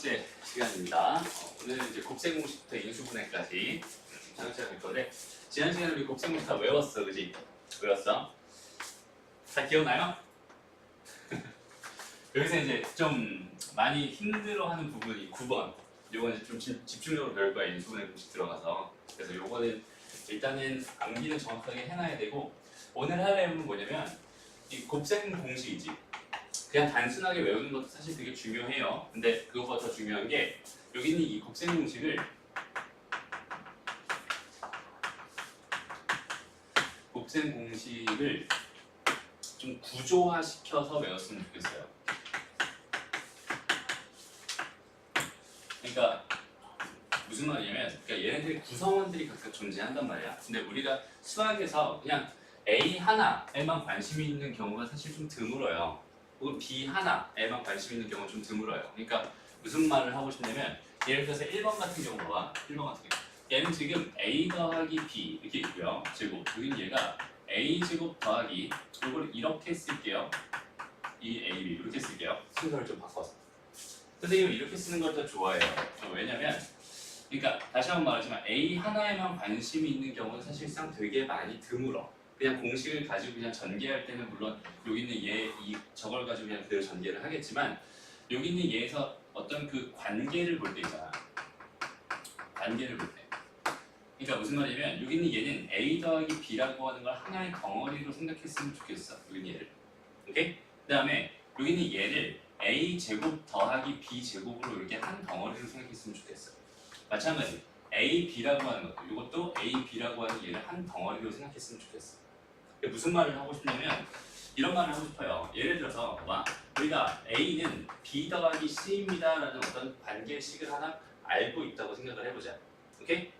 번째 시간입니다. 오늘은 이제 곱셈 공식부터 인수분해까지 차근차근 할 건데, 지난 시간에 우리 곱셈 공식 다 외웠어, 그지? 외웠어? 다 기억나요? 여기서 이제 좀 많이 힘들어하는 부분이 9번. 요건 이제 좀 집중적으로 배울 거야, 인수분해 공식 들어가서. 그래서 요거는 일단은 암기는 정확하게 해놔야 되고, 오늘 할 내용은 뭐냐면 이 곱셈 공식이지. 그냥 단순하게 외우는 것도 사실 되게 중요해요. 근데 그것보다 더 중요한 게 여기 있는 이 곱셈 공식을 좀 구조화시켜서 외웠으면 좋겠어요. 그러니까 무슨 말이냐면, 그러니까 얘네들의 구성원들이 각각 존재한단 말이야. 근데 우리가 수학에서 그냥 A 하나에만 관심이 있는 경우가 사실 좀 드물어요. 혹은 B 하나에만 관심 있는 경우는 좀 드물어요. 그러니까 무슨 말을 하고 싶냐면, 예를 들어서 1번 같은 경우 봐봐. 1번 같은 경우. 얘는 지금 A 더하기 B 이렇게 있고요. 제곱. 여기는 얘가 A 제곱 더하기, 이걸 이렇게 쓸게요. 이 A, B 이렇게 쓸게요. 순서를 좀 바꿔서. 선생님은 이렇게 쓰는 걸 더 좋아해요. 왜냐면, 그러니까 다시 한번 말하지만 A 하나에만 관심이 있는 경우는 사실상 되게 많이 드물어. 그냥 공식을 가지고 그냥 전개할 때는 물론 여기 있는 저걸 가지고 그냥 그대로 전개를 하겠지만, 여기 있는 얘에서 어떤 그 관계를 볼 때 있잖아. 관계를 볼 때. 그러니까 무슨 말이냐면, 여기 있는 얘는 A 더하기 B라고 하는 걸 하나의 덩어리로 생각했으면 좋겠어. 여기 있는 얘를. 오케이? 그 다음에 여기 있는 얘를 A 제곱 더하기 B 제곱으로 이렇게 한 덩어리로 생각했으면 좋겠어. 마찬가지. A, B라고 하는 것도, 이것도 A, B라고 하는 얘를 한 덩어리로 생각했으면 좋겠어. 무슨 말을 하고 싶냐면, 이런 말을 하고 싶어요. 예를 들어서 봐봐. 우리가 A는 B 더하기 C입니다 라는 어떤 관계식을 하나 알고 있다고 생각을 해보자. 오케이?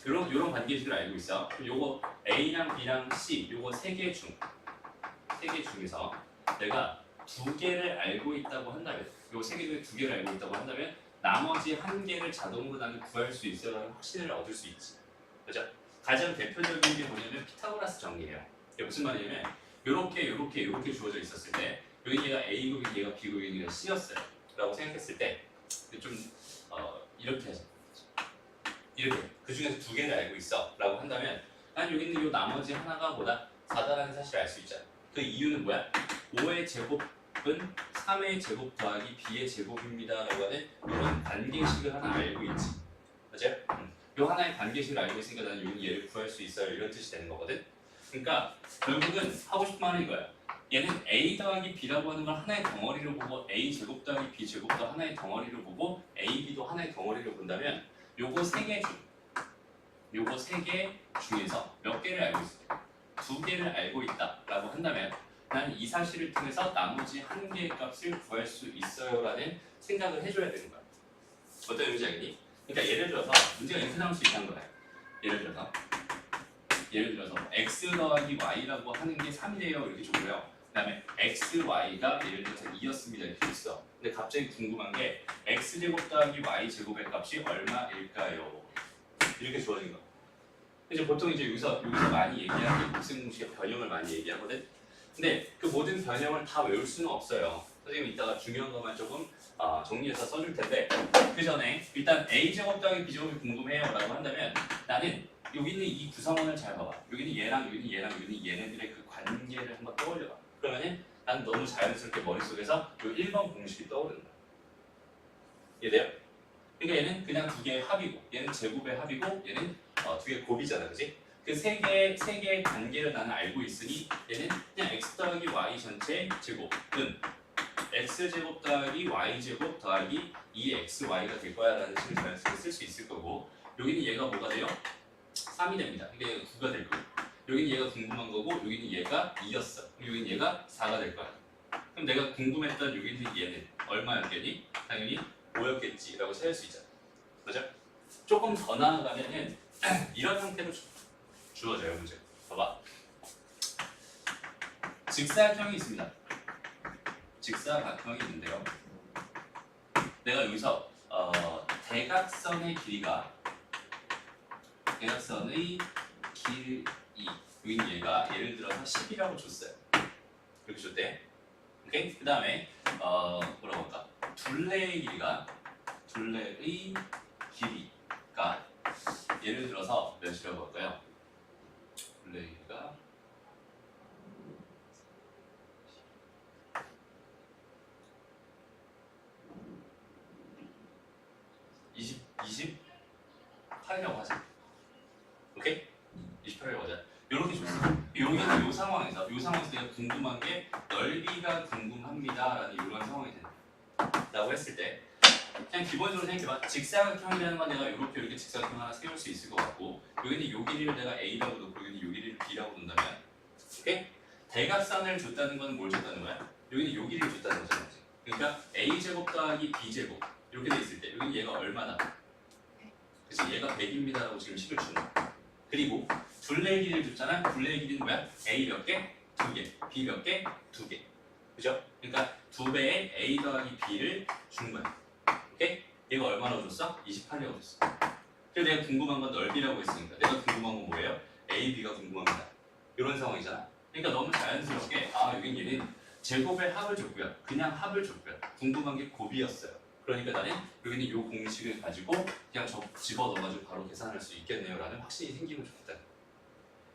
요런 관계식을 알고 있어. 요거 A랑 B랑 C, 요거 세 개 중에서 내가 두 개를 알고 있다고 한다면, 요거 세 개 중에 두 개를 알고 있다고 한다면 나머지 한 개를 자동으로 나는 구할 수 있어라는 확신을 얻을 수 있지. 그죠? 가장 대표적인 게 뭐냐면 피타고라스 정리예요. 이게 무슨 말이냐면, 요렇게 주어져 있었을 때, 여기 얘가 A고 얘가 B고 얘가 C였어요 라고 생각했을 때 좀 이렇게 하자. 이렇게 그 중에서 두 개를 알고 있어 라고 한다면, 난 여기 있는 요 나머지 하나가 뭐다? 4다라는 사실을 알 수 있잖아. 그 이유는 뭐야? 5의 제곱은 3의 제곱 더하기 B의 제곱입니다 라고 하는 이런 관계식을 하나 알고 있지. 맞아요? 요 하나의 관계식을 알고 있으니까 나는 여기 얘를 구할 수 있어요, 이런 뜻이 되는 거거든. 그러니까 결국은 하고 싶은 말은 이거야. 얘는 A 더하기 B라고 하는 걸 하나의 덩어리로 보고, A 제곱 더하기 B 제곱도 하나의 덩어리로 보고, A, B도 하나의 덩어리로 본다면, 요거 세 개 중에서 몇 개를 알고 있어? 두 개를 알고 있다라고 한다면, 나는 이 사실을 통해서 나머지 한 개의 값을 구할 수 있어요라는 생각을 해줘야 되는 거야. 어떤 의미인지 알겠니? 그러니까 예를 들어서 문제가 이렇게 나올 수 있다는 거야. 예를 들어서 x 더하기 y라고 하는 게 3이래요 이렇게 주고요. 그 다음에 x, y가 예를 들어서 2였습니다 이렇게 있어. 근데 갑자기 궁금한 게 x제곱 더하기 y제곱의 값이 얼마일까요? 이렇게 주어진 거. 이제 보통 이제 여기서 많이 얘기하는 게 곱셈 공식의 변형을 많이 얘기하거든. 근데 그 모든 변형을 다 외울 수는 없어요. 선생님이 이따가 중요한 것만 조금 정리해서 써줄 텐데, 그 전에 일단 a제곱 더하기 b제곱이 궁금해요 라고 한다면, 나는 여기 있는 이 구성원을 잘 봐봐. 여기 있는 얘랑 여기 있는 얘랑 여기 있는 얘네들의 그 관계를 한번 떠올려봐. 그러면은 난 너무 자연스럽게 머릿속에서 요 1번 공식이 떠오르는 거야. 이해돼요? 그러니까 얘는 그냥 두 개의 합이고, 얘는 제곱의 합이고, 얘는 두 개의 곱이잖아, 그지? 그 세 개의 관계를 나는 알고 있으니, 얘는 그냥 x 더하기 y 전체 제곱은 x제곱 더하기 y제곱 더하기 2xy가 될 거야 라는 식을 자연스럽게 쓸 수 있을 거고, 여기는 얘가 뭐가 돼요? 3이 됩니다. 그러니까 얘가 9가 될 거고, 여기는 얘가 궁금한 거고, 여기는 얘가 2였어. 여기는 얘가 4가 될 거야. 그럼 내가 궁금했던 여기 있는 얘는 얼마였겠니? 당연히 5였겠지 라고 찾을 수 있잖아. 그죠? 조금 더 나아가면은 이런 형태로 주어져요, 문제. 봐봐. 직사각형이 있습니다. 직사각형이 있는데요. 내가 여기서 대각선의 길이가, 대각선의 길이, 여기 얘가 예를 들어서 10이라고 줬어요. 이렇게 줬대. 오케이? 그 다음에 뭐라고 할까? 둘레의 길이가 둘레의 길이가 예를 들어서 몇이라고 할까요? 둘레가 28이라고 하자. 오케이? 28이라고 하자. 이렇게 줬어. 여기는 이 상황에서 내가 궁금한 게 넓이가 궁금합니다라는 이런 상황이 된다고 했을 때 그냥 기본적으로 생각해봐. 직사각형이라는 건 내가 이렇게 직사각형 하나 세울 수 있을 것 같고 여기는 이 길이를 내가 A라고 놓고 여기는 이 길이를 B라고 놓는다면 오케이? 대각선을 줬다는 건 뭘 줬다는 거야? 여기는 이 길이를 줬다는 거잖아. 그러니까 A제곱 더하기 B제곱 이렇게 돼 있을 때 여기 얘가 얼마나? 그치? 얘가 100입니다라고 지금 식을 주는 거야. 그리고 둘레의 길이를 줬잖아. 둘레의 길이는 뭐야? A 몇 개? 2개. B 몇 개? 2개. 그죠? 그러니까 2배의 A 더하기 B를 준 거야. 오케이? 얘가 얼마나 줬어? 28이라고 줬어. 그래서 내가 궁금한 건 넓이라고 했으니까 내가 궁금한 건 뭐예요? A, B가 궁금합니다. 이런 상황이잖아. 그러니까 너무 자연스럽게 여긴 얘는 제곱의 합을 줬고요. 그냥 합을 줬고요. 궁금한 게 곱이었어요. 그러니까 나는 여기는 이 공식을 가지고 그냥 집어넣어가지고 바로 계산할 수 있겠네요 라는 확신이 생기면 좋겠다.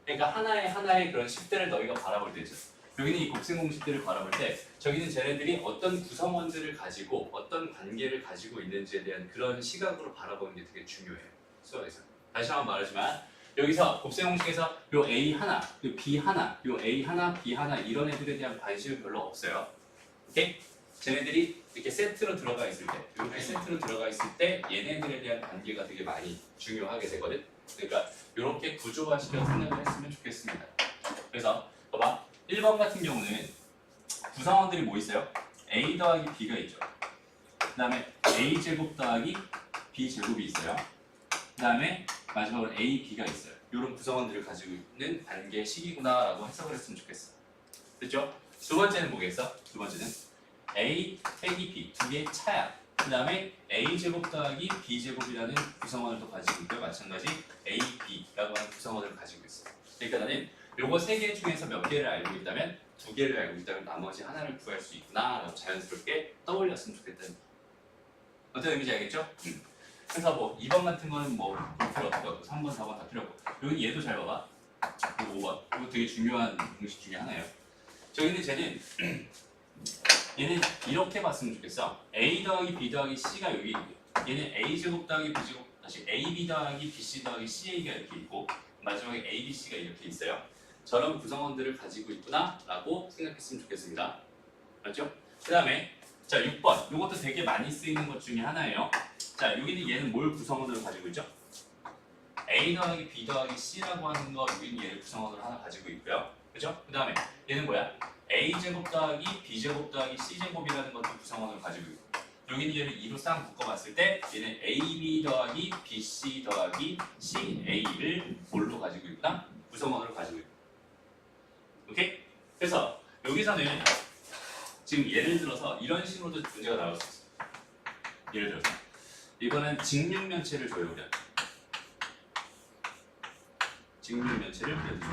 그러니까 하나의 그런 식들을 너희가 바라볼 때죠. 여기는 이 곱셈 공식들을 바라볼 때 저기는 쟤네들이 어떤 구성원들을 가지고 어떤 관계를 가지고 있는지에 대한 그런 시각으로 바라보는 게 되게 중요해요. 수학에서. 다시 한번 말하지만 여기서 곱셈 공식에서 요 A 하나, 요 B 하나, 요 A 하나, B 하나 이런 애들에 대한 관심은 별로 없어요. 오케이? 쟤네들이 이렇게 세트로 들어가 있을 때, 이렇게 세트로 들어가 있을 때 얘네들에 대한 관계가 되게 많이 중요하게 되거든. 그러니까 이렇게 구조화시켜 생각을 했으면 좋겠습니다. 그래서 봐봐, 1번 같은 경우는 구성원들이 뭐 있어요? A 더하기 B가 있죠. 그 다음에 A 제곱 더하기 B 제곱이 있어요. 그 다음에 마지막으로 A, B가 있어요. 이런 구성원들을 가지고 있는 관계식이구나 라고 해석을 했으면 좋겠어. 됐죠? 두 번째는 뭐겠어? 두 번째는 A 빼기 B 두 개의 차야. 그 다음에 A 제곱 더하기 B 제곱이라는 구성원을 또 가지고 있고요. 마찬가지 A, B라고 하는 구성원을 가지고 있어. 그러니까 나는 요거 세 개 중에서 몇 개를 알고 있다면 두 개를 알고 있다면 나머지 하나를 구할 수 있구나 라고 자연스럽게 떠올렸으면 좋겠다는 거. 어떤 의미인지 알겠죠? 그래서 뭐 2번 같은 거는 뭐 필요 없고 3번, 4번 다 필요 없고 여기 얘도 잘 봐봐. 그리고 5번 이거 되게 중요한 공식 중에 하나예요. 저기는 쟤는 얘는 이렇게 봤으면 좋겠어. A 더하기 B 더하기 C가 여기 있고 얘는 A 제곱 더하기 B 제곱 다시 AB 더하기 BC 더하기 CA가 이렇게 있고 마지막에 ABC가 이렇게 있어요. 저런 구성원들을 가지고 있구나 라고 생각했으면 좋겠습니다. 맞죠? 그 다음에 자 6번 이것도 되게 많이 쓰이는 것 중에 하나예요. 자 여기는 얘는 뭘 구성원으로 가지고 있죠? A 더하기 B 더하기 C라고 하는 거 여기는 얘를 구성원으로 하나 가지고 있고요. 그죠? 그 다음에 얘는 뭐야? A제곱 더하기 B제곱 더하기 C제곱이라는 것도 구성원을 가지고 있고 여기는 얘를 2로 쌍 묶어봤을 때 얘는 AB 더하기 BC 더하기 CA를 뭘로 가지고 있다? 구성원으로 가지고 있고 오케이? 그래서 여기서는 지금 예를 들어서 이런 식으로도 문제가 나올 수 있어. 예를 들어서 이거는 직육면체를 줘요. 우리가 직육면체를 그려주죠.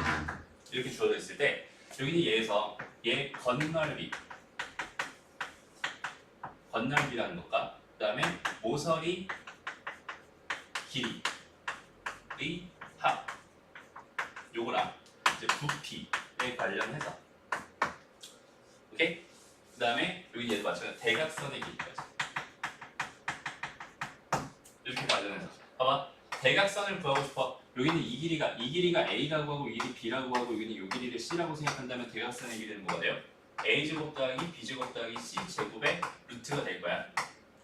이렇게 주어져 있을 때 여기는 얘에서 얘 건널비라는 것과 그 다음에 모서리 길이의 합 요거랑 이제 부피에 관련해서 오케이? 그 다음에 여기 얘도 마찬가지로 대각선의 길이까지 이렇게 관련해서 봐봐 대각선을 구하고 싶어. 여기는 이 길이가 A라고 하고 이 길이 B라고 하고 여기는 이 길이를 C라고 생각한다면 대각선의 길이는 뭐가 돼요? A제곱 더하기 B제곱 더하기 C제곱의 루트가 될 거야.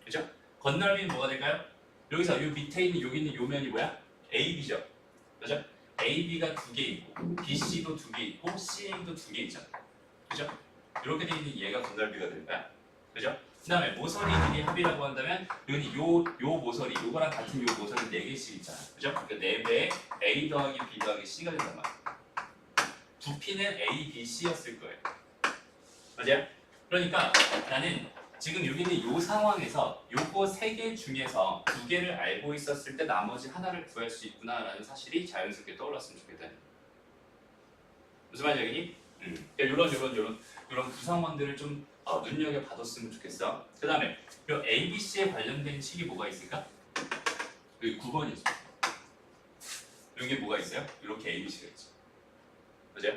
그죠? 건널비는 뭐가 될까요? 여기서 이 밑에 있는 여기 있는 요 면이 뭐야? AB죠. 그죠? AB가 두 개 있고 BC도 두 개 있고 CA도 두 개 있잖아. 그죠? 이렇게 돼 있는 얘가 건널비가 될 거야. 그죠? 그 다음에 모서리 길이 합이라고 한다면 여기는 요 모서리 요거랑 같은 요 모서리 4개씩 있잖아. 그죠? 그러니까 4배의 A 더하기 B 더하기 C가 된단 말이야. 부피는 A, B, C였을 거예요. 맞아요? 그러니까 나는 지금 여기는 요 상황에서 요거 3개 중에서 2개를 알고 있었을 때 나머지 하나를 구할 수 있구나 라는 사실이 자연스럽게 떠올랐으면 좋겠다는 거예요. 무슨 말인지 알겠니? 그러니까 이런 구성원들을 좀 눈여겨봐뒀으면 좋겠어. 그 다음에 이 ABC에 관련된 식이 뭐가 있을까? 여기 9번이죠. 여기 뭐가 있어요? 이렇게 ABC가 있죠. 그죠?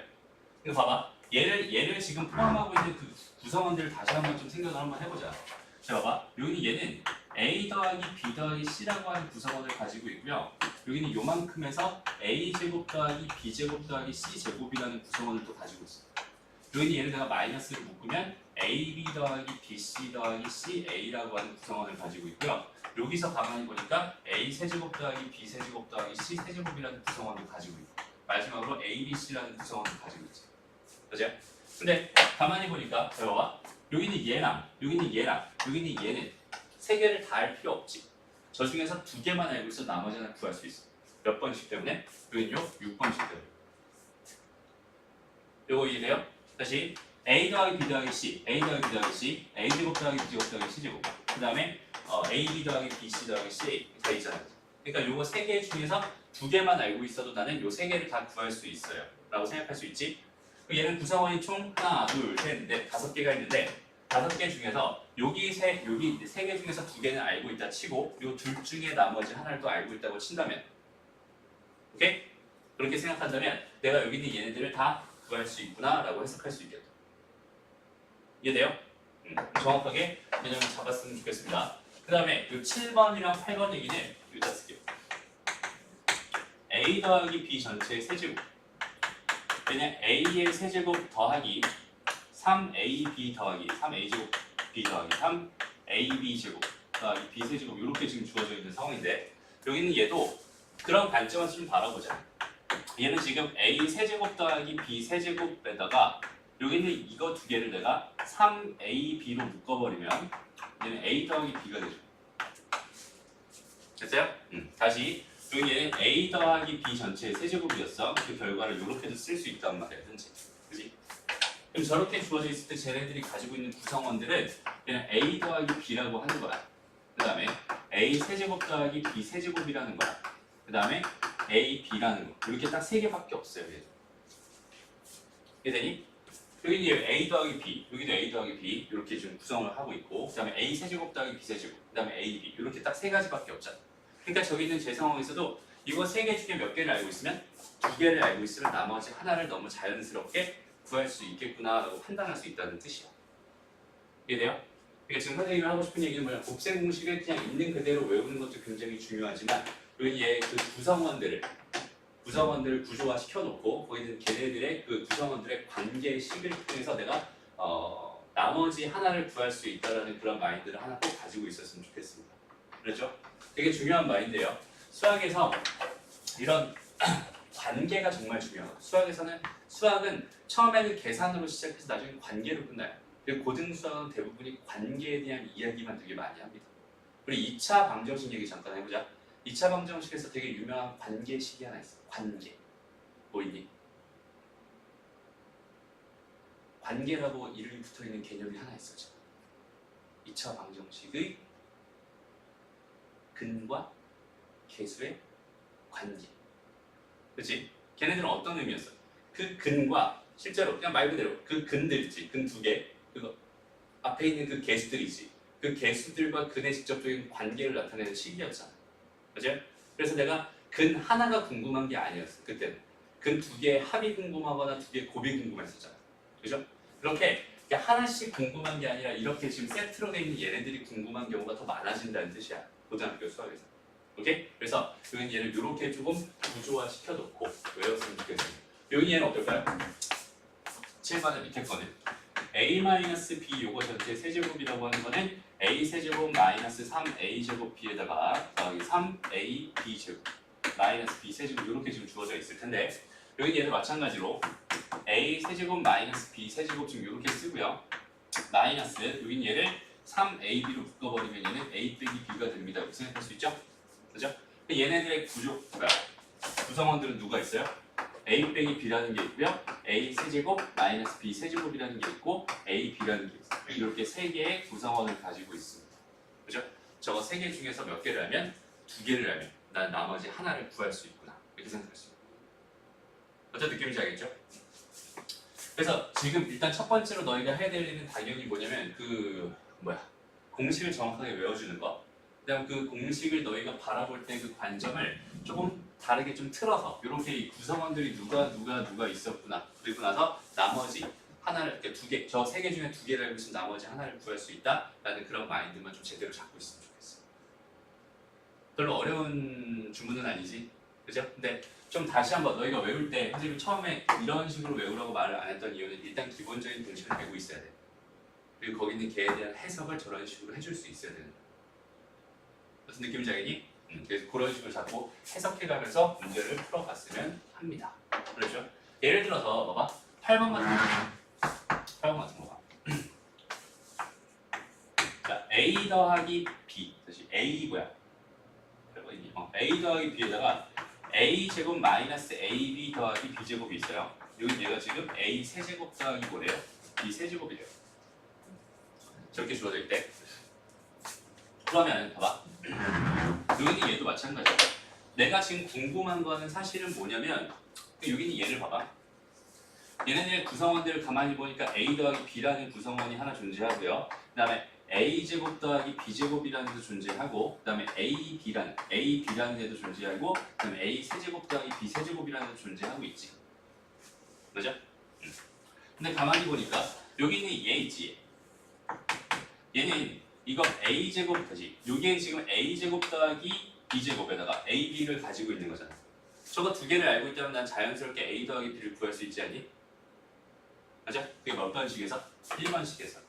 이거 봐봐. 얘를 지금 포함하고 있는 그 구성원들을 다시 한번 좀 생각을 한번 해보자. 자, 봐봐. 여기는 얘는 A 더하기 B 더하기 C라고 하는 구성원을 가지고 있고요. 여기는 요만큼에서 A 제곱 더하기 B 제곱 더하기 C 제곱이라는 구성원을 또 가지고 있어. 여기는 얘를 내가 마이너스를 묶으면 AB 더하기 BC 더하기 CA라고 하는 구성원을 가지고 있고요. 여기서 가만히 보니까 A 세제곱 더하기 B 세제곱 더하기 C 세제곱이라는 구성원을 가지고 있고 마지막으로 ABC라는 구성원을 가지고 있죠. 그죠? 근데 가만히 보니까 봐봐. 여기는 얘랑 여기는 얘랑 여기는 얘는 세 개를 다 할 필요 없지. 저 중에서 두 개만 알고 있어 나머지 하나 구할 수 있어. 몇 번씩 때문에? 여기는요 6번씩 때문에. 요거 이해돼요? 다시 A 더하기 B 더하기 C, A 더하기 B 더하기 C, A 제곱 더하기 B 제곱 더하기 C 제곱. 그 다음에 A, B 더하기 B, C 더하기 C 다 있잖아요. 그러니까 요거 세 개 중에서 두 개만 알고 있어도 나는 요 세 개를 다 구할 수 있어요. 라고 생각할 수 있지. 얘는 구성원이 총 하나, 둘, 셋, 넷, 다섯 개가 있는데 다섯 개 중에서 여기 세 개 중에서 두 개는 알고 있다 치고 요 둘 중에 나머지 하나를 또 알고 있다고 친다면, 오케이? 그렇게 생각한다면 내가 여기 있는 얘네들을 다 구할 수 있구나라고 해석할 수 있겠다. 이해돼요? 정확하게 개념을 잡았으면 좋겠습니다. 그 다음에 이 7번이랑 8번 얘기는 여기다 쓸게요. A 더하기 B 전체의 세제곱. 얘는 A의 세제곱 더하기 3AB 더하기 3A제곱 B 더하기 3AB 제곱 더하기 B 세제곱 이렇게 지금 주어져 있는 상황인데 여기는 얘도 그런 관점에서 좀 바라보자. 얘는 지금 A 세제곱 더하기 B 세제곱에다가 여기는 이거 두 개를 내가 3AB로 묶어버리면 얘는 A 더하기 B가 되죠. 됐어요? 다시 여기 얘는 A 더하기 B 전체의 세제곱이었어. 그 결과를 이렇게도 쓸 수 있단 말이야, 현재. 그지? 그럼 저렇게 주어져 있을 때 쟤네들이 가지고 있는 구성원들은 그냥 A 더하기 B라고 하는 거야. 그 다음에 A 세제곱 더하기 B 세제곱이라는 거야. 그 다음에 A, B라는 거. 이렇게 딱 세 개밖에 없어요. 얘도. 이해되니? 여기는 A 더하기 B, 여기도 A 더하기 B 이렇게 지금 구성을 하고 있고 그 다음에 A 세제곱 더하기 B 세제곱, 그 다음에 A, B 이렇게 딱 세 가지밖에 없잖아. 그러니까 저기 있는 제 상황에서도 이거 세 개 중에 몇 개를 알고 있으면 두 개를 알고 있으면 나머지 하나를 너무 자연스럽게 구할 수 있겠구나라고 판단할 수 있다는 뜻이야. 이해돼요? 그러니까 지금 선생님이 하고 싶은 얘기는 뭐냐, 곱셈 공식을 그냥 있는 그대로 외우는 것도 굉장히 중요하지만 여기 그 구성원들을 구조화 시켜놓고 거기 있는 걔네들의 그 구성원들의 관계식을 통해서 내가 나머지 하나를 구할 수 있다라는 그런 마인드를 하나 꼭 가지고 있었으면 좋겠습니다. 그렇죠? 되게 중요한 마인드예요. 수학에서 이런 관계가 정말 중요하고 수학은 처음에는 계산으로 시작해서 나중에 관계로 끝나요. 그리고 고등 수학은 대부분이 관계에 대한 이야기만 되게 많이 합니다. 우리 2차 방정식 얘기 잠깐 해보자. 2차 방정식에서 되게 유명한 관계식이 하나 있어. 관계. 뭐 있니? 관계라고 이름이 붙어있는 개념이 하나 있어. 2차 방정식의 근과 계수의 관계. 그치? 걔네들은 어떤 의미였어? 그 근과 실제로 그냥 말 그대로 그 근들 있지. 근 두 개. 그거 앞에 있는 그 계수들 있지. 그 계수들과 근의 직접적인 관계를 나타내는 식이었잖아. 그죠? 그래서 내가 근 하나가 궁금한 게 아니었어. 그때는 근 두 개의 합이 궁금하거나 두 개의 곱이 궁금했었잖아. 그죠? 그렇게 하나씩 궁금한 게 아니라 이렇게 지금 세트로 돼 있는 얘네들이 궁금한 경우가 더 많아진다는 뜻이야. 고등학교 수학에서. 오케이? 그래서 여기 얘를 이렇게 조금 구조화 시켜놓고 외웠으면 좋겠습니다. 여기 얘는 어떨까요? 7번의 밑에 거는 A-B 요거 전체 세제곱이라고 하는 거는 A 세제곱 마이너스 3A 제곱 B에다가 더하기 3A B 제곱 마이너스 B 세제곱 이렇게 지금 주어져 있을 텐데 여기 얘도 마찬가지로 A 세제곱 마이너스 B 세제곱 지금 이렇게 쓰고요. 마이너스 여긴 얘를 3AB로 묶어버리면 얘는 A 빼기 B가 됩니다. 이렇게 생각할 수 있죠? 그죠? 얘네들의 구성원들은 누가 있어요? A 빼기 B라는 게 있고요. A 세제곱 마이너스 B 세제곱이라는 게 있고 A, B라는 게 있어요. 이렇게 세 개의 구성원을 가지고 있습니다. 그죠? 저거 세 개 중에서 몇 개를 하면 두 개를 하면 난 나머지 하나를 구할 수 있구나. 이렇게 생각할 수 있어요. 어떤 느낌인지 알겠죠? 그래서 지금 일단 첫 번째로 너희가 해야 될 일은 당연히 뭐냐면 공식을 정확하게 외워주는 거. 그다음 그 공식을 너희가 바라볼 때 그 관점을 조금 다르게 좀 틀어서 이렇게 이 구성원들이 누가 있었구나. 그리고 나서 나머지 하나를 이렇게 두 개, 저 세 개 중에 두 개를 알고 있으면 나머지 하나를 구할 수 있다라는 그런 마인드만 좀 제대로 잡고 있으면 좋겠어. 별로 어려운 주문은 아니지, 그죠? 근데 좀 다시 한번 너희가 외울 때 선생님이 처음에 이런 식으로 외우라고 말을 안 했던 이유는 일단 기본적인 공식을 알고 있어야 돼. 그리고 거기 있는 걔에 대한 해석을 저런 식으로 해줄 수 있어야 되는 거야. 무슨 느낌인지 알겠니? 그래서 그런 식으로 자꾸 해석해가면서 문제를 풀어갔으면 합니다. 그렇죠? 예를 들어서 봐봐. 8번 같은 거. 8번 같은 거 봐. 자, A 더하기 B. 다시 A 뭐야? A 더하기 B에다가 A 제곱 마이너스 AB 더하기 B 제곱이 있어요. 여기 얘가 지금 A 세제곱 더하기 뭐래요? B 세제곱이래요. 저렇게 주어져 있대. 그러면 봐봐. 여기는 얘도 마찬가지야. 내가 지금 궁금한 거는 사실은 뭐냐면 여기는 얘를 봐봐. 얘네들 구성원들을 가만히 보니까 A 더하기 B라는 구성원이 하나 존재하고요. 그 다음에 A 제곱 더하기 B 제곱이라는 애도 존재하고, 그 다음에 A B라는 애도 존재하고, 그 다음에 A 세제곱 더하기 B 세제곱이라는 애도 존재하고 있지. 맞아? 근데 가만히 보니까 여기는 얘 있지. 얘는 이거 A 제곱까지. 여기에 지금 A 제곱 더하기 B 제곱에다가 A, B를 가지고 있는 거잖아. 저거 두 개를 알고 있다면 난 자연스럽게 A 더하기 B를 구할 수 있지 않니? 맞아? 그게 몇 번씩에서? 1번씩에서.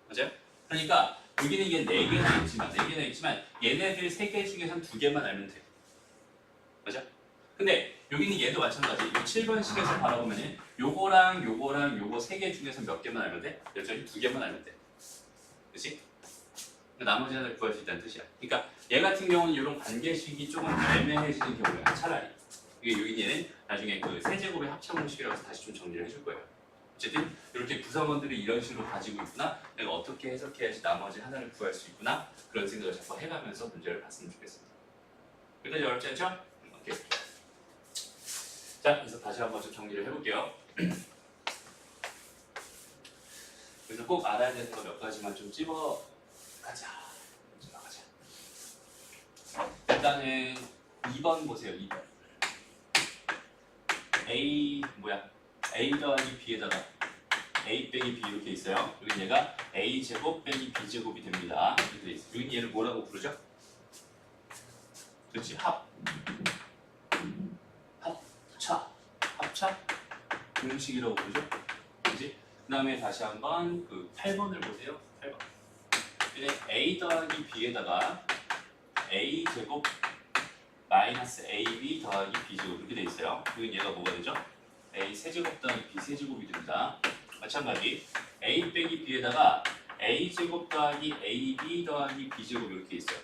맞아요? 그러니까 여기는 이게 4개나 있지만 얘네들 3개 중에선 2개만 알면 돼. 맞아? 근데 여기는 얘도 마찬가지. 이 7번씩에서 바라보면 요거랑 요거 3개 중에서 몇 개만 알면 돼? 여전히 2개만 알면 돼. 그치? 나머지 하나를 구할 수 있다는 뜻이야. 그러니까 얘 같은 경우는 이런 관계식이 조금 애매해지는 경우야. 차라리. 이게 여기 얘는 나중에 그 세제곱의 합차 공식이라고 해서 다시 좀 정리를 해줄 거예요. 어쨌든 이렇게 구성원들이 이런 식으로 가지고 있구나. 내가 어떻게 해석해야지 나머지 하나를 구할 수 있구나. 그런 생각을 자꾸 해가면서 문제를 봤으면 좋겠습니다. 여기까지 어렵지 않죠? 오케이. 자, 그래서 다시 한번 좀 정리를 해볼게요. 그래서 꼭 알아야 되는 거 몇 가지만 좀 찝어가자. 일단은 2번 보세요. 2번. A 더하기 B에다가 A 빼기 B 이렇게 있어요. 여기 얘가 A 제곱 빼기 B 제곱이 됩니다. 이렇게 돼 있어요. 여기 얘를 뭐라고 부르죠? 그렇지, 합차 공식이라고 부르죠. 그렇지? 그 다음에 다시 한번 그 8번을 보세요. 8번. A 더하기 B에다가 A 제곱 마이너스 AB 더하기 B 제곱 이렇게 돼 있어요. 그럼 얘가 뭐가 되죠? A 세제곱 더하기 B 세제곱이 됩니다. 마찬가지 A 빼기 B에다가 A 제곱 더하기 AB 더하기 B 제곱 이렇게 있어요.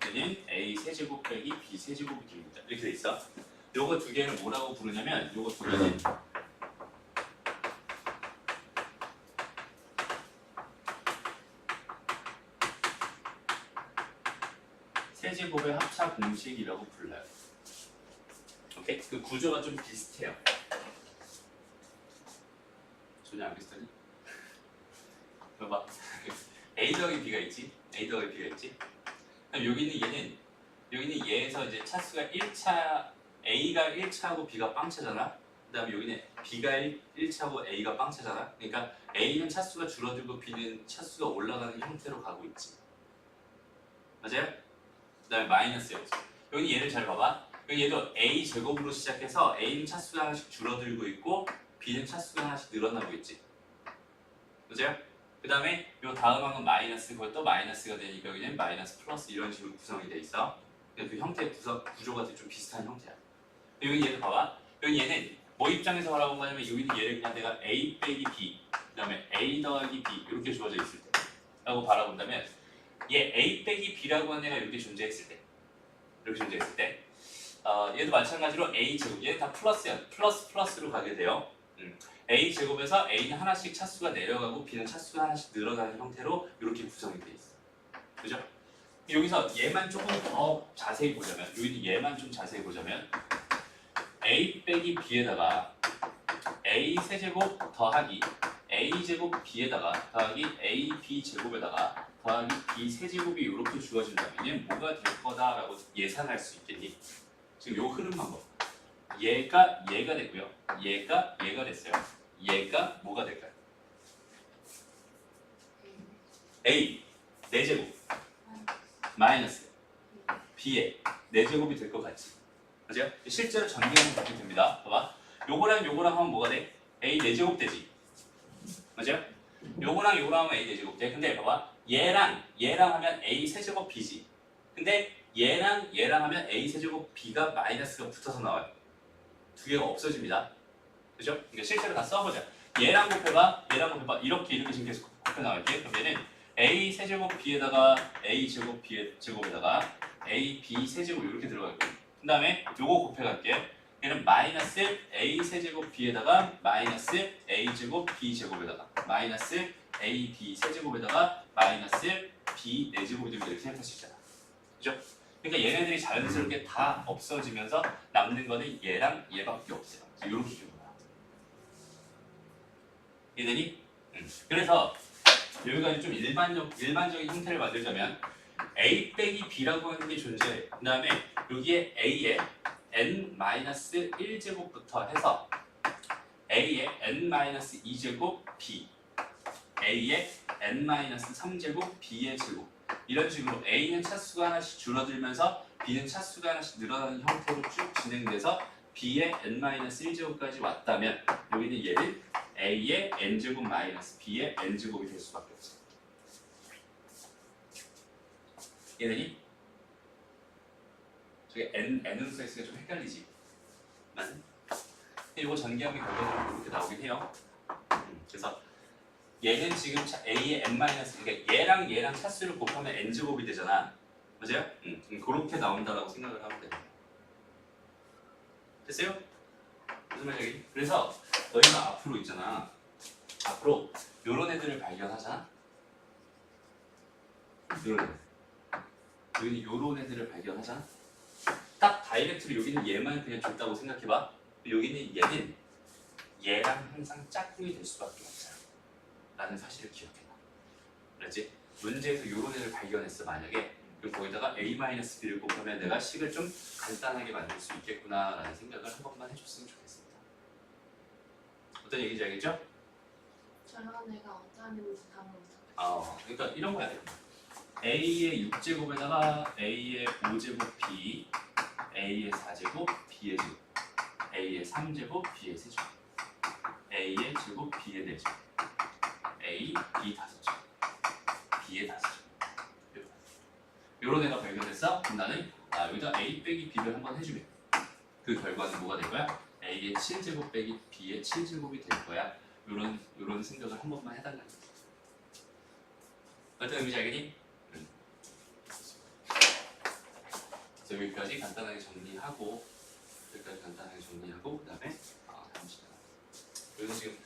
얘는 A 세제곱 빼기 B 세제곱이 됩니다. 이렇게 돼 있어. 요거 두 개를 뭐라고 부르냐면 요거 두 개는 세제곱의 합차 공식이라고 불러요. 오케이? 그 구조가 좀 비슷해요. 전혀 안 비슷하니? 봐봐. A 더하기 B가 있지? A 더하기 B가 있지? 그럼 여기는 얘에서 이제 차수가 1차, A가 1차고 B가 빵차잖아? 그 다음에 여기는 B가 1차고 A가 빵차잖아? 그러니까 A는 차수가 줄어들고 B는 차수가 올라가는 형태로 가고 있지. 맞아요? 그 다음에 마이너스였지. 여기 얘를 잘 봐봐. 여기 얘도 A 제곱으로 시작해서 A는 차수가 하나씩 줄어들고 있고 B는 차수가 하나씩 늘어나고 있지. 맞아요? 그 다음에 요 다음 항은 마이너스, 그것도 마이너스가 되니까 여기는 마이너스 플러스 이런 식으로 구성이 돼 있어. 그 형태의 구조가 좀 비슷한 형태야. 여기 얘도 봐봐. 여기 얘는 뭐 입장에서 바라본 거냐면 여기는 얘를 그냥 내가 A 빼기 B, 그 다음에 A 더하기 B 이렇게 주어져 있을 때 라고 바라본다면 얘 A 빼기 B라고 하는 애가 이렇게 존재했을 때, 이렇게 존재했을 때 얘도 마찬가지로 A 제곱, 얘는 다 플러스야. 플러스로 가게 돼요. A 제곱에서 A는 하나씩 차수가 내려가고 B는 차수가 하나씩 늘어나는 형태로 이렇게 구성이 돼 있어. 그죠? 여기서 얘만 조금 더 자세히 보자면, 여기는 얘만 좀 자세히 보자면 A 빼기 B에다가 a 세제곱 더하기 a 제곱 b에다가 더하기 a b 제곱에다가 더하기 b 세제곱이 이렇게 주어진다면 뭐가 될 거다라고 예상할 수 있겠니? 지금 요 흐름만 봐. 얘가 됐고요. 얘가 됐어요. 얘가 뭐가 될까요? a 4제곱 마이너스 b의 4제곱이 될 것 같지? 맞아요? 실제로 전개하면 그렇게 됩니다. 봐봐. 요거랑 하면 뭐가 돼? a 4제곱 되지. 맞아요? 요거랑 하면 a 4제곱 돼. 근데 봐봐. 얘랑 하면 a 세제곱 b지. 근데 얘랑 하면 a 세제곱 b가 마이너스가 붙어서 나와요. 두 개가 없어집니다. 그죠? 그러니까 실제로 다 써보자. 얘랑 곱해봐. 이렇게 지금 계속 곱해 나올게. 그럼 얘는 a 세제곱 b에다가 a 제곱 b 제곱에다가 a b 세제곱 이렇게 들어갈 거예요. 그 다음에 요거 곱해갈게. 얘는 마이너스 a 세제곱 b에다가 마이너스 a 제곱 b 제곱에다가 마이너스 a b 세제곱에다가 마이너스 b 4제곱이 됩니다. 이렇게 생각할 수 있잖아. 그죠? 그러니까 얘네들이 자연스럽게 다 없어지면서 남는 거는 얘랑 얘밖에 없어요. 이렇게 되는 거야. 이해되니? 그래서 여기까지 좀 일반적인 형태를 만들자면 a 빼기 b라고 하는 게 존재해. 그 다음에 여기에 a에 n-1제곱부터 해서 a에 n-2제곱 b, a에 n-3제곱 b의 제곱 이런 식으로 a는 차수가 하나씩 줄어들면서 b는 차수가 하나씩 늘어나는 형태로 쭉 진행돼서 b의 n-1제곱까지 왔다면 여기는 얘는 a의 n제곱 마이너스 b의 n제곱이 될 수밖에 없어요. 얘들이 저게 n으로 써있으니까 좀 헷갈리지? 맞네? 이거 전개하면 결과적으로 이렇게 나오긴 해요. 그래서 얘는 지금 a의 n 마이너스, 그러니까 얘랑 차수를 곱하면 n제곱이 되잖아. 맞아요? 그렇게 나온다라고 생각을 하면 돼요. 됐어요? 무슨 말이야? 그래서 너희가 앞으로 있잖아. 앞으로 요런 애들을 발견하잖아. 요런 애들. 여기는 요런 애들을 발견하잖아. 딱 다이렉트로 여기는 얘만 그냥 줬다고 생각해봐. 여기는 얘는 얘랑 항상 짝꿍이 될 수밖에 없어요. 라는 사실을 기억해놔. 그렇지? 문제에서 요런 애를 발견했어. 만약에 그럼 거기다가 a-b를 곱하면 내가 식을 좀 간단하게 만들 수 있겠구나 라는 생각을 한 번만 해줬으면 좋겠습니다. 어떤 얘기인지 알겠죠? 저런 애가 어떤 애인지 답을 못하겠어요. 그러니까 이런 거야. a의 6제곱에다가 a의 5제곱 b, a의 4제곱, b의 제곱, a의 3제곱, b의 세제곱, a의 제곱, b의 4제곱, a, b 5제곱, b의 5제곱. 요런 애가 발견됐어? 그럼 나는 여기다 a 빼기 b를 한번 해주면 그 결과는 뭐가 될 거야? a의 7제곱 빼기 b의 7제곱이 될 거야. 요런 생각을 한 번만 해달라는 거지. 어떤 의미인지 알겠니? 그래서 여기까지 간단하게 정리하고 그 다음에 잠시만. 여기서 지금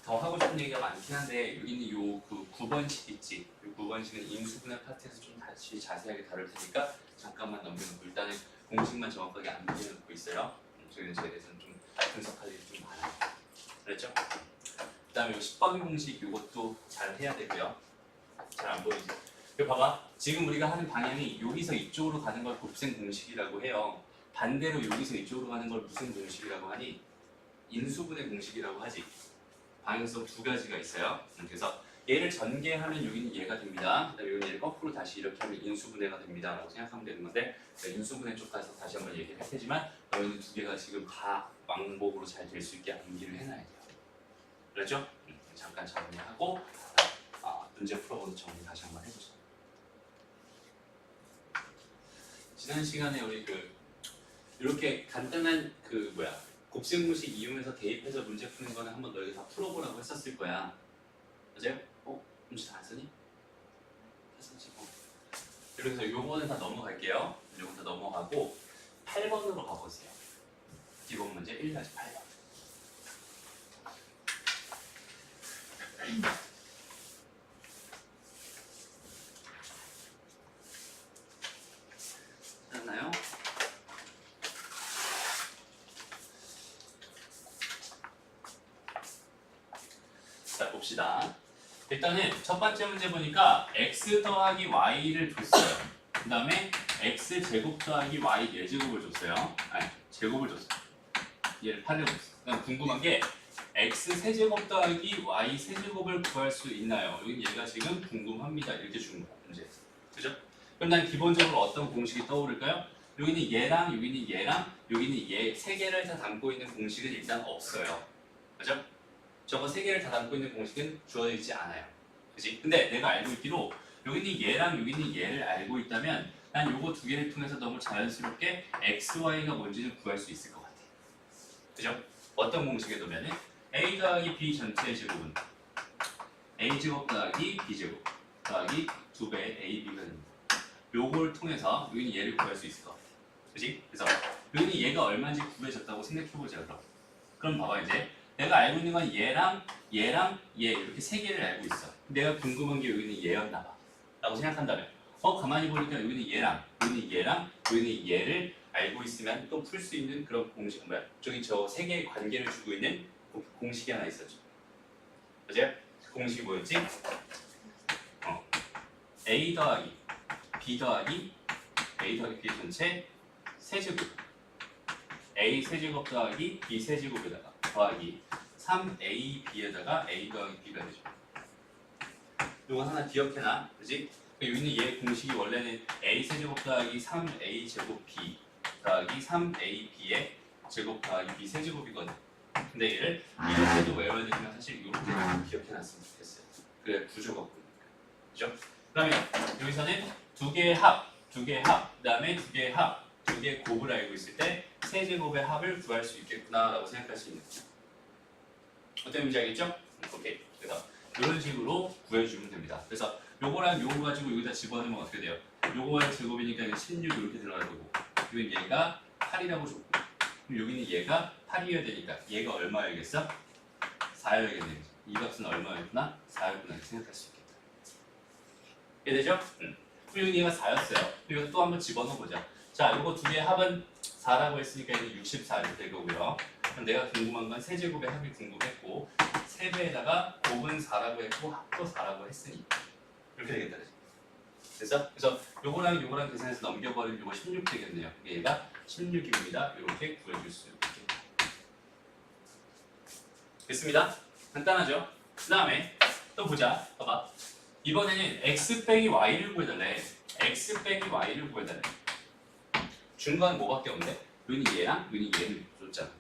더 하고 싶은 얘기가 많긴 한데 여기는 요 그 9번식 있지? 요 9번식은 인수분해 파트에서 좀 다시 자세하게 다룰 테니까 잠깐만 넘겨놓고 일단은 공식만 정확하게 안 남겨놓고 있어요. 저희는 저에 대해서는 좀 분석할 일이 좀 많아요. 그랬죠? 그 다음에 요 10번 공식 요것도 잘 해야 되고요. 잘 안 보이죠? 이거 봐봐. 지금 우리가 하는 방향이 여기서 이쪽으로 가는 걸 곱셈 공식이라고 해요. 반대로 여기서 이쪽으로 가는 걸 무슨 공식이라고 하니? 인수분해 공식이라고 하지. 방향성 두 가지가 있어요. 그래서 얘를 전개하면 여기는 얘가 됩니다. 그다음에 여기는 얘를 거꾸로 다시 이렇게 하면 인수분해가 됩니다. 라고 생각하면 되는 건데 인수분해 쪽 가서 다시 한번 얘기를 할 테지만 너희는 두 개가 지금 다 왕복으로 잘 될 수 있게 암기를 해놔야 돼요. 그렇죠? 잠깐 정리하고 문제 풀어보는 정리 다시 한번 해보자. 지난 시간에 우리 이렇게 간단한 곱셈 공식 이용해서 대입해서 문제 푸는 거는 한번 너희가 다 풀어보라고 했었을 거야. 맞아요? 문제 다 안 쓰니? 했었지. 이렇게 해서 요거는 다 넘어갈게요. 요거 다 넘어가고 8번으로 가보세요. 기본 문제 1-8번. 찾았나요? 봅시다. 일단은 첫 번째 문제 보니까 x 더하기 y를 줬어요. 그 다음에 x 제곱 더하기 y 4제곱을 줬어요. 아니 제곱을 줬어요. 얘를 8을 줬어요. 그다음 궁금한 게 x 세제곱 더하기 y 세제곱을 구할 수 있나요? 여기 얘가 지금 궁금합니다. 이렇게 준 거야 문제. 그죠? 그럼 난 기본적으로 어떤 공식이 떠오를까요? 여기는 얘랑 여기는 얘랑 여기는 얘 세 개를 다 담고 있는 공식은 일단 없어요. 그죠? 저거 세 개를 다 담고 있는 공식은 주어지지 않아요. 그지? 근데 내가 알고 있기로 여기는 얘랑 여기는 얘를 알고 있다면 난 요거 두 개를 통해서 너무 자연스럽게 x, y가 뭔지를 구할 수 있을 것 같아. 그죠? 어떤 공식에 두면은 a 더하기 b 전체의 제곱은 a 제곱 더하기 b 제곱 더하기 2배 a, b가 됩니다. 요걸 통해서 여기는 얘를 구할 수 있을 것 같아. 그지? 그래서 여기는 얘가 얼마인지 구해졌다고 생각해보자 그럼. 그럼 봐봐 이제 내가 알고 있는 건 얘랑 얘랑 얘 이렇게 세 개를 알고 있어. 내가 궁금한 게 여기는 얘였나 봐. 라고 생각한다면 가만히 보니까 여기는 얘랑 여기는 얘랑 여기는 얘를 알고 있으면 또 풀 수 있는 그런 공식 뭐야? 저기 저 세 개의 관계를 주고 있는 공식이 하나 있었죠. 그죠? 공식이 뭐였지? a 더하기 b 더하기 b 전체 세제곱 a 세제곱 더하기 b 세제곱에다가 더하기 3ab에다가 a 더하기 b가 되죠. 이거 하나 기억해놔, 그지? 여기는 얘 공식이 원래는 a 세제곱 더하기 3a 제곱 b 더하기 3ab의 제곱 더하기 b 세제곱이거든. 근데 얘를 이렇게도 외워야 되지만 사실 이렇게 기억해놨으면 좋겠어요. 그래 구조가 보이니까. 그죠? 그러면 여기서는 두 개의 합, 그 다음에 두 개의 합, 두 개의 곱을 알고 있을 때 세제곱의 합을 구할 수 있겠구나라고 생각할 수 있는 거죠. 어떤 문제 알겠죠? 오케이. 그래서 이런 식으로 구해주면 됩니다. 그래서 요거랑 요거 가지고 여기다 집어넣으면 어떻게 돼요? 요거의 제곱이니까 16 이렇게 들어갈 거고 여기 얘가 8이라고 줬고 그럼 여기는 얘가 8이어야 되니까 얘가 얼마여야겠어? 4여야겠네. 이 값은 얼마였구나? 4였구나 이렇게 생각할 수 있겠다. 이해되죠? 그럼 여기 얘가 4였어요. 이거 또 한번 집어넣어보자. 자, 요거 두 개의 합은 4라고 했으니까 이제 64 이렇게 될 거고요. 그럼 내가 궁금한 건 세제곱의 합이 궁금했고 3배에다가 곱은 4라고 했고 합도 4라고 했으니 이렇게 되겠다. 그래서 요거랑 요거랑 계산해서 넘겨버리면 요거 16 되겠네요. 얘가 16입니다. 이렇게 구해줄 수 있겠다. 됐습니다. 간단하죠? 그 다음에 또 보자. 봐봐. 이번에는 x 빼기 y를 구해달래. x 빼기 y를 구해달래. 준 건 뭐밖에 없는데 여기는 얘랑 여기는 얘를 줬잖아.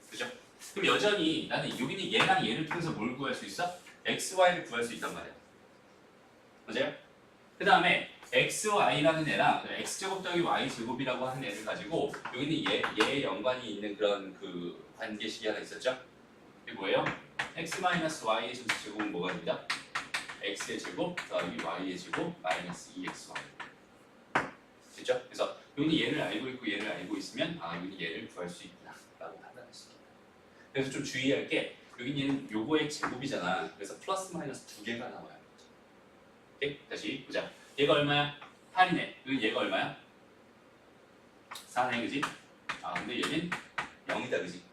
그죠? 그럼 여전히 나는 여기는 얘랑 얘를 통해서 뭘 구할 수 있어? x, y를 구할 수 있단 말이야. 맞아요? 그 다음에 x, y라는 애랑 x제곱 더하기 y제곱이라고 하는 애를 가지고 여기는 얘의 연관이 있는 그런 그 관계식이 하나 있었죠? 이게 뭐예요? x-y의 전체 제곱은 뭐가 됩니다? x의 제곱 더하기 y의 제곱 마이너스 2xy. 됐죠? 그래서 여기는 얘를 알고 있고 얘를 알고 있으면 여기는 얘를 구할 수 있구나 라고 판단할 수 있겠다. 그래서 좀 주의할 게 여기는 얘는 요거의 제곱이잖아. 그래서 플러스 마이너스 두 개가 나와요. 오케이? 다시 보자. 얘가 얼마야? 8이네. 여기 얘가 얼마야? 4네, 그지? 근데 얘는 0이다, 그지?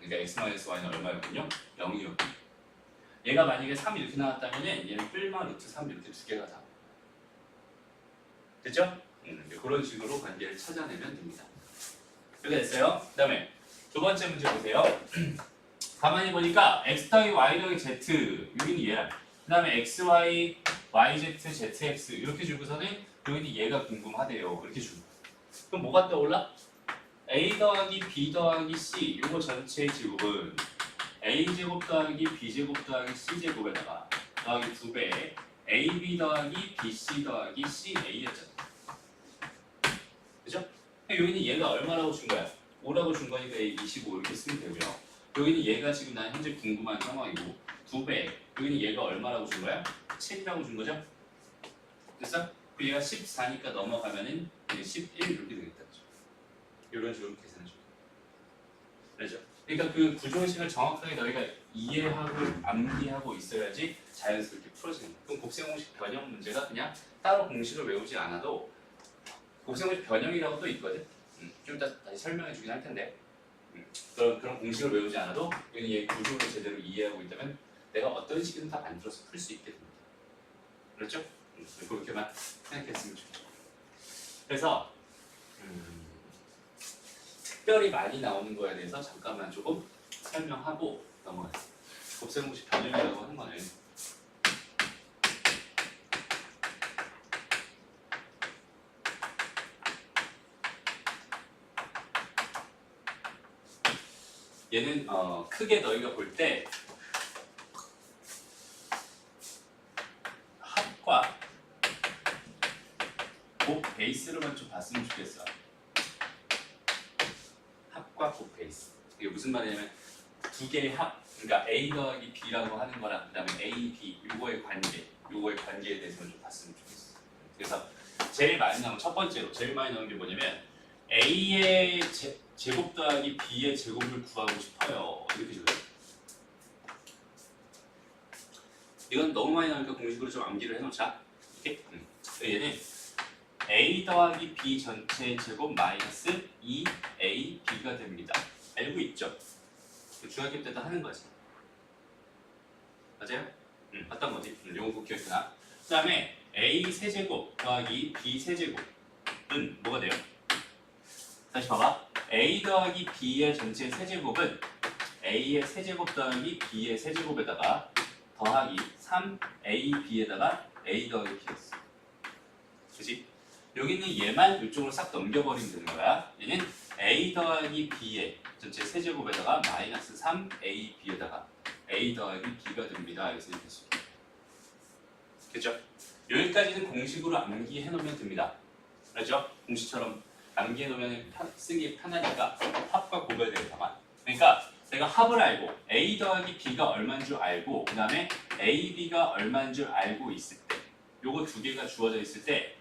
그러니까 x-y는 얼마였군요? 0이었군요. 얘가 만약에 3 이렇게 나왔다면 얘는 뿔마 루트 3 이렇게 두 개가 다. 됐죠? 그런 식으로 관계를 찾아내면 됩니다. 이렇게 됐어요? 그 다음에 두 번째 문제 보세요. 가만히 보니까 x 더하기 y 더하기 z 여기는 얘야. 그 다음에 x, y, y, z, z, x 이렇게 주고서는 여기는 얘가 궁금하대요. 이렇게 주고. 그럼 뭐가 떠올라? a 더하기 b 더하기 c 요거 전체의 제곱은 a 제곱 더하기 b 제곱 더하기 c 제곱에다가 더하기 2배 ab 더하기 bc 더하기 ca였잖아. 그죠? 여기는 얘가 얼마라고 준 거야? 5라고 준 거니까 25 이렇게 쓰면 되고요. 여기는 얘가 지금 난 현재 궁금한 상황이고 2배 여기는 얘가 얼마라고 준 거야? 7이라고 준 거죠? 됐어? 그 얘가 14니까 넘어가면은 11 이렇게 되겠다. 이런 식으로 계산해 줘. 그렇죠? 그러니까 그 구조식을 정확하게 너희가 이해하고 암기하고 있어야지 자연스럽게 풀어지는 거야. 그럼 곱셈공식 변형 문제가 그냥 따로 공식을 외우지 않아도 곱셈공식 변형이라고 또 있거든. 좀 이따 다시 설명해 주긴 할 텐데 그런 공식을 외우지 않아도 얘 구조를 제대로 이해하고 있다면 내가 어떤 식이든 다 만들어서 풀 수 있게 됩니다. 그렇죠? 그렇게만 생각했으면 좋죠. 그래서 특별히 많이 나오는 거에 대해서 잠깐만 조금 설명하고 넘어가요. 곱셈공식 변형이라고 하는 거는 얘는 크게 너희가 볼 때 합과 곱 베이스로만 좀 봤으면 좋겠어. 합과 곱 베이스. 이게 무슨 말이냐면 두 개의 합, 그러니까 A 더하기 B라고 하는 거랑 그다음에 A, B 요거의 관계에 대해서는 좀 봤으면 좋겠어. 그래서 제일 많이 나온 첫 번째로 제일 많이 나오는 게 뭐냐면 A의 제곱 더하기 B의 제곱을 구하고 싶어요. 이렇게 적어요. 이건 너무 많이 나오니까 공식으로 좀 암기를 해놓자. 이렇게. 얘는 A 더하기 B 전체 제곱 마이너스 2A B가 됩니다. 알고 있죠? 중학교 때도 하는 거지. 맞아요? 어떤 거지? 요거 꼭 기억해놔. 그 다음에 A 세제곱 더하기 B 세제곱은 뭐가 돼요? 다시 봐봐. A 더하기 B의 전체 세제곱은 A의 세제곱 더하기 B의 세제곱에다가 더하기 3AB에다가 A 더하기 B였어. 그치? 여기는 얘만 이쪽으로 싹 넘겨버리면 되는 거야. 얘는 A 더하기 B의 전체 세제곱에다가 마이너스 3AB에다가 A 더하기 B가 됩니다. 이렇게 쓸 수 있게. 그죠? 여기까지는 공식으로 암기해 놓으면 됩니다. 알죠? 공식처럼 암기해 놓으면 쓰기 편하니까 합과 곱에 대해서만. 그러니까 내가 합을 알고 A 더하기 B가 얼마인 줄 알고 그 다음에 AB가 얼마인 줄 알고 있을 때 요거 두 개가 주어져 있을 때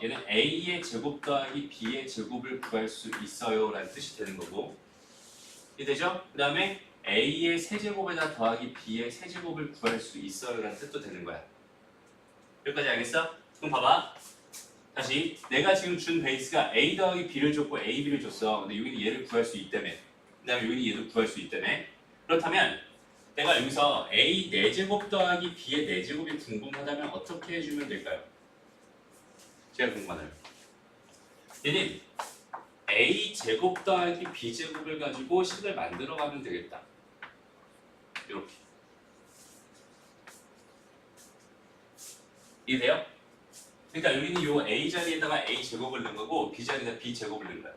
얘는 A의 제곱 더하기 B의 제곱을 구할 수 있어요 라는 뜻이 되는 거고 이해되죠? 그 다음에 A의 세제곱에다 더하기 B의 세제곱을 구할 수 있어요 라는 뜻도 되는 거야. 여기까지 알겠어? 그럼 봐봐. 다시 내가 지금 준 베이스가 A 더하기 B를 줬고 A, B를 줬어. 근데 여기는 얘를 구할 수 있다며. 그 다음에 여기는 얘도 구할 수 있다며. 그렇다면 내가 여기서 A 4제곱 더하기 B의 4제곱이 궁금하다면 어떻게 해주면 될까요? 제가 궁금하네요. 얘는 A 제곱 더하기 B 제곱을 가지고 식을 만들어가면 되겠다. 이렇게. 이해돼요? 그러니까 여기는 요 A 자리에다가 A 제곱을 넣은 거고 B 자리에다 B 제곱을 넣은 거야.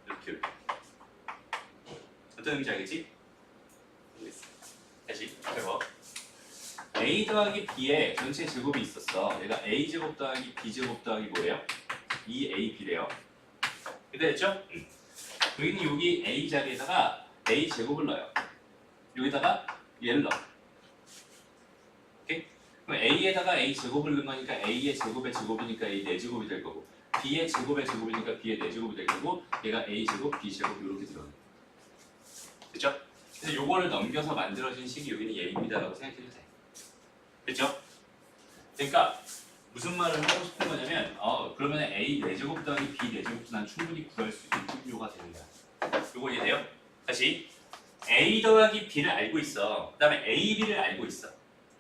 이렇게. 어떤 의미인지 알겠지? 알겠어. 다시 해봐. A 더하기 B의 전체 제곱이 있었어. 얘가 A 제곱 더하기 B 제곱 더하기 뭐예요? 2AB래요. 이해됐죠? 여기는 여기 A 자리에다가 A 제곱을 넣어요. 여기다가 얘를 넣어. 오케이? 그럼 A에다가 A 제곱을 넣은 거니까 A의 제곱의 제곱이니까 A 4제곱이 될 거고 B의 제곱의 제곱이니까 B의 4제곱이 될 거고 얘가 A 제곱, B 제곱 이렇게 들어가요. 됐죠? 그래서 요거를 넘겨서 만들어진 식이 여기는 얘입니다라고 생각해도 돼. 됐죠? 그러니까 무슨 말을 하고 싶은 거냐면 그러면 A 4제곱 더하기 B 4제곱도 난 충분히 구할 수 있는 요가 되는 거야. 요거 이해돼요? 다시 A 더하기 B를 알고 있어. 그 다음에 AB를 알고 있어.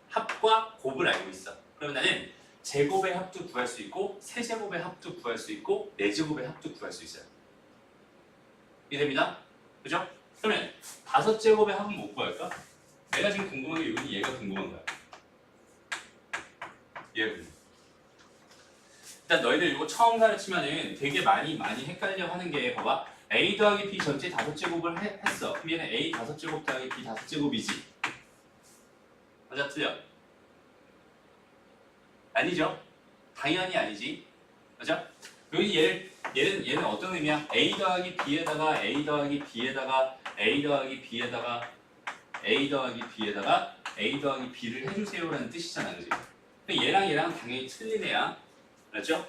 합과 곱을 알고 있어. 그러면 나는 제곱의 합도 구할 수 있고 세제곱의 합도 구할 수 있고 4제곱의 합도 구할 수 있어요. 이해됩니다? 그죠? 그러면 5제곱의 합은 못 구할까? 내가 지금 궁금한 게 여기는 얘가 궁금한 거야. 얘가 궁금해. 일단 너희들 이거 처음 가르치면은 되게 많이 헷갈려 하는 게 봐봐. A 더하기 B 전체 5제곱을 했어. 그럼 얘는 A 5제곱 더하기 B 5제곱이지. 맞아? 틀려? 아니죠? 당연히 아니지. 맞아? 여기 얘는 어떤 의미야? A 더하기 B에다가 A 더하기 B에다가 A 더하기 B에다가 A 더하기 B에다가 A 더하기 B를 해주세요라는 뜻이잖아, 그지? 근데 얘랑 당연히 틀린 애야. 알았죠?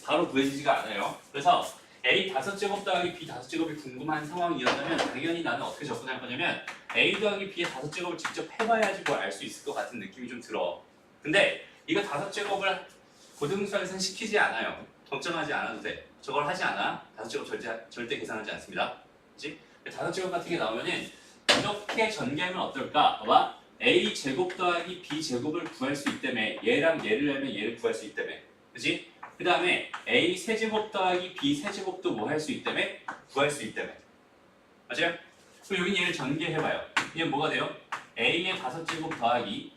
바로 구해지지가 않아요. 그래서 A 5제곱 더하기 B 5제곱이 궁금한 상황이었다면 당연히 나는 어떻게 접근할 거냐면 A 더하기 B의 5제곱을 직접 해봐야지 그걸 알 수 있을 것 같은 느낌이 좀 들어. 근데 이거 5제곱을 고등수학에서는 시키지 않아요. 걱정하지 않아도 돼. 저걸 하지 않아. 5제곱 절대 계산하지 않습니다. 그치? 5제곱 같은 게 나오면은 이렇게 전개하면 어떨까? 봐봐. a 제곱 더하기 b 제곱을 구할 수 있다며 얘랑 얘를 하면 얘를 구할 수 있다며 그치? 그 다음에 a 세제곱 더하기 b 세제곱도 뭐 할 수 있다며 구할 수 있다며 맞아요? 그럼 여기 얘를 전개해봐요. 이게 뭐가 돼요? a의 5제곱 더하기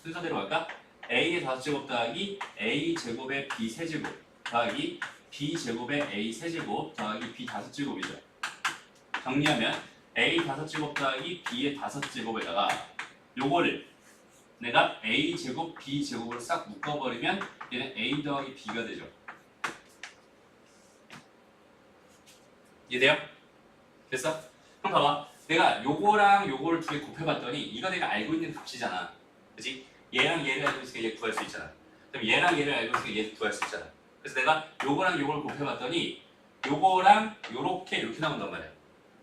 순서대로 갈까? a의 5제곱 더하기 a 제곱의 b 세제곱 더하기 b 제곱의 a 세제곱 더하기 b 5제곱이죠. 정리하면 a 5제곱 더하기 b의 5제곱에다가 요거를 내가 a 제곱 b 제곱으로 싹 묶어버리면 얘는 a 더하기 b가 되죠. 이해돼요? 됐어? 그럼 봐봐. 내가 요거랑 요거를 두 개 곱해봤더니 이거 내가 알고 있는 값이잖아. 그치? 얘랑 얘를 알고 있으니까 얘 구할 수 있잖아. 그럼 얘랑 얘를 알고 있으니까 얘 구할 수 있잖아. 그래서 내가 요거랑 요걸 곱해봤더니 요거랑 요렇게 나온단 말이야.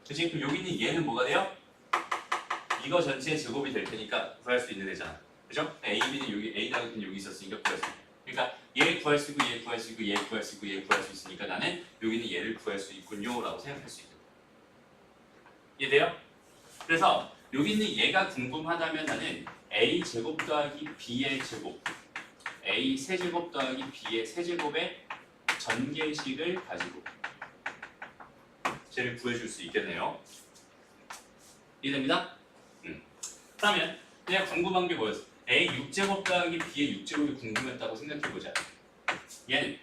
그치? 그럼 여기 있는 얘는 뭐가 돼요? 이거 전체의 제곱이 될 테니까 구할 수 있는 애잖아. 그죠? A, B는 여기, A 다음은 여기 있었으니까 구할 수 있고. 그러니까 얘 구할 수 있고, 얘 구할 수 있고, 얘 구할 수 있고, 얘 구할 수 있으니까 나는 여기는 얘를 구할 수 있군요 라고 생각할 수 있는 거야. 이해돼요? 그래서 여기 있는 얘가 궁금하다면 나는 A 제곱 더하기 B의 제곱 A 세제곱 더하기 B의 세제곱의 전개식을 가지고 쟤를 구해줄 수 있겠네요. 이해됩니다? 그러면 내가 궁금한 게 뭐였어? A 6제곱 더하기 B의 6제곱이 궁금했다고 생각해보자. 얘는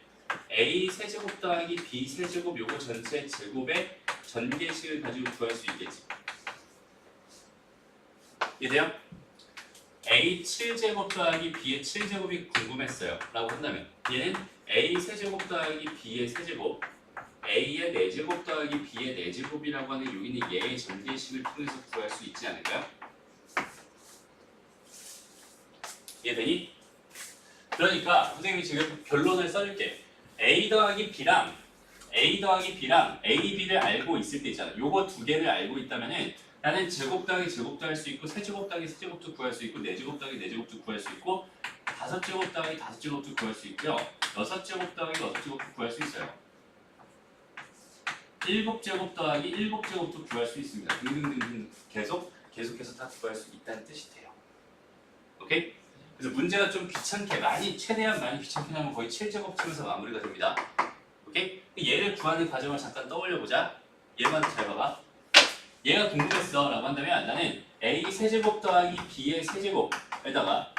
A 세제곱 더하기 B 세제곱 요거 전체 제곱의 전개식을 가지고 구할 수 있겠지. 이해돼요? A 7제곱 더하기 B의 7제곱이 궁금했어요 라고 한다면 얘는 A 세제곱 더하기 B의 세제곱 A의 4제곱 더하기 B의 4제곱이라고 하는 여기는 얘의 전개식을 통해서 구할 수 있지 않을까요? 이해되니? 그러니까 선생님이 지금 결론을 써줄게. A 더하기 B랑 A, B를 알고 있을 때 있잖아. 요거 두 개를 알고 있다면은 나는 제곱 더하기 제곱도 할 수 있고 세제곱 더하기 세제곱도 구할 수 있고 4제곱 더하기 4제곱도 구할 수 있고 5제곱 더하기 5제곱도 구할 수 있고요. 6제곱 더하기 6제곱도 구할 수 있어요. 7제곱 더하기 7제곱도 구할 수 있습니다. 등등등등 계속해서 다 구할 수 있다는 뜻이 돼요. 오케이? 그래서 문제가 좀 귀찮게 최대한 많이 귀찮게 하면 거의 7제곱쯤에서 마무리가 됩니다. 오케이? 얘를 구하는 과정을 잠깐 떠올려보자. 얘만 잘 봐봐. 얘가 궁금했어 라고 한다면 나는 A 세제곱 더하기 B의 세제곱에다가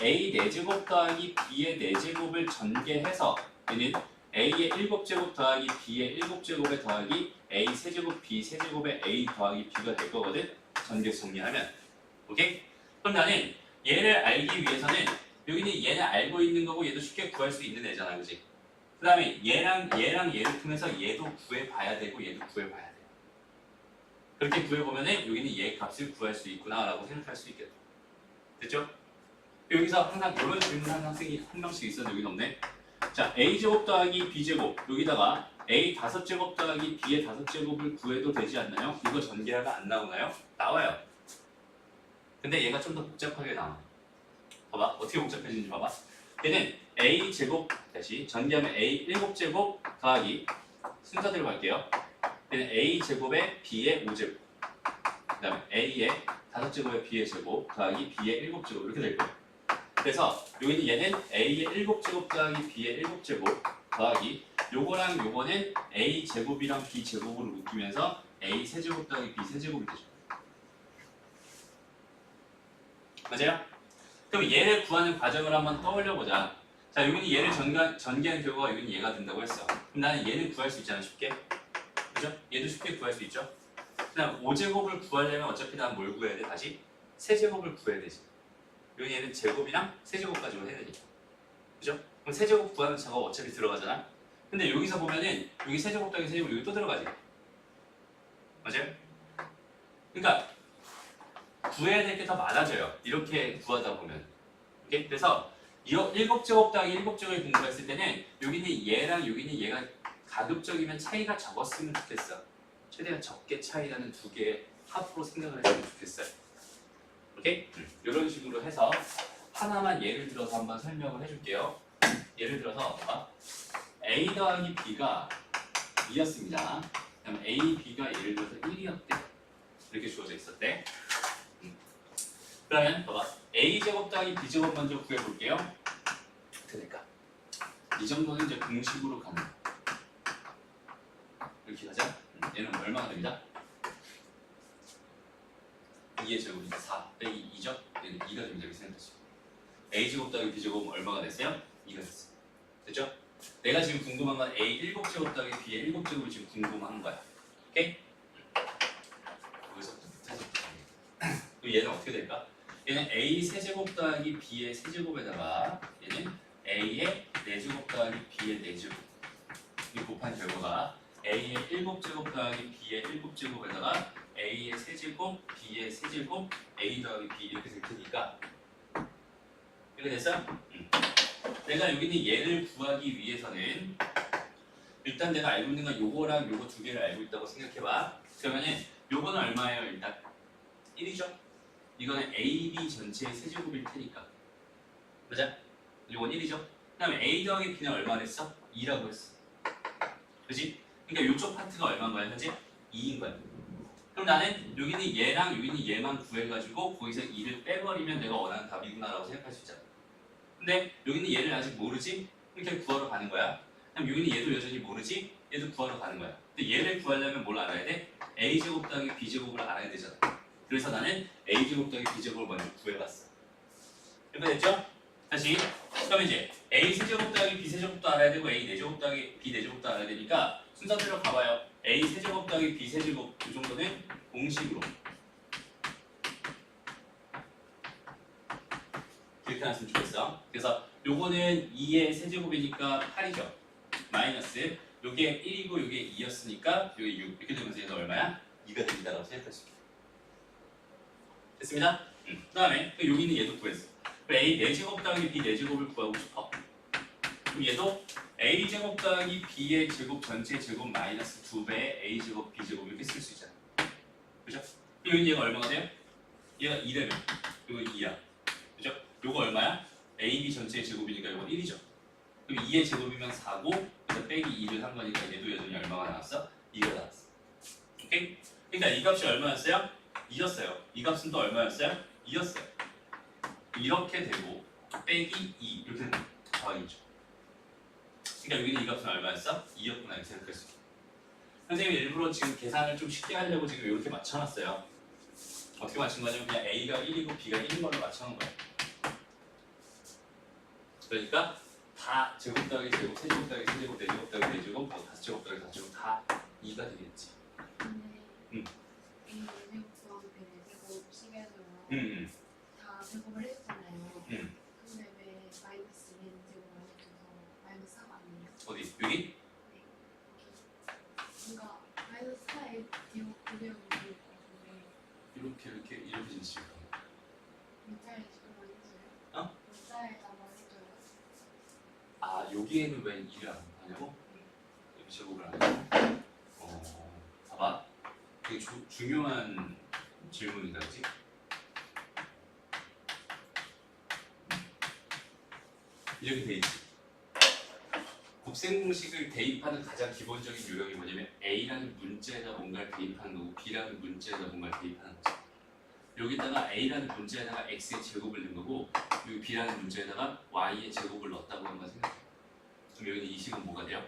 A 4제곱 더하기 B의 4제곱을 전개해서 얘는 A의 7제곱 더하기 B의 7제곱에 더하기 A 세제곱 B 세제곱에 A 더하기 B가 될 거거든. 전개 정리하면. 오케이? 그럼 나는 얘를 알기 위해서는 여기는 얘는 알고 있는 거고 얘도 쉽게 구할 수 있는 애잖아. 그지? 그 다음에 얘랑 얘를 통해서 얘도 구해봐야 되고 얘도 구해봐야 돼요. 그렇게 구해보면은 여기는 얘 값을 구할 수 있구나 라고 생각할 수 있겠다. 됐죠? 여기서 항상 이런 질문하는 학생이 한 명씩 있어도 여기는 없네. 자, A제곱 더하기 B제곱 여기다가 A 5제곱 더하기 B의 5제곱을 구해도 되지 않나요? 이거 전개하가 안 나오나요? 나와요. 근데 얘가 좀 더 복잡하게 나와. 봐봐. 어떻게 복잡해지는지 봐봐. 얘는 A 제곱 다시 전개하면 A 7제곱 더하기 순서대로 갈게요. 얘는 A 제곱에 B의 5제곱 그 다음에 A의 5제곱에 B의 제곱 더하기 B의 7제곱 이렇게 될 거예요. 그래서 여기는 얘는 A의 7제곱 더하기 B의 7제곱 더하기 요거랑 요거는 A 제곱이랑 B 제곱으로 묶이면서 A 세제곱 더하기 B 세제곱이 되죠. 맞아요? 그럼 얘를 구하는 과정을 한번 떠올려보자. 자, 여기는 얘를 전개하는 결과가 여기는 얘가 된다고 했어. 그럼 나는 얘는 구할 수 있잖아, 쉽게. 그죠? 얘도 쉽게 구할 수 있죠? 그다음 5제곱을 구하려면 어차피 난 뭘 구해야 돼? 다시 세제곱을 구해야 되지. 여기 얘는 제곱이랑 세제곱까지로 해야 되니까. 그죠? 그럼 세제곱 구하는 작업 어차피 들어가잖아? 근데 여기서 보면은 여기 세제곱 더하기 세제곱 여기 또 들어가지. 맞아요? 그러니까 구해야 될 게 더 많아져요. 이렇게 구하다 보면. 오케이? 그래서 7제곱 더하기 7제곱을 공부했을 때는 여기는 얘랑 여기는 얘가 가급적이면 차이가 적었으면 좋겠어. 최대한 적게 차이 나는 두 개의 합으로 생각을 했으면 좋겠어요. 오케이? 이런 식으로 해서 하나만 예를 들어서 한번 설명을 해줄게요. 예를 들어서 A 더하기 B가 2였습니다. 그럼 A, B가 예를 들어서 1이었대. 이렇게 주어져 있었대. 그러면 봐봐. a제곱 더하기 b제곱 먼저 구해볼게요. 어떻게 될까? 이 정도는 이제 공식으로 가는 거야. 이렇게 가자. 얘는 얼마가 됩니다? 2의 제곱이니까 4 빼기 2죠? 얘는 2가 됩니다. 이렇게 생각하시고 a제곱 더하기 b제곱은 얼마가 됐어요? 2가 됐어요. 됐죠? 내가 지금 궁금한 건 a 7제곱 더하기 b의 7제곱이 지금 궁금한 거야. 오케이? 여기서부터 밑에서부터 그럼 얘는 어떻게 될까? 얘는 a 세제곱 더하기 b의 세제곱에다가 얘는 a의 4제곱 더하기 b의 4제곱 이 곱한 결과가 a의 7제곱 더하기 b의 7제곱에다가 a의 세제곱, b의 세제곱, a 더하기 b 이렇게 될 테니까 이렇게 됐어? 내가 여기 있는 얘를 구하기 위해서는 일단 내가 알고 있는 건 요거랑 요거 두 개를 알고 있다고 생각해봐. 그러면은 요거는 얼마예요? 일단 1이죠? 이거는 a, b 전체의 세제곱일 테니까 맞아? 요건 1이죠? 그 다음에 a 더하기 b는 얼마나 했어? 2라고 했어. 그지? 그러니까 요쪽 파트가 얼마인 거야 현재? 2인 거야. 그럼 나는 여기는 얘랑 여기는 얘만 구해가지고 거기서 2를 빼버리면 내가 원하는 답이구나라고 생각할 수 있잖아. 근데 여기는 얘를 아직 모르지? 이렇게 구하러 가는 거야. 그럼 여기는 얘도 여전히 모르지? 얘도 구하러 가는 거야. 근데 얘를 구하려면 뭘 알아야 돼? a제곱 더하기 b제곱을 알아야 되잖아. 그래서 나는 a제곱 더하기 b제곱을 먼저 구해봤어. 이렇게 됐죠? 다시 그럼 이제 a 세제곱 더하기 b 세제곱도 알아야 되고 a 4제곱 더하기 b 4제곱도 알아야 되니까 순서대로 가봐요. a 세제곱 더하기 b 세제곱 이 정도는 공식으로 이렇게 놨으면 좋겠어. 그래서 요거는 2의 세제곱이니까 8이죠. 마이너스 요게 1이고 요게 2였으니까 요게 6 이렇게 되면서 얘는 얼마야? 2가 됩니다라고 생각할 수 있게 됐습니다. 그 다음에 여기는 얘도 구했어. a 4제곱 더하기 b 4제곱을 구하고 싶어. 그럼 얘도 a제곱 더하기 b의 제곱 전체 제곱 마이너스 2배의 a제곱 b제곱 이렇게 쓸 수 있잖아. 그죠? 여기 얘가 얼마가 돼요? 얘가 2되면 이거 2야. 그죠? 요거 얼마야? a, b 전체의 제곱이니까 이거 1이죠. 그럼 2의 제곱이면 4고 그래서 빼기 2를 한 거니까 얘도 여전히 얼마가 나왔어? 2가 나왔어. 오케이? 그러니까 이 값이 얼마였어요? 2였어요. 이 값은 또 얼마였어요? 2였어요. 이렇게 되고 빼기 2 이렇게 되는 더하기죠. 그러니까 여기는 이 값은 얼마였어? 2였구나 이렇게 생각할 수 있어. 선생님이 일부러 지금 계산을 좀 쉽게 하려고 지금 이렇게 맞춰놨어요. 어떻게 맞춘 거냐면 그냥 a가 1이고 b가 1인 걸로 맞춰놓은 거예요. 그러니까 다 제곱 더하기 제곱, 세제곱 더하기 세제곱, 네제곱 더하기 네제곱, 뭐 다섯제곱 더하기 다섯제곱 다 2가 되겠지. 근데 음. A 4제곱 더하기 B 4제곱 식에서요. 다 제곱을 했잖아요. 근데 왜 마이너스 2제곱 안 해줘서 마이너스 4가 아니에요? 어디? 여기? 네. 뭔가 마이너스 4에 뒤로 그대로 있는 것 같은데 이렇게 진실 문자에 제곱만 해줘요? 어? 문자에다만 해줘요? 아 여기에는 왜 2를 안 하냐고? 여기 제곱을 안 하냐고? 봐봐. 되게 중요한 질문이다, 그치? 이렇게 돼 있지. 곱셈 공식을 대입하는 가장 기본적인 요령이 뭐냐면 A라는 문자에다 뭔가를 대입하는 거고 B라는 문자에다 뭔가를 대입하는 거지. 여기다가 A라는 문자에다가 X의 제곱을 넣은 거고 여기 B라는 문자에다가 Y의 제곱을 넣었다고 한번 생각해. 그럼 여기는 이 식은 뭐가 돼요?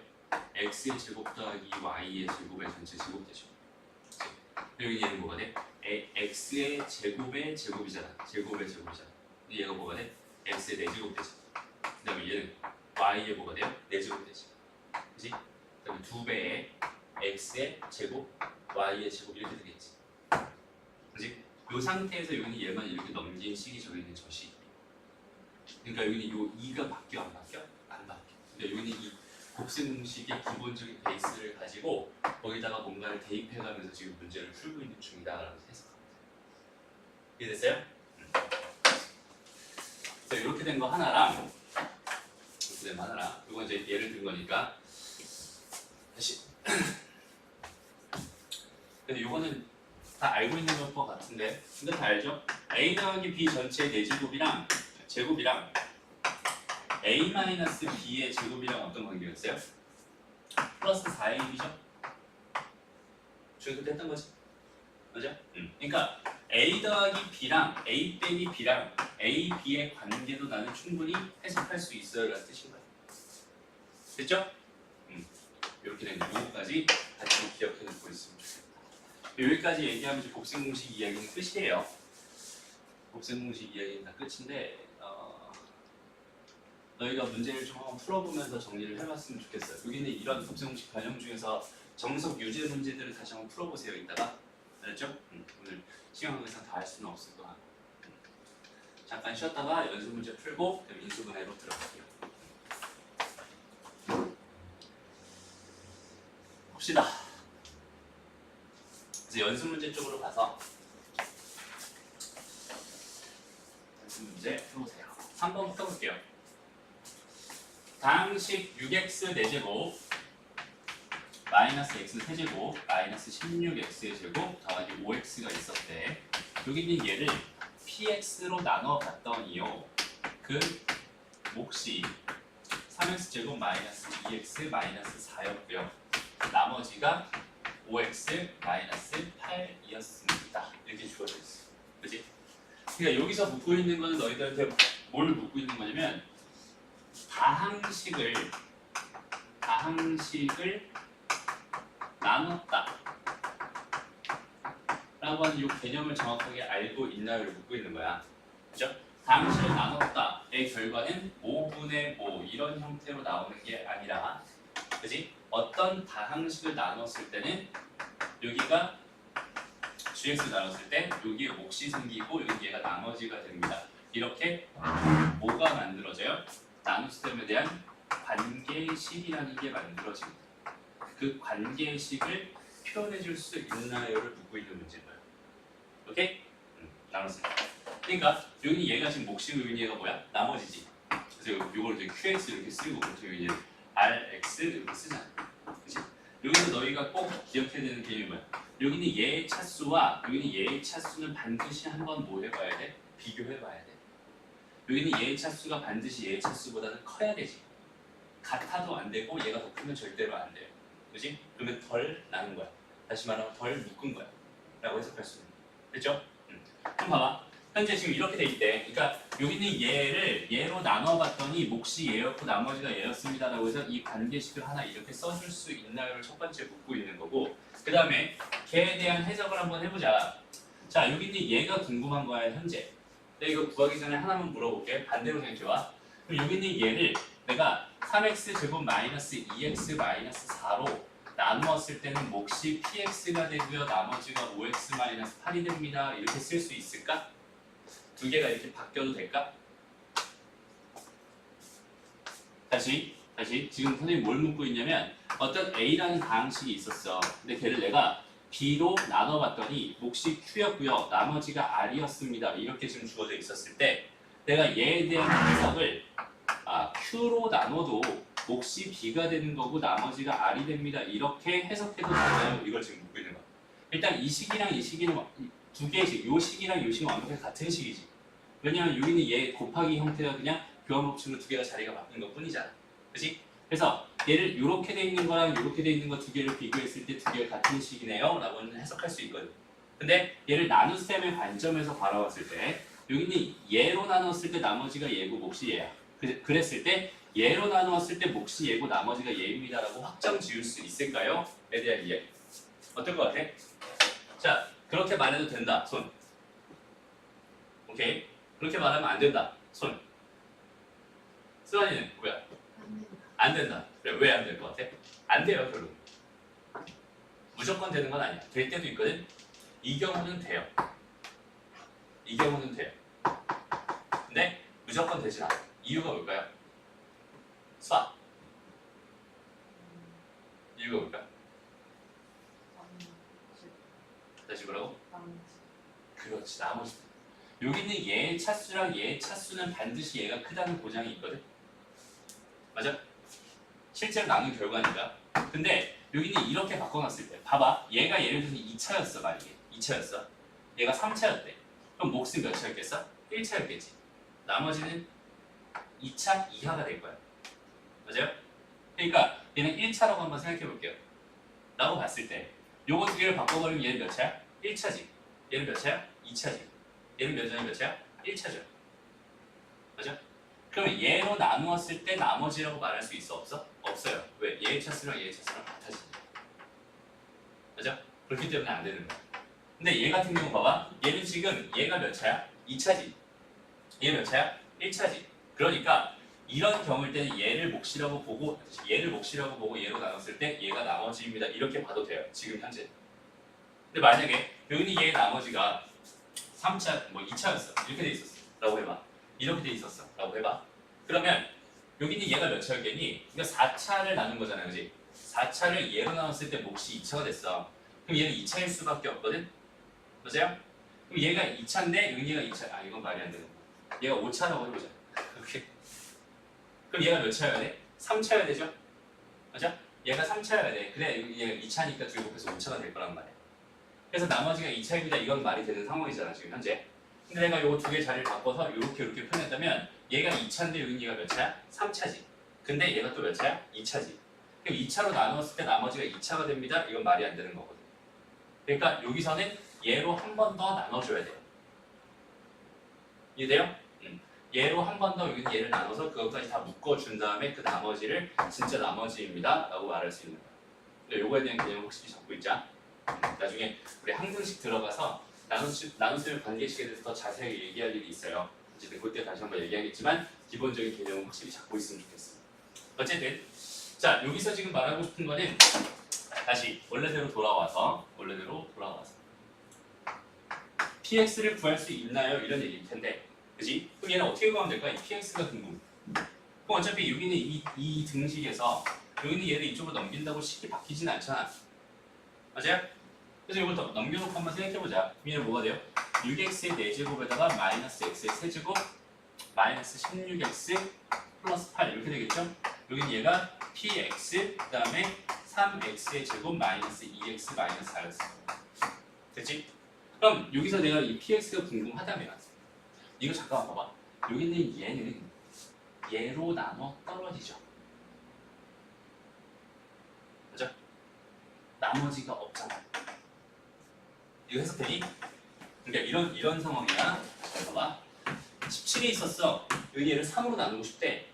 X의 제곱 더하기 Y의 제곱의 전체 제곱 되죠. 여기 얘는 뭐가 돼? X의 제곱의 제곱이잖아. 제곱의 제곱이잖아. 얘가 뭐가 돼? X의 4제곱 되지. 그 다음에 얘는 Y의 뭐가 돼요? 4제곱 되지. 그치? 그 다음에 2배의 X의 제곱, Y의 제곱 이렇게 되겠지. 그치? 이 상태에서 여기는 얘만 이렇게 넘긴 식이 저기 있는 저 식. 그러니까 여기는 이 2가 바뀌어 안 바뀌어? 안 바뀌어. 근데 여기는 이 곱셈 공식의 기본적인 베이스를 가지고 거기다가 뭔가를 대입해가면서 지금 문제를 풀고 있는 중이다라고 해석합니다. 이해됐어요? 자, 이렇게 된 거 하나랑 이렇게 된 거 하나랑 이건 이제 예를 든 거니까 다시 근데 이거는 다 알고 있는 것 같은데 근데 다 알죠? a 더하기 b 전체 4제곱이랑 제곱이랑 a-b의 제곱이랑 어떤 관계였어요? 플러스 4의 1이죠? 중학교 때 했던 거지? 맞아? 그러니까 A 더하기 B랑 A 빼기 B랑 A, B의 관계도 나는 충분히 해석할 수 있어요 라는 뜻인 거야. 됐죠? 이렇게 된 요거까지 같이 기억해 놓고 있으면 좋겠다. 여기까지 얘기하면 이제 곱셈 공식 이야기는 끝이에요. 곱셈 공식 이야기는 다 끝인데 너희가 문제를 좀 한번 풀어보면서 정리를 해봤으면 좋겠어요. 여기는 이런 곱셈 공식 변형 중에서 정석 유제 문제들을 다시 한번 풀어보세요. 이따가 알았죠? 오늘 시간 관계상 다 할 수는 없을 것 같고 잠깐 쉬었다가 연습 문제 풀고 인수분해로 들어갈게요. 봅시다. 이제 연습 문제 쪽으로 가서 연습 문제 해보세요. 3번부터 볼게요. 다항식 6x 4제곱 마이너스 x 세제곱 마이너스 16x의 제곱 더하기 5x가 있었대. 여기 있는 얘를 px로 나눠 봤더니요. 그 몫이 3x제곱 마이너스 2x 마이너스 4였고요. 나머지가 5x 마이너스 8이었습니다. 이렇게 주어져 있어. 그치? 그러니까 여기서 묻고 있는 거는 너희들한테 뭘 묻고 있는 거냐면 다항식을 나눴다 라고 하는 이 개념을 정확하게 알고 있나요를 묻고 있는 거야. 그죠? 다항식을 나눴다의 결과는 5분의 5 이런 형태로 나오는 게 아니라 그지? 어떤 다항식을 나눴을 때는 여기가 gx를 나눴을 때 여기에 몫이 생기고 여기 얘가 나머지가 됩니다. 이렇게 뭐가 만들어져요? 나눗셈에 대한 관계식이라는 게 만들어집니다. 그 관계식을 표현해 줄 수 있나요를 묻고 있는 문제인 거예요. 오케이? 나눴습니다. 그러니까 여기 얘가 지금 몫이고 여기 얘가 뭐야? 나머지지. 그래서 이걸 이제 QX 이렇게 쓰고 여기 얘 RX 이렇게 쓰잖아. 그치? 여기서 너희가 꼭 기억해야 되는 개념이 뭐야? 여기는 얘의 차수와 여기는 얘의 차수는 반드시 한번 뭐 해봐야 돼? 비교해봐야 돼. 여기는 얘의 차수가 반드시 얘의 차수보다는 커야 되지. 같아도 안 되고 얘가 더 크면 절대로 안 돼요. 그지? 그러면 덜 나는 거야. 다시 말하면 덜 묶은 거야. 라고 해석할 수 있는 거야. 됐죠? 그럼 봐봐. 현재 지금 이렇게 돼 있대. 그러니까 여기는 얘를 얘로 나눠봤더니 몫이 얘였고 나머지가 얘였습니다. 라고 해서 이 관계식을 하나 이렇게 써줄 수 있나요를 첫 번째 묻고 있는 거고 그 다음에 걔에 대한 해석을 한번 해보자. 자, 여기 있는 얘가 궁금한 거야, 현재. 내가 이거 구하기 전에 하나만 물어볼게. 반대로 생각해봐. 그럼 여기 있는 얘를 내가 3x 제곱 마이너스 2x 마이너스 4로 나누었을 때는 몫이 px가 되고요. 나머지가 5x 마이너스 8이 됩니다. 이렇게 쓸 수 있을까? 두 개가 이렇게 바뀌어도 될까? 다시 지금 선생님이 뭘 묻고 있냐면 어떤 a라는 다항식이 있었어. 근데 걔를 내가 b로 나눠봤더니 몫이 q였고요. 나머지가 r이었습니다. 이렇게 지금 주어져 있었을 때 내가 얘에 대한 해석을 q로 나눠도 몫이 b가 되는 거고 나머지가 r이 됩니다. 이렇게 해석해도 되나요? 이걸 지금 묻고 있는 거야. 일단 이 식이랑 이 식이는 두 개씩, 요 식이랑 요 식은 완벽하게 같은 식이지. 왜냐면 여기는 얘 곱하기 형태가 그냥 교환법칙으로 두 개가 자리가 바뀐 것 뿐이잖아. 그치? 그래서 얘를 이렇게 돼 있는 거랑 이렇게 돼 있는 거 두 개를 비교했을 때 두 개가 같은 식이네요 라고는 해석할 수 있거든. 근데 얘를 나눗셈의 관점에서 바라봤을 때 여기는 얘로 나눴을 때 나머지가 얘고 몫이 얘야. 그랬을 때 얘로 나누었을 때 몫이 얘고 나머지가 얘입니다 라고 확정 지을 수 있을까요? 에 대한 이야기. 어떨 것 같아? 자, 그렇게 말해도 된다. 손. 오케이? 그렇게 말하면 안 된다. 손. 수환이는 뭐야? 안 된다. 그래, 왜 안 될 것 같아? 안 돼요, 결국. 무조건 되는 건 아니야. 될 때도 있거든. 이 경우는 돼요. 이 경우는 돼요. 근데 무조건 되진 않아. 이유가 뭘까요? 수학. 이유가 뭘까요? 다시 뭐라고? 그렇지, 나머지. 여기는 얘의 차수랑 얘의 차수는 반드시 얘가 크다는 보장이 있거든. 맞아? 실제로 나눈 결과니까. 근데 여기는 이렇게 바꿔놨을 때 봐봐. 얘가 예를 들면 2차였어 만약에. 2차였어. 얘가 3차였대. 그럼 몫은 몇 차였겠어? 1차였겠지. 나머지는 2차 이하가 될 거야. 맞아요? 그러니까 얘는 1차라고 한번 생각해 볼게요. 라고 봤을 때 요거 두 개를 바꿔버리면 얘는 몇 차야? 1차지. 얘는 몇 차야? 2차지. 얘는 몇 자리 몇 차야? 1차죠. 맞아? 그러면 얘로 나누었을 때 나머지라고 말할 수 있어? 없어? 없어요. 왜? 얘의 차수랑 얘의 차수랑 같아지니까. 맞아? 그렇기 때문에 안 되는 거야. 근데 얘 같은 경우 봐봐. 얘는 지금 얘가 몇 차야? 2차지. 얘 몇 차야? 1차지. 그러니까 이런 경우일 때는 얘를 몫이라고 보고 얘로 나눴을 때 얘가 나머지입니다. 이렇게 봐도 돼요. 지금 현재. 근데 만약에 여기는 얘의 나머지가 3차, 뭐 2차였어. 이렇게 돼 있었어. 라고 해봐. 이렇게 돼 있었어. 라고 해봐. 그러면 여기는 얘가 몇 차였겠니? 그러니까 4차를 나눈 거잖아. 그지? 4차를 얘로 나눴을 때 몫이 2차가 됐어. 그럼 얘는 2차일 수밖에 없거든? 맞아요? 그럼 얘가 2차인데 여기가 2차. 아, 이건 말이 안 되는 거야. 얘가 5차라고 해보자. 오케이. 그럼 얘가 몇 차여야 돼? 3차여야 되죠? 맞아? 얘가 3차여야 돼. 그래, 얘가 2차니까 둘이 곱해서 5차가 될 거란 말이야. 그래서 나머지가 2차입니다. 이건 말이 되는 상황이잖아, 지금 현재. 근데 내가 요거 두 개 자리를 바꿔서 이렇게 표현했다면 얘가 2차인데 여기 얘가 몇 차야? 3차지. 근데 얘가 또 몇 차야? 2차지. 그럼 2차로 나누었을 때 나머지가 2차가 됩니다. 이건 말이 안 되는 거거든. 그러니까 여기서는 얘로 한 번 더 나눠줘야 돼요. 이해돼요? 얘로 한 번 더 여기는 얘를 나눠서 그것까지 다 묶어준 다음에 그 나머지를 진짜 나머지입니다. 라고 말할 수 있는 거야. 근데 요거에 대한 개념을 확실히 잡고 있자. 나중에 우리 항등식 들어가서 나눗셈 관계식에 대해서 더 자세하게 얘기할 일이 있어요. 어쨌든 그때 다시 한번 얘기하겠지만 기본적인 개념은 확실히 잡고 있으면 좋겠어. 어쨌든 자 여기서 지금 말하고 싶은 거는 다시 원래대로 돌아와서 px를 구할 수 있나요? 이런 얘기일 텐데 그지? 그럼 얘는 어떻게 구하면 될까? 이 px가 궁금. 그럼 어차피 여기는 이 등식에서 여기는 얘를 이쪽으로 넘긴다고 식이 바뀌진 않잖아. 맞아요? 그래서 이걸 더 넘겨놓고 한번 생각해보자. 얘는 뭐가 돼요? 6x의 4제곱에다가 마이너스 x의 세제곱 마이너스 16x 플러스 8 이렇게 되겠죠? 여기는 얘가 px 그 다음에 3x의 제곱 마이너스 2x 마이너스 4x 됐지? 그럼 여기서 내가 이 px가 궁금하다면 이거 잠깐만 봐봐. 여기 있는 얘는 얘로 나눠 떨어지죠. 맞아? 나머지가 없잖아. 이거 해석되니? 그러니까 이런 상황이야. 잘 봐봐. 17이 있었어. 여기 얘를 3으로 나누고 싶대.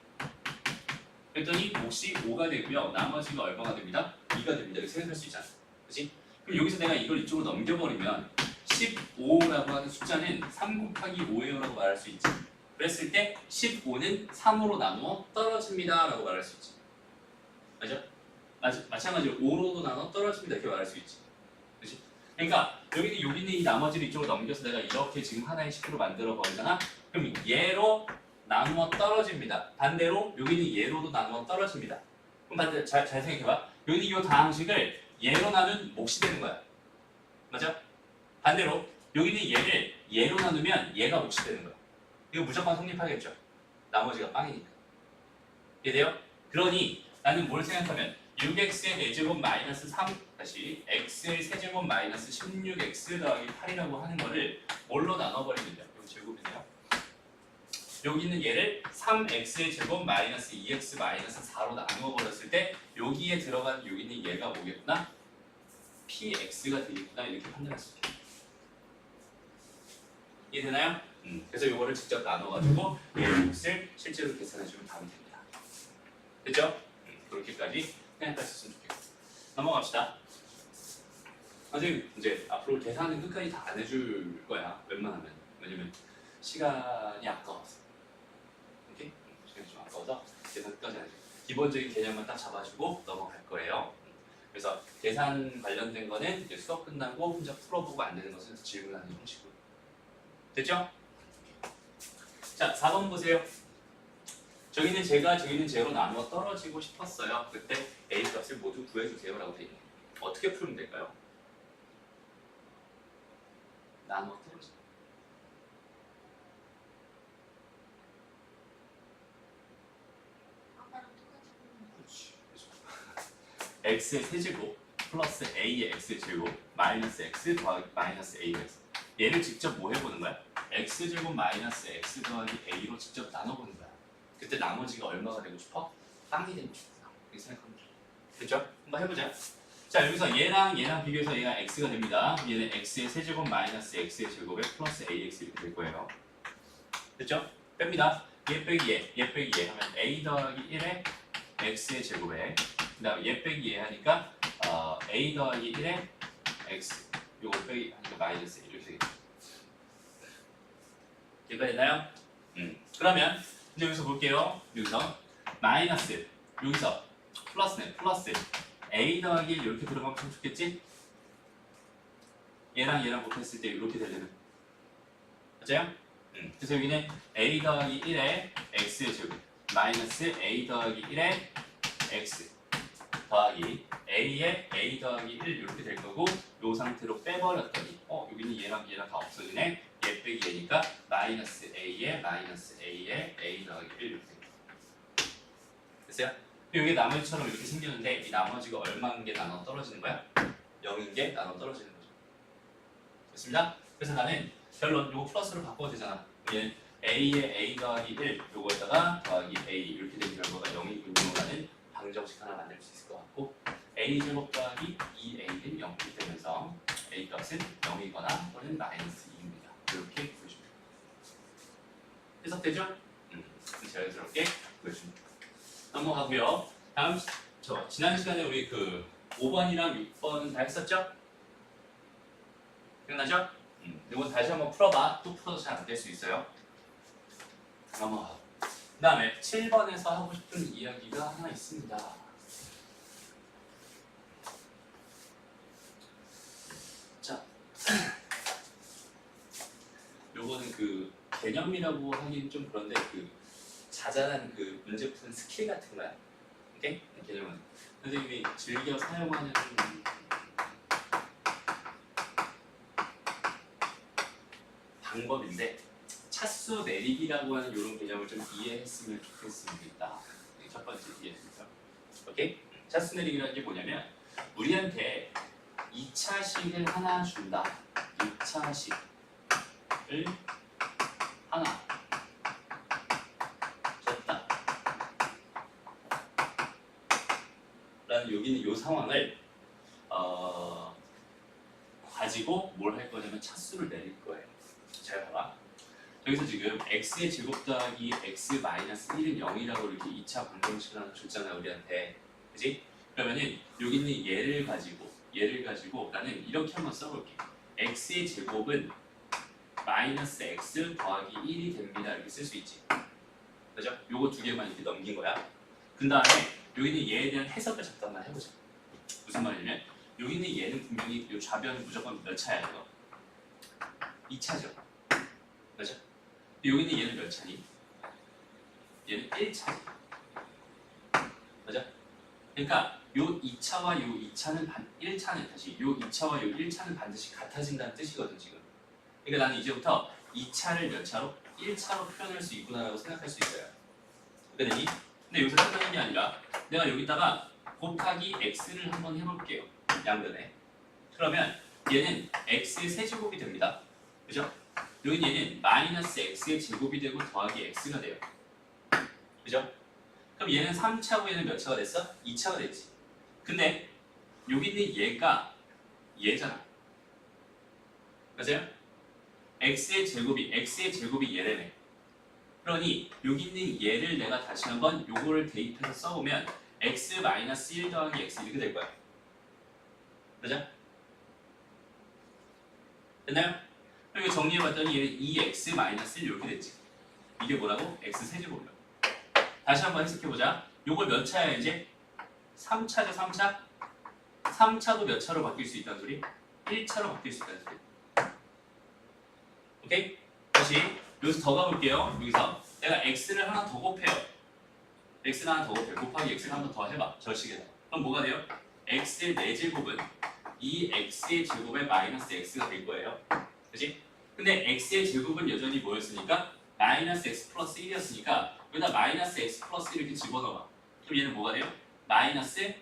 그랬더니 몫이 5가 되고요. 나머지가 얼마가 됩니다? 2가 됩니다. 이렇게 생각할 수 있잖아. 그렇지? 그럼 여기서 내가 이걸 이쪽으로 넘겨버리면 15라고 하는 숫자는 3 곱하기 5예요라고 말할 수 있지. 그랬을 때 15는 3으로 나누어 떨어집니다. 라고 말할 수 있지. 맞아? 마찬가지로 5로도 나눠 떨어집니다. 이렇게 말할 수 있지. 그렇지? 그러니까 여기는 이 나머지를 이쪽으로 넘겨서 내가 이렇게 지금 하나의 식으로 만들어 버리잖아. 그럼 얘로 나누어 떨어집니다. 반대로 여기는 얘로도 나누어 떨어집니다. 그럼 반대로 잘 생각해봐. 여기는 이 다항식을 얘로 나눈 몫이 되는 거야. 맞아? 반대로 여기는 얘를 얘로 나누면 얘가 몫이 되는 거야. 이거 무조건 성립하겠죠. 나머지가 빵이니까. 이해돼요? 그러니 나는 뭘 생각하면 6x의 4제곱 마이너스 3 다시 x의 세제곱 마이너스 16x 더하기 8이라고 하는 거를 뭘로 나눠버리면 돼요? 여기 제곱이네요. 여기 있는 얘를 3x의 제곱 마이너스 2x 마이너스 4로 나누어 버렸을 때 여기에 들어간 여기 있는 얘가 뭐겠구나? px가 되겠구나 이렇게 판단할 수 있게. 이해되나요? 그래서 이거를 직접 나눠가지고 얘의 몫을 실제로 계산해주면 답이 됩니다. 됐죠? 그렇게까지 생각하셨으면 좋겠고 넘어갑시다. 아직 이제 앞으로 계산은 끝까지 다 안 해줄 거야. 웬만하면. 왜냐면 시간이 아까워서. 오케이? 시간이 좀 아까워서 계산 끝까지 안 해줘. 기본적인 개념만 딱 잡아주고 넘어갈 거예요. 그래서 계산 관련된 거는 이제 수업 끝나고 혼자 풀어보고 안 되는 것은 질문하는 형식으로. 됐죠? 자, 4번 보세요. 저기는 제가, 저기는 제로 나누어 떨어지고 싶었어요. 그때 A 값을 모두 구해주세요 라고 되어 있네요. 어떻게 풀면 될까요? 나누어 떨어지. 아빠랑 똑같이 보는 거. 그렇지. x의 세제곱 플러스 a의 x의 제곱 마이너스 x 더하기 마이너스 ax. 얘를 직접 뭐 해보는 거야? x제곱 마이너스 x 더하기 a로 직접 나눠보는 거야. 그때 나머지가 얼마가 되고 싶어? 빵이 되고 싶구나. 이렇게 생각하면 돼. 됐죠? 한번 해보자. 자 여기서 얘랑 비교해서 얘가 x가 됩니다. 얘는 x의 세제곱 마이너스 x의 제곱에 플러스 ax 이렇게 될 거예요. 됐죠? 뺍니다. 얘 빼기 얘 빼기 얘 하면 a 더하기 1에 x의 제곱에 그 다음에 얘 빼기 얘 하니까 a 더하기 1에 x 요거 빼기 하니까 마이너스 이렇게 되겠죠. 이해가 되나요? 그러면 이제 여기서 볼게요. 여기서 마이너스 여기서 플러스네 플러스 a 더하기 1 이렇게 들어가면 참 좋겠지? 얘랑 곱했을 때 이렇게 되려면 맞아요? 그래서 여기는 a 더하기 1에 x의 제곱 마이너스 a 더하기 1에 x 더하기 a에 a 더하기 1 이렇게 될 거고 이 상태로 빼버렸더니 여기는 얘랑 다 없어지네. 얘 빼기 얘니까 마이너스 a에 a 더하기 1 이렇게 됩니다. 됐어요? 여기 나머지처럼 이렇게 생겼는데 이 나머지가 얼마인 게 나눠 떨어지는 거야? 0인 게 나눠 떨어지는 거죠. 됐습니다? 그래서 나는 결론 요거 플러스로 바꿔도 되잖아. 얘는 a에 a 더하기 1 요거에다가 더하기 a 이렇게 된 결과가 0이군요. 라는 방정식 하나 만들 수 있을 것 같고 a 제곱 더하기 2a는 0이 되면서 a 값은 0이거나 또는 마이너스 2입니다. 이렇게 보여줍니다. 해석되죠? 자연스럽게 보여줍니다. 넘어가고요. 다음 지난 시간에 우리 그 5번이랑 6번은 다 했었죠? 기억나죠? 이건 다시 한번 풀어봐. 또 풀어도 잘 안 될 수 있어요. 넘어가고 그 다음에 7번에서 하고 싶은 이야기가 하나 있습니다. 자, 요거는 그 개념이라고 하긴 좀 그런데 그 자잘한 그 문제 푸는 스킬 같은 거야. 오케이? 개념은 선생님이 즐겨 사용하는 방법인데 차수 내리기라고 하는 이런 개념을 좀 이해했으면 좋겠습니다. 첫 번째 이해했죠. 오케이? 차수 내리기라는 게 뭐냐면 우리한테 2차식을 하나 준다. 2차식을 하나 줬다. 라는 여기는 이 상황을 가지고 뭘 할 거냐면 차수를 내릴 거예요. 잘 봐봐. 여기서 지금 x의 제곱 더하기 x 마이너스 1은 0이라고 이렇게 2차 방정식을 하나 줬잖아 우리한테. 그지? 그러면은 여기 있는 얘를 가지고 나는 이렇게 한번 써볼게. x의 제곱은 마이너스 x 더하기 1이 됩니다. 이렇게 쓸 수 있지. 그죠? 요거 두 개만 이렇게 넘긴 거야. 그 다음에 여기 있는 얘에 대한 해석을 잠깐만 해보자. 무슨 말이냐면 여기 있는 얘는 분명히 요 좌변 무조건 몇 차야 이거? 2차죠. 그죠? 여기 있는 얘는 몇 차니? 얘는 1차지. 그죠? 그러니까 요 2차와 요 2차는 1차는 다시 요 2차와 요 1차는 반드시 같아진다는 뜻이거든 지금. 그러니까 나는 이제부터 2차를 몇 차로? 1차로 표현할 수 있구나라고 생각할 수 있어요. 그러니 근데 여기서 끝나는 게 아니라 내가 여기다가 곱하기 x를 한번 해볼게요. 양변에. 그러면 얘는 x의 세제곱이 됩니다. 그죠? 여기 얘는 마이너스 x의 제곱이 되고 더하기 x가 돼요. 그죠? 그럼 얘는 3차고 얘는 몇 차가 됐어? 2차가 됐지. 근데 여기 있는 얘가 얘잖아. 맞아요? x의 제곱이 얘래네. 그러니 여기 있는 얘를 내가 다시 한번 요거를 대입해서 써보면 x 마이너스 1 더하기 x 이렇게 될 거야. 그죠? 됐나요? 여기 정리해봤더니 얘는 2x 마이너스 1 이렇게 됐지. 이게 뭐라고? x 세제곱이라고. 다시 한번 해석해보자. 요걸 몇 차야 이제? 3차죠 3차? 3차도 몇 차로 바뀔 수 있다는 소리? 1차로 바뀔 수 있다는 소리. 오케이? 다시 여기서 더 가볼게요. 여기서 내가 x를 하나 더 곱해요. x를 하나 더 곱해요. 곱하기 x를 한 번 더 해봐. 절식에서. 그럼 뭐가 돼요? x의 4제곱은 2x의 제곱에 마이너스 x가 될 거예요. 그치? 근데 x의 제곱은 여전히 뭐였으니까? 마이너스 x 플러스 1이었으니까 여기다 마이너스 x 플러스 1 이렇게 집어넣어봐. 그럼 얘는 뭐가 돼요? 마이너스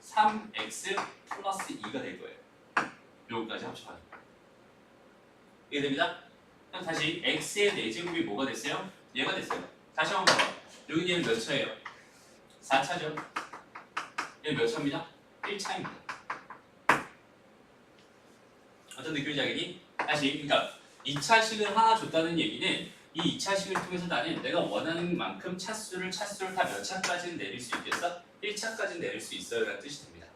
3x 플러스 2가 될 거예요. 여기까지 합쳐봐요. 이해됩니다? 그럼 다시 x의 4제곱이 뭐가 됐어요? 얘가 됐어요. 다시 한번 봐봐. 여기 얘는 몇 차예요? 4차죠? 얘는 몇 차입니다? 1차입니다. 어떤 느낌인지 알겠니? 다시 그러니까 2차식을 하나 줬다는 얘기는 이 2차식을 통해서 나는 내가 원하는 만큼 차수를 다 몇 차까지는 내릴 수 있겠어? 1차까지는 내릴 수 있어요 라는 뜻이 됩니다.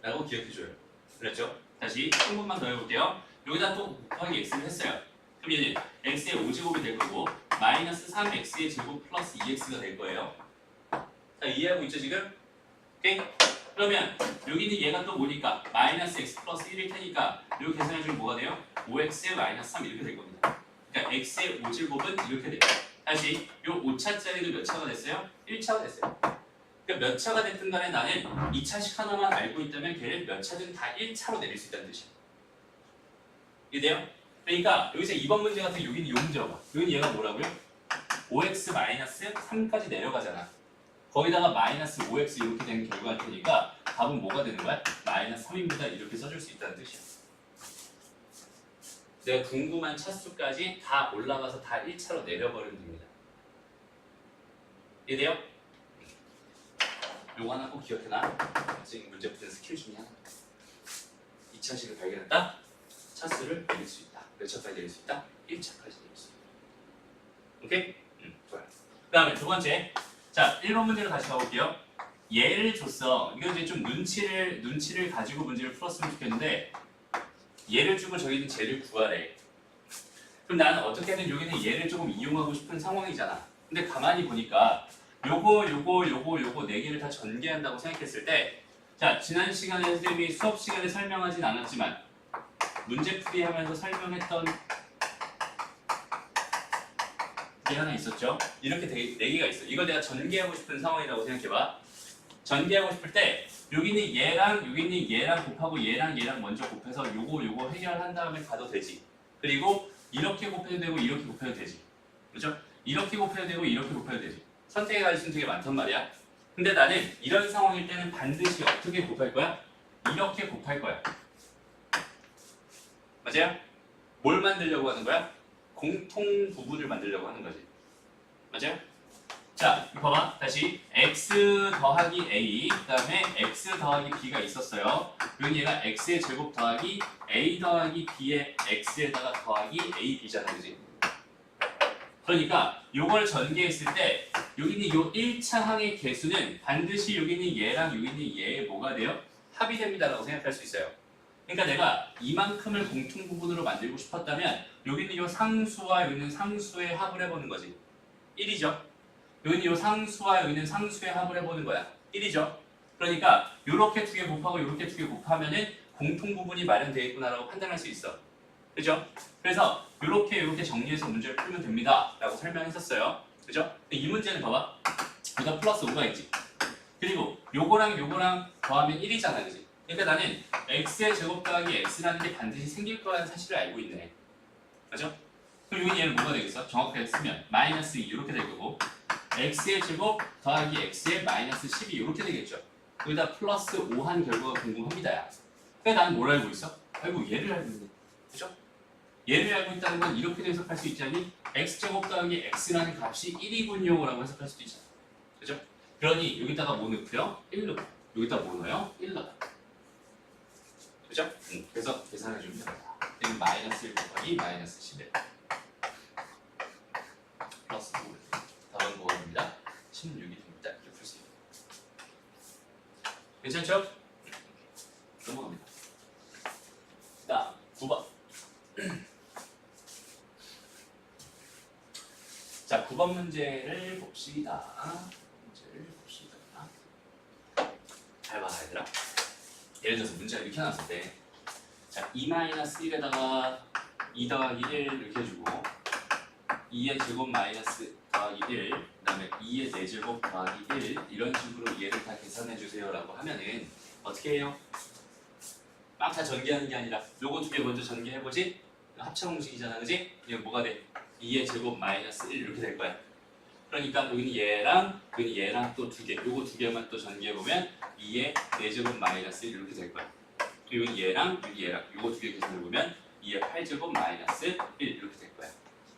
라고 기억해줘요. 그렇죠? 다시 한 번만 더 해볼게요. 여기다 또 곱하기 x를 했어요. 그럼 얘는 x의 5제곱이 될 거고 마이너스 3x의 제곱 플러스 2x가 될 거예요. 자, 이해하고 있죠 지금? 오케이? 그러면 여기는 얘가 또 뭐니까 마이너스 x 플러스 1일 테니까 이거 계산해주면 뭐가 돼요? 5x의 마이너스 3 이렇게 될 겁니다. 그러니까 x의 5제곱은 이렇게 돼요. 다시 이 5차짜리도 몇 차가 됐어요? 1차가 됐어요. 그러니까 몇 차가 됐든 간에 나는 2차식 하나만 알고 있다면 걔를 몇 차든 다 1차로 내릴 수 있다는 뜻이에요. 이해돼요? 그러니까 여기서 2번 문제 같은 여기는 요 문제로 봐. 여기는 얘가 뭐라고요? 5x 마이너스 3까지 내려가잖아. 거기다가 마이너스 5x 이렇게 된 결과일 테니까 답은 뭐가 되는 거야? 마이너스 3입니다. 이렇게 써줄 수 있다는 뜻이야. 내가 궁금한 차수까지 다 올라가서 다 1차로 내려버리면 됩니다. 이해돼요? 요거 하나 꼭 기억해놔. 지금 문제 푸는 스킬 중에 하나. 2차식을 발견했다. 차수를 내릴 수 있다. 몇 차까지 내릴 수 있다? 1차까지 내릴 수 있다. 오케이? 좋아요. 그 다음에 두 번째. 자, 1번 문제로 다시 가볼게요. 얘를 줬어. 이거 이제 좀 눈치를 가지고 문제를 풀었으면 좋겠는데 얘를 주고 저기는 쟤를 구하래. 그럼 나는 어떻게든 여기는 얘를 조금 이용하고 싶은 상황이잖아. 근데 가만히 보니까 요거 4개를 다 전개한다고 생각했을 때 자, 지난 시간에 선생님이 수업 시간에 설명하진 않았지만 문제풀이 하면서 설명했던 게 하나 있었죠? 이렇게 4개가 있어. 이걸 내가 전개하고 싶은 상황이라고 생각해봐. 전개하고 싶을 때 여기는 얘랑 곱하고 얘랑 먼저 곱해서 요거 해결한 다음에 가도 되지. 그리고 이렇게 곱해도 되고 이렇게 곱해도 되지. 그렇죠? 이렇게 곱해도 되고 이렇게 곱해도 되지. 선택의 가능성이 되게 많단 말이야. 근데 나는 이런 상황일 때는 반드시 어떻게 곱할 거야? 이렇게 곱할 거야. 맞아요? 뭘 만들려고 하는 거야? 공통 부분을 만들려고 하는 거지. 맞아요? 자, 이거 봐봐. 다시 x 더하기 a, 그 다음에 x 더하기 b가 있었어요. 여기 얘가 x의 제곱 더하기 a 더하기 b의 x에다가 더하기 a, b잖아, 그지? 그러니까 요걸 전개했을 때 여기는 요 1차 항의 개수는 반드시 여기는 얘랑 여기는 얘의 뭐가 돼요? 합이 됩니다라고 생각할 수 있어요. 그러니까 내가 이만큼을 공통 부분으로 만들고 싶었다면 여기는 요 상수와 여기는 상수의 합을 해보는 거지. 1이죠. 여기는 요 상수와 여기는 상수의 합을 해보는 거야. 1이죠. 그러니까 요렇게 두 개 곱하고 요렇게 두 개 곱하면은 공통 부분이 마련되어 있구나라고 판단할 수 있어. 그죠? 그래서 요렇게 정리해서 문제를 풀면 됩니다. 라고 설명했었어요. 그죠? 이 문제는 봐봐. 여기다 플러스 5가 있지. 그리고 요거랑 더하면 1이잖아. 그지? 그러니까 나는 x의 제곱 더하기 x라는 게 반드시 생길 거라는 사실을 알고 있네. 그죠? 그럼 여기 얘는 뭐가 되겠어? 정확하게 쓰면 마이너스 2 이렇게 될 거고 x의 제곱 더하기 x의 마이너스 12 이렇게 되겠죠. 여기다 플러스 5 한 결과가 궁금합니다. 그러니까 나는 뭘 알고 있어? 아이고 얘를 알고 있네. 그죠? 얘를 알고 있다는 건 이렇게도 해석할 수 있지 않니? x제곱 더하기 x라는 값이 1이군요 라고 해석할 수도 있잖아. 그죠? 그러니 여기다가 뭐 넣고요? 1 넣고 여기다 뭐 넣어요? 1 넣어요. 그죠? 그래서 계산해주면 됩니다. 마이너스 1 곱하기 마이너스 11 플러스 5 답은 뭐가 됩니다? 16이 됩니다. 이렇게 풀 수 있어요. 괜찮죠? 넘어갑니다. 다음 9번. 자, 9번 문제를 봅시다. 잘 봐, 얘들아. 예를 들어서 문제가 이렇게 나왔을 때 자, 2-1에다가 2 더하기 1 이렇게 해주고 2의 제곱 마이너스 더하기 1 그 다음에 2의 4제곱 더하기 1 이런 식으로 얘를 다 계산해주세요 라고 하면은 어떻게 해요? 막 다 전개하는 게 아니라 요거 두 개 먼저 전개해보지? 합차 공식이잖아, 그지? 이게 뭐가 돼? 2의 제곱 마이너스 1 이렇게 될 거야. 그러니까 여기는 얘랑 여기는 얘랑 또 두 개, 요거 두 개만 또 전개해보면 2의 4제곱 마이너스 1 이렇게 될 거야. 그리고 얘랑 요거 두 개 계산해보면 2의 8제곱 마이너스 1 이렇게 될 거야.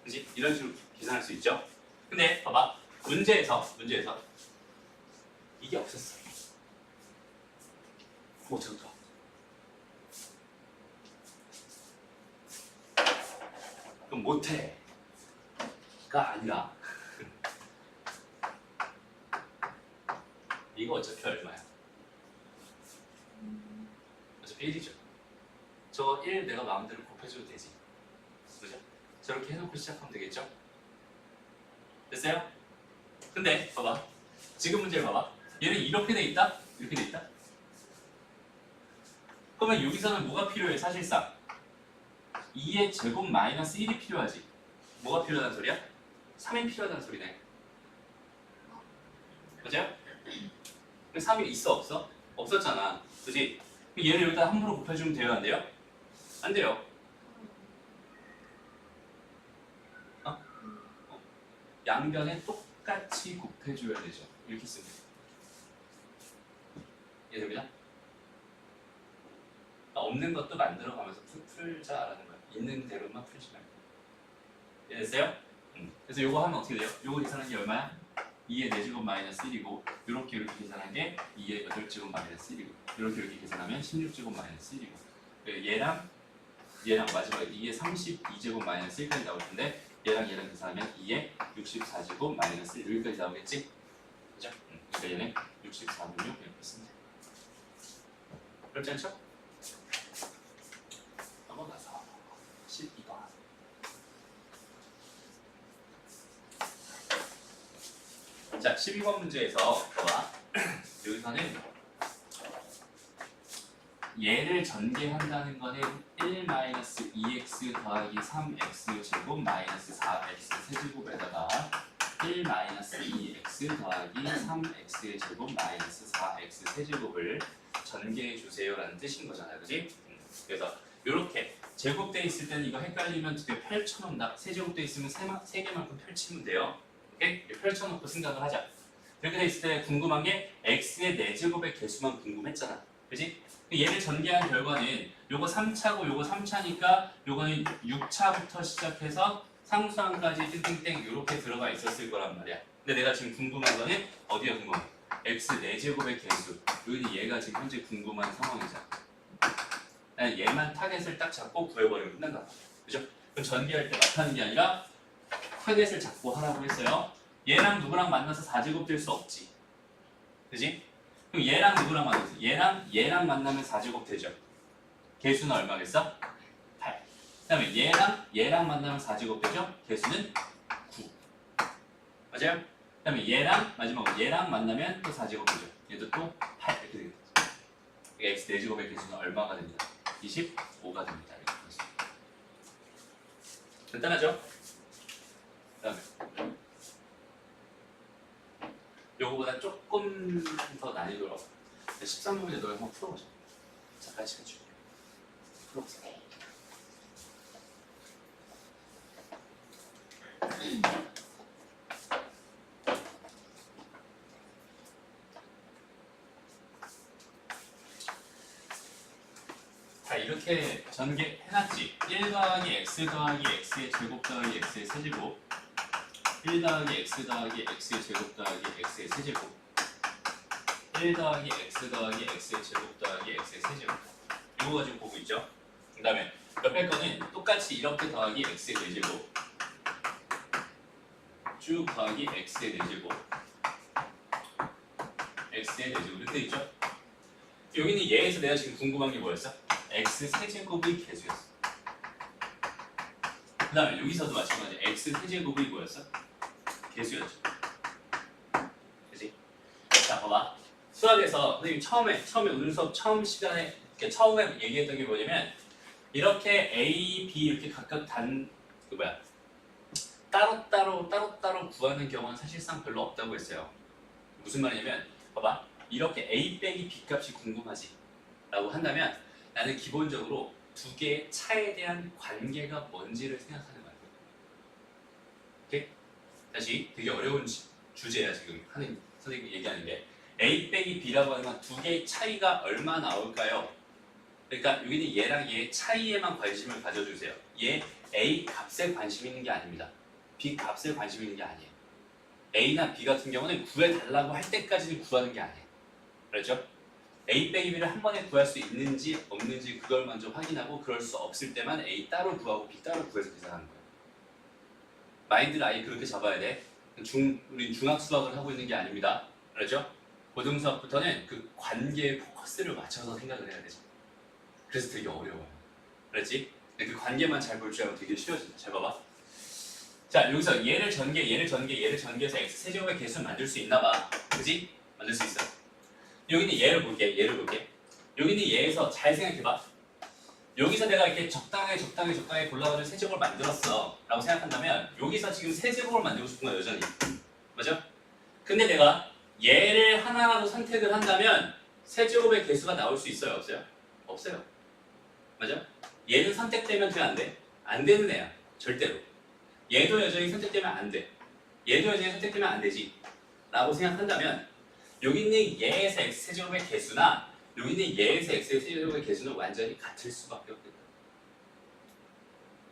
그지? 이런 식으로 계산할 수 있죠? 근데 봐봐. 문제에서 이게 없었어. 어떻게 그럼 못해가 아니라 이거 어차피 얼마야? 어차피 1이죠. 저 1 내가 마음대로 곱해줘도 되지. 그죠? 저렇게 해놓고 시작하면 되겠죠? 됐어요? 근데 봐봐. 지금 문제를 봐봐. 얘는 이렇게 돼 있다? 이렇게 돼 있다? 그러면 여기서는 뭐가 필요해 사실상? 2의 제곱 마이너스 1이 필요하지. 뭐가 필요하다는 소리야? 3이 필요하다는 소리네. 맞아요? 3이 있어 없어? 없었잖아. 그지? 얘를 여기다 함부로 곱해주면 돼요 안 돼요? 안 돼요. 양변에 똑같이 곱해줘야 되죠. 이렇게 쓰면 이해됩니다? 없는 것도 만들어가면서 풀자라는 거야. 있는 대로만 풀지 말고. 이해됐어요? 그래서 요거 하면 어떻게 돼요? 요거 계산한 게 얼마야? 2의 4제곱 마이너스 1이고 이렇게 계산한 게 2의 8제곱 마이너스 1이고 이렇게 계산하면 16제곱 마이너스 1이고 얘랑 마지막에 2의 32제곱 마이너스 1까지 나올 텐데 얘랑 계산하면 2의 64제곱 마이너스 1 여기까지 나오겠지? 그죠? 그러니까 얘는 64분의 6 이렇게 쓰면 돼. 그렇지 않죠? 넘어가서 12번. 자, 12번 문제에서 봐봐. 여기서는 얘를 전개한다는 거는 1-2x 더하기 3x 제곱 마이너스 4x 세제곱에다가 1-2x 더하기 3x 제곱 마이너스 4x 세제곱을 전개해 주세요라는 뜻인 거잖아요, 그지? 그래서 이렇게 제곱돼 있을 때는 이거 헷갈리면 두개 펼쳐놓는다. 세제곱돼 있으면 세 개만큼 펼치면 돼요. 오케이? 펼쳐놓고 생각을 하자. 이렇게 돼 있을 때 궁금한 게 x의 4제곱의 개수만 궁금했잖아, 그지? 얘를 전개한 결과는 요거 3차고 요거 3차니까 요거는 6차부터 시작해서 상수항까지 땡땡땡 이렇게 들어가 있었을 거란 말이야. 근데 내가 지금 궁금한 거는 어디가 궁금해? x 4제곱의 개수. 여기는 얘가 지금 현재 궁금한 상황이잖아. 난 얘만 타겟을 딱 잡고 구해버리면 끝난다. 그죠? 그럼 전개할 때 나타나는 게 아니라 타겟을 잡고 하라고 했어요. 얘랑 누구랑 만나서 4제곱 될 수 없지. 그지? 그럼 얘랑 누구랑 만나서? 얘랑 만나면 4제곱 되죠. 개수는 얼마겠어? 8. 그 다음에 얘랑 만나면 4제곱 되죠? 개수는 9. 맞아요? 그 다음에 마지막으로 얘랑 만나면 또 4제곱 되죠. 얘도 또 8 이렇게 되겠죠. 그러니까 x 4제곱의 개수는 얼마가 됩니다? 25가 됩니다. 이렇게 간단하죠? 그 다음에 요거보다 조금 더 난이도로 13문제 너 한번 풀어보자. 잠깐 시간 줄게. 풀어보세요. 자, 이렇게 전개해놨지. 1 더하기 x 더하기 x의 제곱 더하기 x의 세제곱 1 더하기 x 더하기 x의 제곱 더하기 x의 세제곱 1 더하기 x 더하기 x의 제곱 더하기 x의 세제곱 이거 가지고 보고 있죠. 그 다음에 옆에 거는 똑같이 이렇게 더하기 x의 4제곱 쭉 더하기 x의 4제곱 x의 4제곱 이렇게 있죠. 여기는 얘에서 내가 지금 궁금한 게 뭐였어? x 세제곱의 개수였어. 그 다음에 여기서도 마찬가지 x 세제곱이 뭐였어? 개수였죠. 그치? 자, 봐봐. 수학에서 선생님이 처음에 오늘 수업 처음 시간에 처음에 얘기했던 게 뭐냐면 이렇게 A, B 이렇게 각각 따로따로 구하는 경우는 사실상 별로 없다고 했어요. 무슨 말이냐면 봐봐. 이렇게 A 빼기 B 값이 궁금하지 라고 한다면 나는 기본적으로 두 개의 차에 대한 관계가 뭔지를 생각하는 거야. 오케이? 다시 되게 어려운 주제야 지금 하는 선생님이 얘기하는 게 A 빼기 B라고 하는 건 두 개의 차이가 얼마 나올까요? 그러니까 여기는 얘랑 얘의 차이에만 관심을 가져주세요. 얘 A 값에 관심 있는 게 아닙니다. B 값에 관심 있는 게 아니에요. A나 B 같은 경우는 구해달라고 할 때까지는 구하는 게 아니에요. 그렇죠? A 빼기 B를 한 번에 구할 수 있는지 없는지 그걸 먼저 확인하고 그럴 수 없을 때만 A 따로 구하고 B 따로 구해서 계산하는 거예요. 마인드를 아예 그렇게 잡아야 돼. 우리 중학 수학을 하고 있는 게 아닙니다. 알았죠? 고등 수학부터는 그 관계에 포커스를 맞춰서 생각을 해야 되죠. 그래서 되게 어려워요. 알았지? 근데 그 관계만 잘 볼 줄 알면 되게 쉬워진다. 잘 봐봐. 자, 여기서 얘를 전개해서 x 세제곱의 개수 만들 수 있나 봐. 그지? 만들 수 있어. 여기는 얘를 볼게. 여기는 얘에서 잘 생각해봐. 여기서 내가 이렇게 적당하게 골라가지고 세제곱을 만들었어 라고 생각한다면 여기서 지금 세제곱을 만들고 싶은 거야 여전히. 맞아? 근데 내가 얘를 하나라도 선택을 한다면 세제곱의 개수가 나올 수 있어요? 없어요? 없어요. 맞아? 얘는 선택되면 돼? 안 돼? 안 되는 애야. 절대로. 얘도 여전히 선택되면 안 돼. 얘도 여전히 선택되면 안 되지. 라고 생각한다면 여기 있는 얘에서 x 세제곱의 개수나 여기 있는 얘에서 x 세제곱의 개수는 완전히 같을 수밖에 없겠다.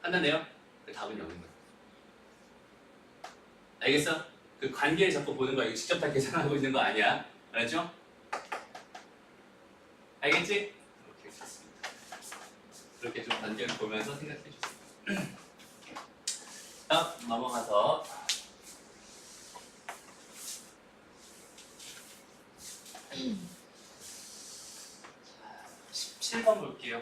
판단돼요? 그 답은 0인 거야. 알겠어? 그 관계를 자꾸 보는 거야. 이거 직접 다 계산하고 있는 거 아니야. 알았죠? 알겠지? 이렇게 했습니다. 그렇게 좀 관계를 보면서 생각해 주세요. 다음 넘어가서 17번 볼게요.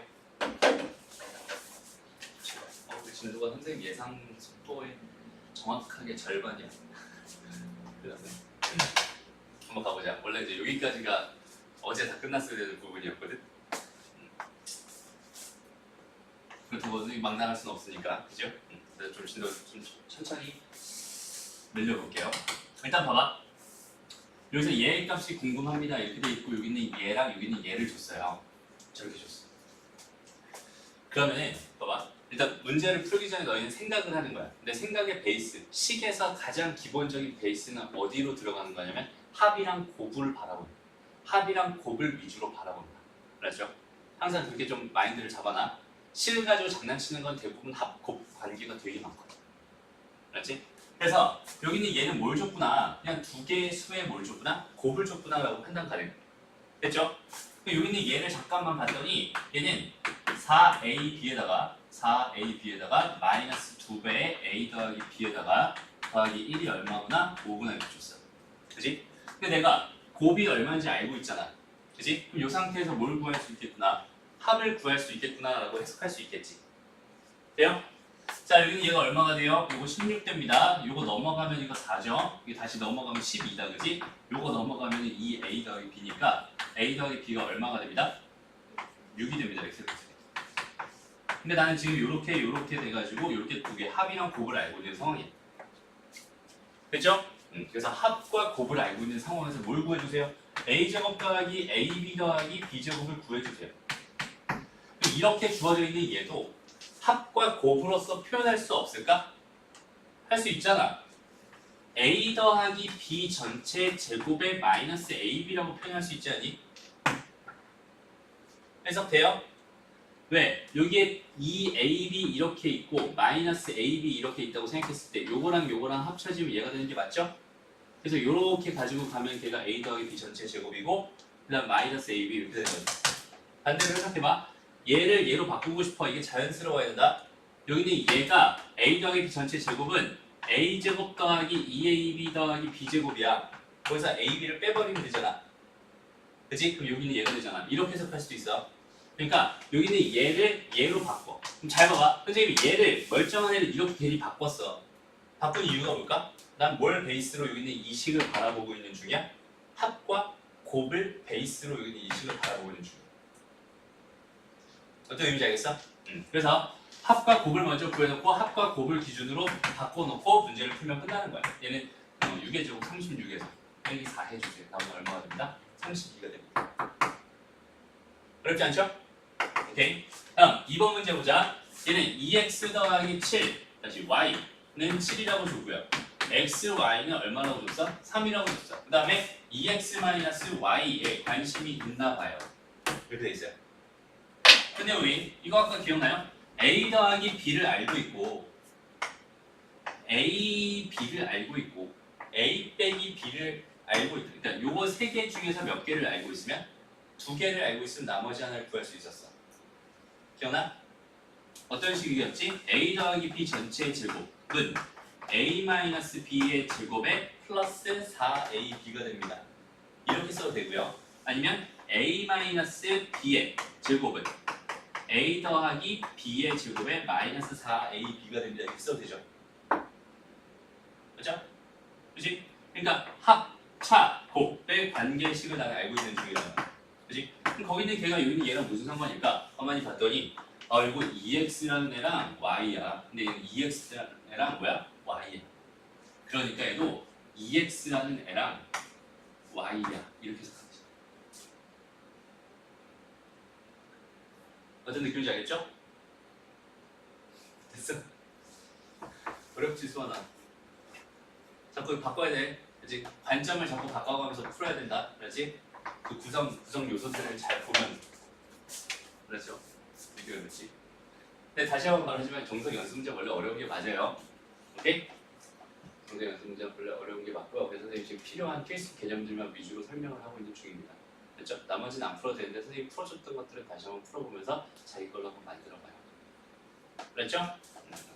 우리 진도가 선생님 예상 속도의 정확하게 절반이야. 그래서 한번 가보자. 원래 이제 여기까지가 어제 다 끝났어야 되는 부분이었거든. 그것도 막 나갈 수는 없으니까, 그죠? 그래서 좀 진도 좀 천천히 늘려볼게요. 일단 봐봐. 여기서 얘의 값이 궁금합니다. 이렇게 돼 있고 여기는 얘랑 여기는 얘를 줬어요. 저렇게 줬어. 그러면은 봐봐. 일단 문제를 풀기 전에 너희는 생각을 하는 거야. 근데 생각의 베이스, 식에서 가장 기본적인 베이스는 어디로 들어가는 거냐면 합이랑 곱을 바라본다. 합이랑 곱을 위주로 바라본다. 알았죠? 항상 그렇게 좀 마인드를 잡아놔. 식을 가지고 장난치는 건 대부분 합, 곱 관계가 되게 많거든. 알았지? 그래서 여기는 얘는 뭘 줬구나. 그냥 두 개의 수에 뭘 줬구나. 곱을 줬구나 라고 판단 가능. 됐죠? 여기는 얘를 잠깐만 봤더니 얘는 4ab에다가 마이너스 2배의 a 더하기 b에다가 더하기 1이 얼마구나? 5분의 6 줬어. 그지? 근데 내가 곱이 얼마인지 알고 있잖아. 그지? 그럼 이 상태에서 뭘 구할 수 있겠구나? 합을 구할 수 있겠구나 라고 해석할 수 있겠지. 돼요? 자, 여기는 얘가 얼마가 돼요? 요거 16됩니다. 요거 넘어가면 이거 4죠? 이게 다시 넘어가면 12다, 그지? 요거 넘어가면 2a 더하기 b니까 a 더하기 b가 얼마가 됩니다? 6이 됩니다. 엑셀. 근데 나는 지금 요렇게 돼가지고 요렇게 두 개 합이랑 곱을 알고 있는 상황이야. 됐죠? 그래서 합과 곱을 알고 있는 상황에서 뭘 구해주세요? a제곱 더하기 ab 더하기 b제곱을 구해주세요. 이렇게 주어져 있는 얘도 합과 곱으로서 표현할 수 없을까? 할 수 있잖아. a 더하기 b 전체 제곱의 마이너스 ab라고 표현할 수 있지 않니? 해석돼요? 왜? 여기에 2ab 이렇게 있고 마이너스 ab 이렇게 있다고 생각했을 때 요거랑 합쳐지면 얘가 되는 게 맞죠? 그래서 요렇게 가지고 가면 걔가 a 더하기 b 전체 제곱이고 그 다음 마이너스 ab 이렇게 되는 거죠. 반대로 해석해봐. 얘를 얘로 바꾸고 싶어. 이게 자연스러워야 된다. 여기는 얘가 a 더하기 b 전체 제곱은 a제곱 더하기 2ab 더하기 b제곱이야. 거기서 ab를 빼버리면 되잖아. 그치? 그럼 여기는 얘가 되잖아. 이렇게 해석할 수도 있어. 그러니까 여기는 얘를 얘로 바꿔. 그럼 잘 봐봐. 선생님이 얘를 멀쩡한 애를 이렇게 괜히 바꿨어. 바꾼 이유가 뭘까? 난 뭘 베이스로 여기 있는 이 식을 바라보고 있는 중이야? 합과 곱을 베이스로 여기 있는 이 식을 바라보고 있는 중이야. 어떤 의미인지 알겠어? 그래서 합과 곱을 먼저 구해놓고 합과 곱을 기준으로 바꿔놓고 문제를 풀면 끝나는 거야. 얘는 6의 제곱 36에서 빼기 4 해주세요. 다음은 얼마가 됩니다? 32가 됩니다. 어렵지 않죠? 오케이. 다음 2번 문제 보자. 얘는 2x 더하기 7 다시 y는 7이라고 줬고요. x, y는 얼마라고 줬어? 3이라고 줬어. 그 다음에 2x y에 관심이 있나 봐요. 이렇게 돼 있어요. 근데 우리 이거 아까 기억나요? a 더하기 b를 알고 있고 a, b를 알고 있고 a 빼기 b를 알고 있다. 그러니까 요거 세 개 중에서 몇 개를 알고 있으면 두 개를 알고 있으면 나머지 하나를 구할 수 있었어. 기억나? 어떤 식이었지? a 더하기 b 전체의 제곱은 a-b의 제곱에 플러스 4ab가 됩니다. 이렇게 써도 되고요. 아니면 a-b의 제곱은 a 더하기 b의 제곱에 마이너스 4ab가 됩니다. 이렇게 써도 되죠. 그렇죠? 그렇지? 그러니까 합, 차, 곱의 관계식을 다 알고 있는 중이라는. 그렇지? 그럼 거기 있는 걔가 여기 있는 얘랑 무슨 상관일까? 가만히 봤더니 이거 EX라는 애랑 Y야. 근데 얘는 EX라는 애랑 뭐야? Y야. 그러니까 얘도 EX라는 애랑 Y야. 이렇게 생각하시면 돼요. 어떤 느낌인지 알겠죠? 됐어? 어렵지 수아나. 자꾸 바꿔야 돼. 그렇지? 관점을 자꾸 바꿔가면서 풀어야 된다. 그렇지? 그 구성 요소들을 잘 보면 그렇죠? 이게 그렇지? 근데 다시 한번 말하지만 정석 연습 문제 원래 어려운 게 맞아요. 오케이? 정석 연습 문제 원래 어려운 게 맞고요. 그래서 선생님 지금 필요한 케이스 개념들만 위주로 설명을 하고 있는 중입니다. 그렇죠? 나머지는 안 풀어도 되는데 선생님 풀어줬던 것들을 다시 한번 풀어보면서 자기 걸로 한번 만들어봐요. 그랬죠?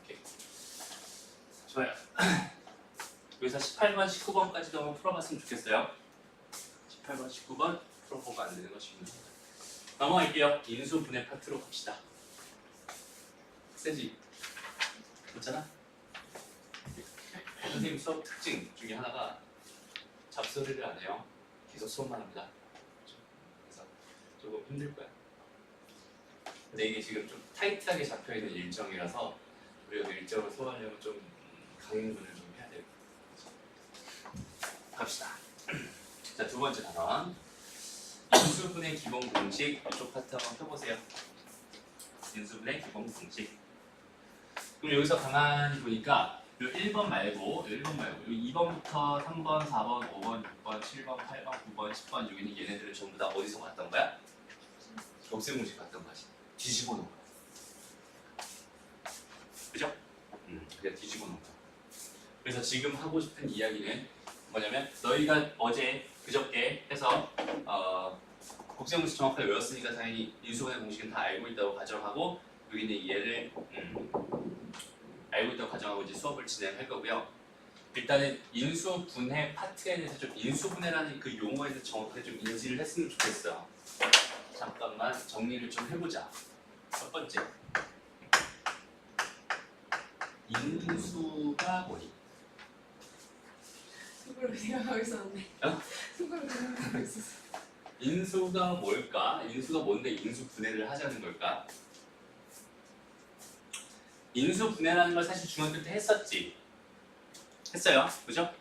오케이. 좋아요. 여기서 18번, 19번까지도 한번 풀어봤으면 좋겠어요. 18번, 19번 풀어보고 안 되는 것입니다. 넘어갈게요. 인수 분해 파트로 갑시다. 세지? 그렇잖아? 선생님 수업 특징 중에 하나가 잡소리를 안 해요. 계속 수업만 합니다. 그래서 조금 힘들 거야. 근데 이게 지금 좀 타이트하게 잡혀있는 일정이라서 우리가 그 일정을 소화하려면 좀 강행군을 좀 해야 돼요. 갑시다. 자, 두 번째 단원. 인수분해 기본 공식 이쪽 파트 한번 펴보세요. 인수분해 기본 공식. 그럼 여기서 가만히 보니까 요 1번 말고 2번부터 3번, 4번, 5번, 6번, 7번, 8번, 9번, 10번 여기 있는 얘네들은 전부 다 어디서 왔던 거야? 곱셈 공식 왔던 거지. 뒤집어 놓은 거야. 그죠? 그냥 뒤집어 놓은 거야. 그래서 지금 하고 싶은 이야기는 뭐냐면 너희가 어제 그저께 해서 곱셈 공식 정확하게 외웠으니까 당연히 인수분해 공식은 다 알고 있다고 가정하고 여기 있는 얘를 알고 있다고 가정하고 이제 수업을 진행할 거고요. 일단은 인수분해 파트에 대해서 좀 인수분해라는 그 용어에 대해서 정확하게 좀 인지를 했으면 좋겠어요. 잠깐만 정리를 좀 해보자. 첫 번째, 인수가 뭐니? 속으로 생각하고 있었는데. 속으로 생각하고 있었어. 인수가 뭘까? 인수가 뭔데 인수분해를 하자는 걸까? 인수분해라는 걸 사실 중학교 때 했었지. 했어요. 그죠?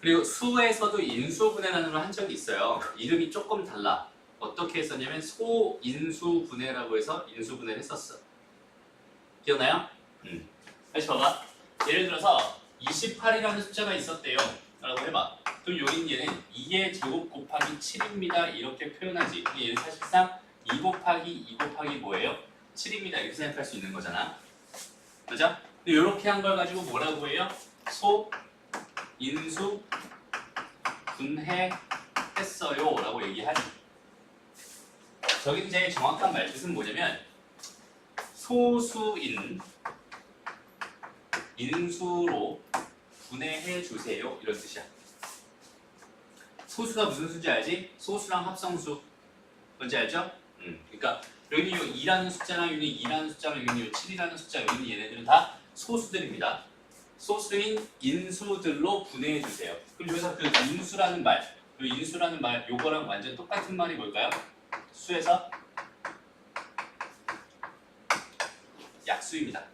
그리고 수에서도 인수분해라는 걸 한 적이 있어요. 이름이 조금 달라. 어떻게 했었냐면 소인수분해라고 해서 인수분해를 했었어. 기억나요? 다시 봐봐. 예를 들어서 28이라는 숫자가 있었대요. 라고 해봐. 그럼 여기 얘는 2의 제곱 곱하기 7입니다. 이렇게 표현하지. 근데 얘는 사실상 2 곱하기 2 곱하기 뭐예요? 7입니다. 이렇게 생각할 수 있는 거잖아. 그죠? 근데 이렇게 한 걸 가지고 뭐라고 해요? 소, 인수, 분해했어요. 라고 얘기하지. 저기 이제 정확한 말뜻은 뭐냐면 소수인 인수로 분해해 주세요. 이런 뜻이야. 소수가 무슨 수인지 알지? 소수랑 합성수. 뭔지 알죠? 그러니까 여기 요 2라는 숫자랑 여기 2라는 숫자랑 여기 요 7이라는 숫자 여기 얘네들은 다 소수들입니다. 소수인 인수들로 분해해 주세요. 그럼 여기서 그 인수라는 말, 요 인수라는 말 요거랑 완전 똑같은 말이 뭘까요? 수에서 약수입니다.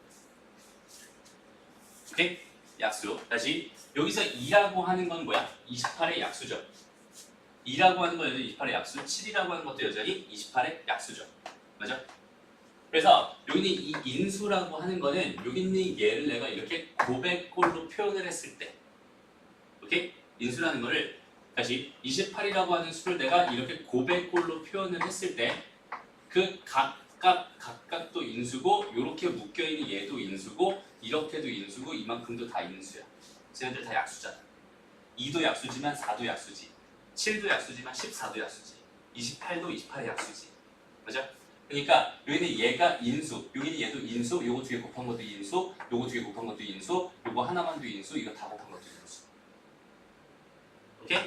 오케이? 약수. 다시 여기서 2라고 하는 건 뭐야? 28의 약수죠. 2라고 하는 건 여전히 28의 약수, 7이라고 하는 것도 여전히 28의 약수죠. 맞아? 그래서 여기 있는 이 인수라고 하는 거는 여기 있는 얘를 내가 이렇게 고백꼴로 표현을 했을 때, 오케이? 인수라는 거를 다시 28이라고 하는 수를 내가 이렇게 고백꼴로 표현을 했을 때 그 각각도 인수고 이렇게 묶여있는 얘도 인수고 이렇게도 인수고 이만큼도 다 인수야. 쟤네들 다 약수잖아. 2도 약수지만 4도 약수지. 7도 약수지만 14도 약수지. 28도 28의 약수지. 맞아? 그러니까 여기는 얘가 인수, 여기는 얘도 인수, 요거 두 개 곱한 것도 인수, 요거 두 개 곱한 것도 인수, 요거 하나만도 인수, 이거 다 곱한 것도 인수. 오케이?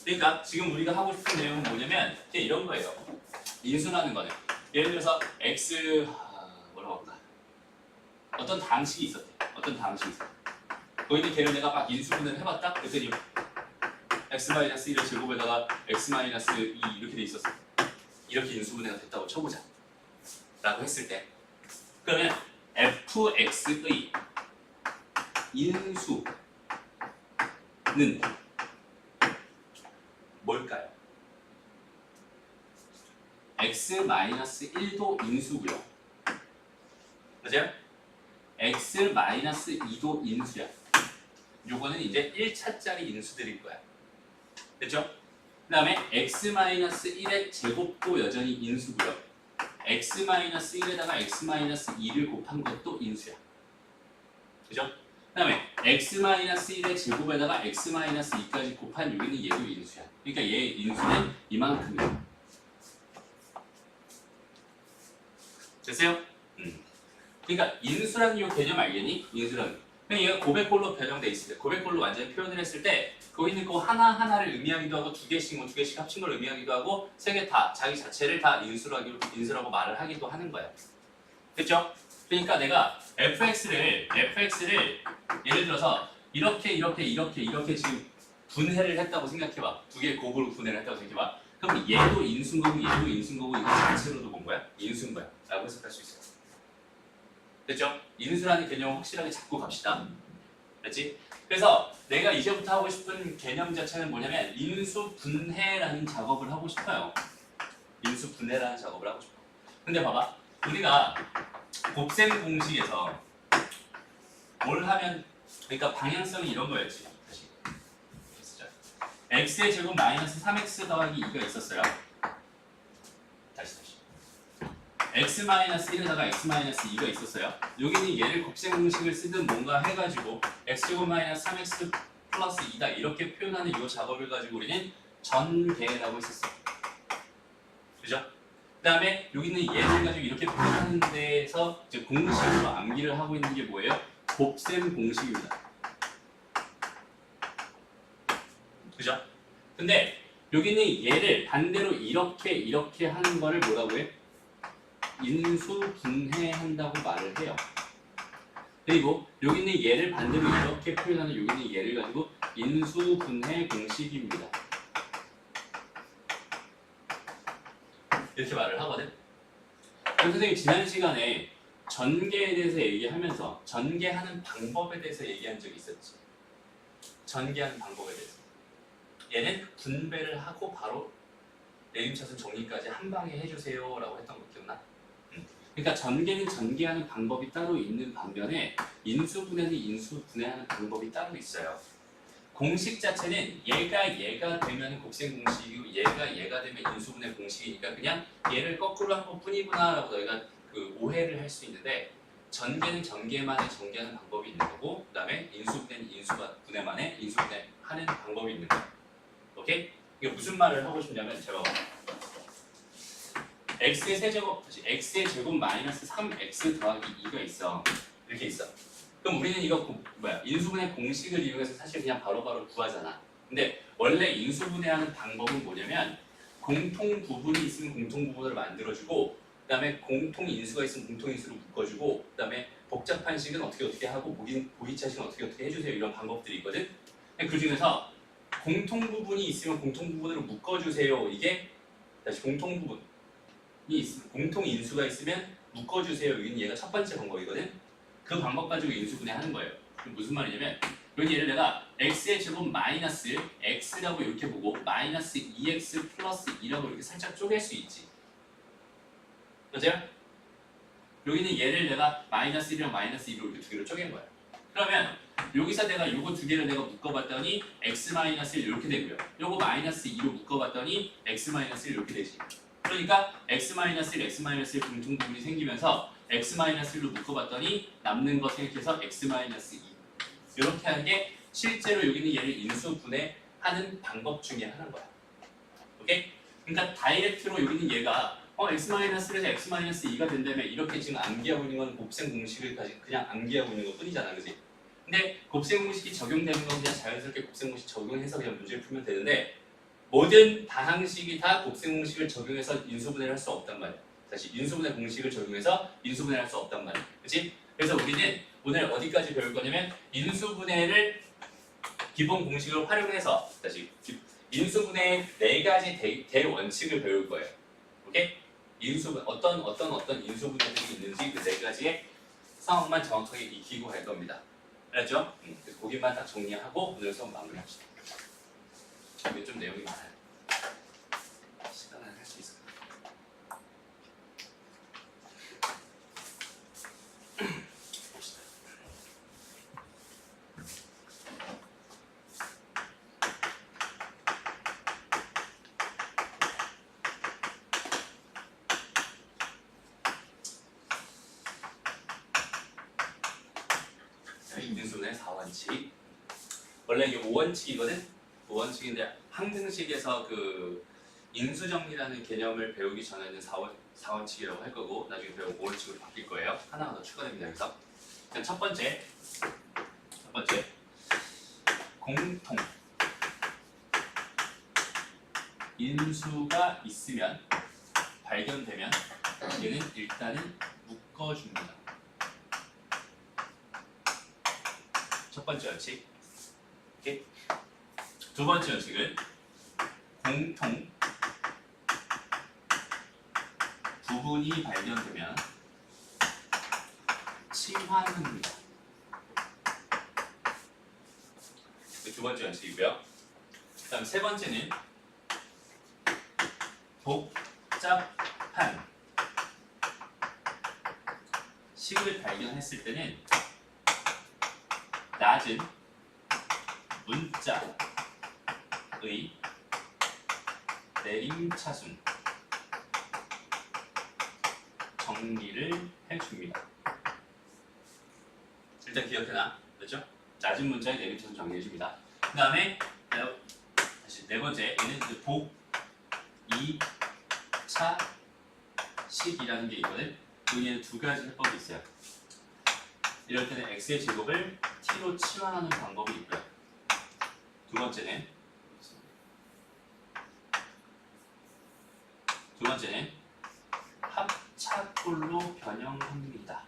그러니까 지금 우리가 하고 싶은 내용은 뭐냐면 그냥 이런 거예요. 인수라는 거는 예를 들어서 x 뭐라고 할까? 어떤 방식이 있었대. 어떤 방식이 있었대. 거기는 걔를 내가 막 인수분해를 해봤다. 그랬더니 x-1의 제곱에다가 x-2 이렇게 돼 있었어. 이렇게 인수분해가 됐다고 쳐보자. 라고 했을 때 그러면 fx의 인수는 뭘까요? x-1도 인수고요. 맞아요? x-2도 인수야. 요거는 이제 1차짜리 인수들일 거야. 됐죠? 그 다음에 x-1의 제곱도 여전히 인수고요. x-1에다가 x-2를 곱한 것도 인수야. 그죠? 그 다음에 x-1의 제곱에다가 x-2까지 곱한 여기는 얘도 인수야. 그러니까 얘 인수는 이만큼이야. 됐어요? 그러니까 인수라는 이 개념 알겠니? 인수라는. 그냥 얘가 고백골로 변형돼 있을 때, 고백골로 완전히 표현을 했을 때 거기 있는 거 하나하나를 의미하기도 하고 두 개씩 합친 걸 의미하기도 하고 세 개 다 자기 자체를 다 인수라고 말을 하기도 하는 거야. 됐죠? 그러니까 내가 fx를 예를 들어서 이렇게 지금 분해를 했다고 생각해봐. 두 개의 곱으로 분해를 했다고 생각해봐. 그럼 얘도 인수인 거고 얘도 인수인 거고 이거 자체로도 본 거야? 인수인 거야. 라고 해석할 수 있어요. 됐죠? 인수라는 개념을 확실하게 잡고 갑시다. 됐지? 그래서 내가 이제부터 하고 싶은 개념 자체는 뭐냐면 인수분해라는 작업을 하고 싶어요. 인수분해라는 작업을 하고 싶어. 근데 봐봐. 우리가 곱셈 공식에서 뭘 하면 그러니까 방향성이 이런 거였지. 다시 쓰자. x의 제곱 마이너스 3x 더하기 2가 있었어요. 다시 x-1에다가 x-2가 있었어요. 여기는 얘를 곱셈 공식을 쓰든 뭔가 해가지고 x제곱 마이너스 3x 플러스 2다 이렇게 표현하는 이 작업을 가지고 우리는 전개라고 했었어. 그죠? 그 다음에 여기는 얘를 가지고 이렇게 표현하는 데에서 이제 공식으로 암기를 하고 있는 게 뭐예요? 곱셈 공식입니다. 그죠? 근데 여기는 얘를 반대로 이렇게 하는 거를 뭐라고 해? 인수분해한다고 말을 해요. 그리고 여기는 얘를 반대로 이렇게 표현하는 여기는 얘를 가지고 인수분해 공식입니다. 이렇게 말을 하거든. 그럼 선생님 지난 시간에 전개에 대해서 얘기하면서 전개하는 방법에 대해서 얘기한 적이 있었지. 전개하는 방법에 대해서. 얘는 분배를 하고 바로 내림차순 정리까지 한 방에 해주세요 라고 했던 거 기억나? 그러니까 전개는 전개하는 방법이 따로 있는 반면에 인수분해는 인수분해하는 방법이 따로 있어요. 공식 자체는 얘가 되면 곱셈 공식이고 얘가 되면 인수분해 공식이니까 그냥 얘를 거꾸로 한 것 뿐이구나 라고 너희가 그 오해를 할 수 있는데 전개는 전개만의 전개하는 방법이 있는 거고 그 다음에 인수분해는 인수분해만의 인수분해하는 방법이 있는 거야. 오케이? 이게 무슨 말을 하고 싶냐면 제가 x의 세제곱, x의 제곱 마이너스 3x 더하기 2가 있어. 이렇게 있어. 그럼 우리는 이거 인수분해 공식을 이용해서 사실 그냥 바로바로 구하잖아. 근데 원래 인수분해하는 방법은 뭐냐면 공통 부분이 있으면 공통 부분을 만들어주고 그 다음에 공통 인수가 있으면 공통 인수를 묶어주고 그 다음에 복잡한 식은 어떻게 하고 보이차식은 어떻게 해주세요 이런 방법들이 있거든. 그 중에서 공통 부분이 있으면 공통 부분으로 묶어주세요. 이게 다시 공통 부분이 있으면 공통 인수가 있으면 묶어주세요. 여기는 얘가 첫 번째 방법이거든. 그 방법 가지고 인수분해 하는 거예요. 무슨 말이냐면 여기 얘를 내가 x의 제곱 마이너스 x라고 이렇게 보고 마이너스 2x 플러스 2라고 이렇게 살짝 쪼갤 수 있지. 맞아요? 여기는 얘를 내가 마이너스 1이랑 마이너스 2로 이렇게 두 개로 쪼갠 거야. 그러면 여기서 내가 요거 두 개를 내가 묶어봤더니 x-1 이렇게 되고요. 요거 마이너스 2로 묶어봤더니 x-1 이렇게 되지. 그러니까 x-1, x-1 공통 부분이 생기면서 x-1로 묶어봤더니 남는 거 생각해서 x-2 이렇게 하는 게 실제로 여기는 얘를 인수분해하는 방법 중에 하나인 거야. 오케이? 그러니까 다이렉트로 여기는 얘가 x-1에서 x-2가 된다면 이렇게 지금 암기하고 있는 건 곱셈 공식을 그냥 암기하고 있는 것 뿐이잖아. 그지? 근데 곱셈 공식이 적용되는 건 그냥 자연스럽게 곱셈 공식 적용해서 그냥 문제를 풀면 되는데 모든 다항식이 다 곱셈 공식을 적용해서 인수분해를 할 수 없단 말이야. 다시 인수분해 공식을 적용해서 인수분해를 할 수 없단 말이야. 그렇지? 그래서 우리는 오늘 어디까지 배울 거냐면 인수분해를 기본 공식을 활용해서 다시 인수분해의 4가지 대원칙을 배울 거예요. 오케이? 인수분 어떤 인수분해들이 있는지 그 4가지의 상황만 정확하게 익히고 갈 겁니다. 알았죠? 그래서 거기만 딱 정리하고 오늘 수업 마무리합시다. 이게 좀 내용이 많아요. 시간 안에 할 수 있을까요? 봅시다. 인수분해 4원칙. 원래 이게 5원칙이거든. 5원칙인데 항등식에서 그 인수정리라는 개념을 배우기 전에는 4원칙이라고 할 거고 나중에 배우고 5원칙으로 바뀔 거예요. 하나가 더 추가됩니다. 그래서 일단 첫 번째 공통 인수가 있으면 발견되면 얘는 일단은 묶어줍니다. 첫 번째 원칙. 오케이? 두 번째 원칙은 공통 부분이 발견되면 치환합니다. 두 번째 원칙이고요. 그다음 세 번째는 복잡한 식을 발견했을 때는 낮은 문자의 내림차순 정리를 해줍니다. 일단 기억해놔. 그렇죠? 낮은 문자의 내림차순 정리해줍니다. 그 다음에 다시 네 번째 얘는 그 복 2차 식이라는 게 있거든. 여기에는 두 가지 해법이 있어요. 이럴 때는 x의 제곱을 t로 치환하는 방법이 있고요. 두 번째는 합차꼴로 변형합니다.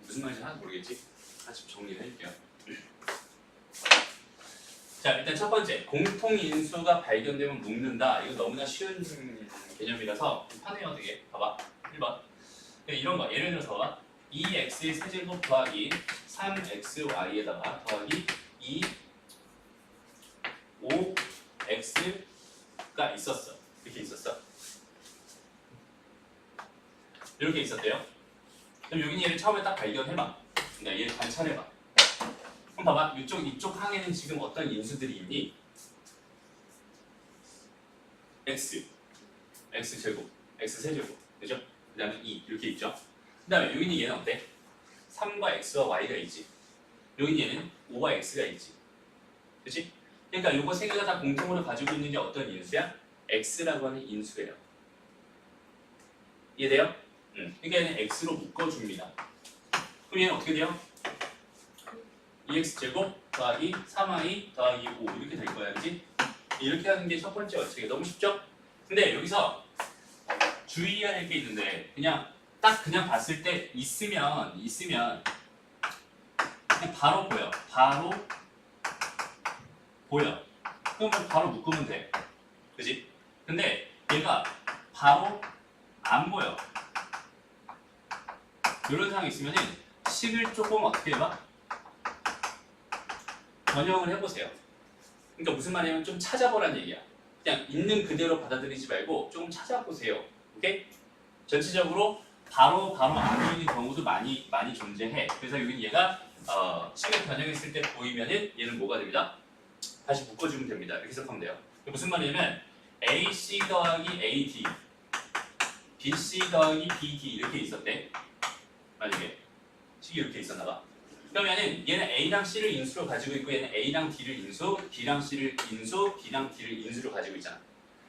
무슨 말인지 하나도 모르겠지? 다시 정리를 해줄게요. 자, 일단 첫 번째 공통인수가 발견되면 묶는다. 이거 너무나 쉬운 개념이라서 하네요 되게. 봐봐 1번 이런 거 예를 들어서 봐봐 2x의 세제곱 더하기 3xy에다가 더하기 5x가 있었어. 이렇게 있었어. 이렇게 있었대요. 그럼 여기는 얘를 처음에 딱 발견해봐. 그러니까 얘를 관찰해봐. 그럼 봐봐 이쪽 항에는 지금 어떤 인수들이 있니? x제곱, x세제곱, 그죠? 그 다음에 2 이렇게 있죠. 그 다음에 여기는 얘는 어때? 3과 x와 y가 있지. 여기는 얘는 5와 x가 있지. 그치? 그러니까 요거 세 개가 다 공통으로 가지고 있는 게 어떤 인수야? x라고 하는 인수예요. 이해돼요? 그러니까 얘는 x로 묶어줍니다. 그럼 얘는 어떻게 돼요? 2x제곱 더하기 3y 더하기 5 이렇게 될 거야. 그치? 이렇게 하는 게 첫 번째 원칙이에요. 너무 쉽죠? 근데 여기서 주의해야 할 게 있는데 그냥 봤을 때 있으면 그냥 바로 보여. 그럼 바로 묶으면 돼. 그지? 근데 얘가 바로 안 보여. 이런 상황이 있으면은 식을 조금 어떻게 해봐? 변형을 해보세요. 그러니까 무슨 말이냐면 좀 찾아보란 얘기야. 그냥 있는 그대로 받아들이지 말고 조금 찾아보세요. 오케이? 전체적으로 바로 안 보이는 경우도 많이 존재해. 그래서 여기는 얘가 식을 변형했을 때 보이면은 얘는 뭐가 됩니다? 다시 묶어주면 됩니다. 이렇게 생각하면 돼요. 무슨 말이냐면 AC 더하기 AD, BC 더하기 BD 이렇게 있었대. 만약에 식이 이렇게 있었나 봐. 그러면은 얘는 A랑 C를 인수로 가지고 있고 얘는 A랑 D를 인수, B랑 C를 인수, B랑 D를 인수로 가지고 있잖아.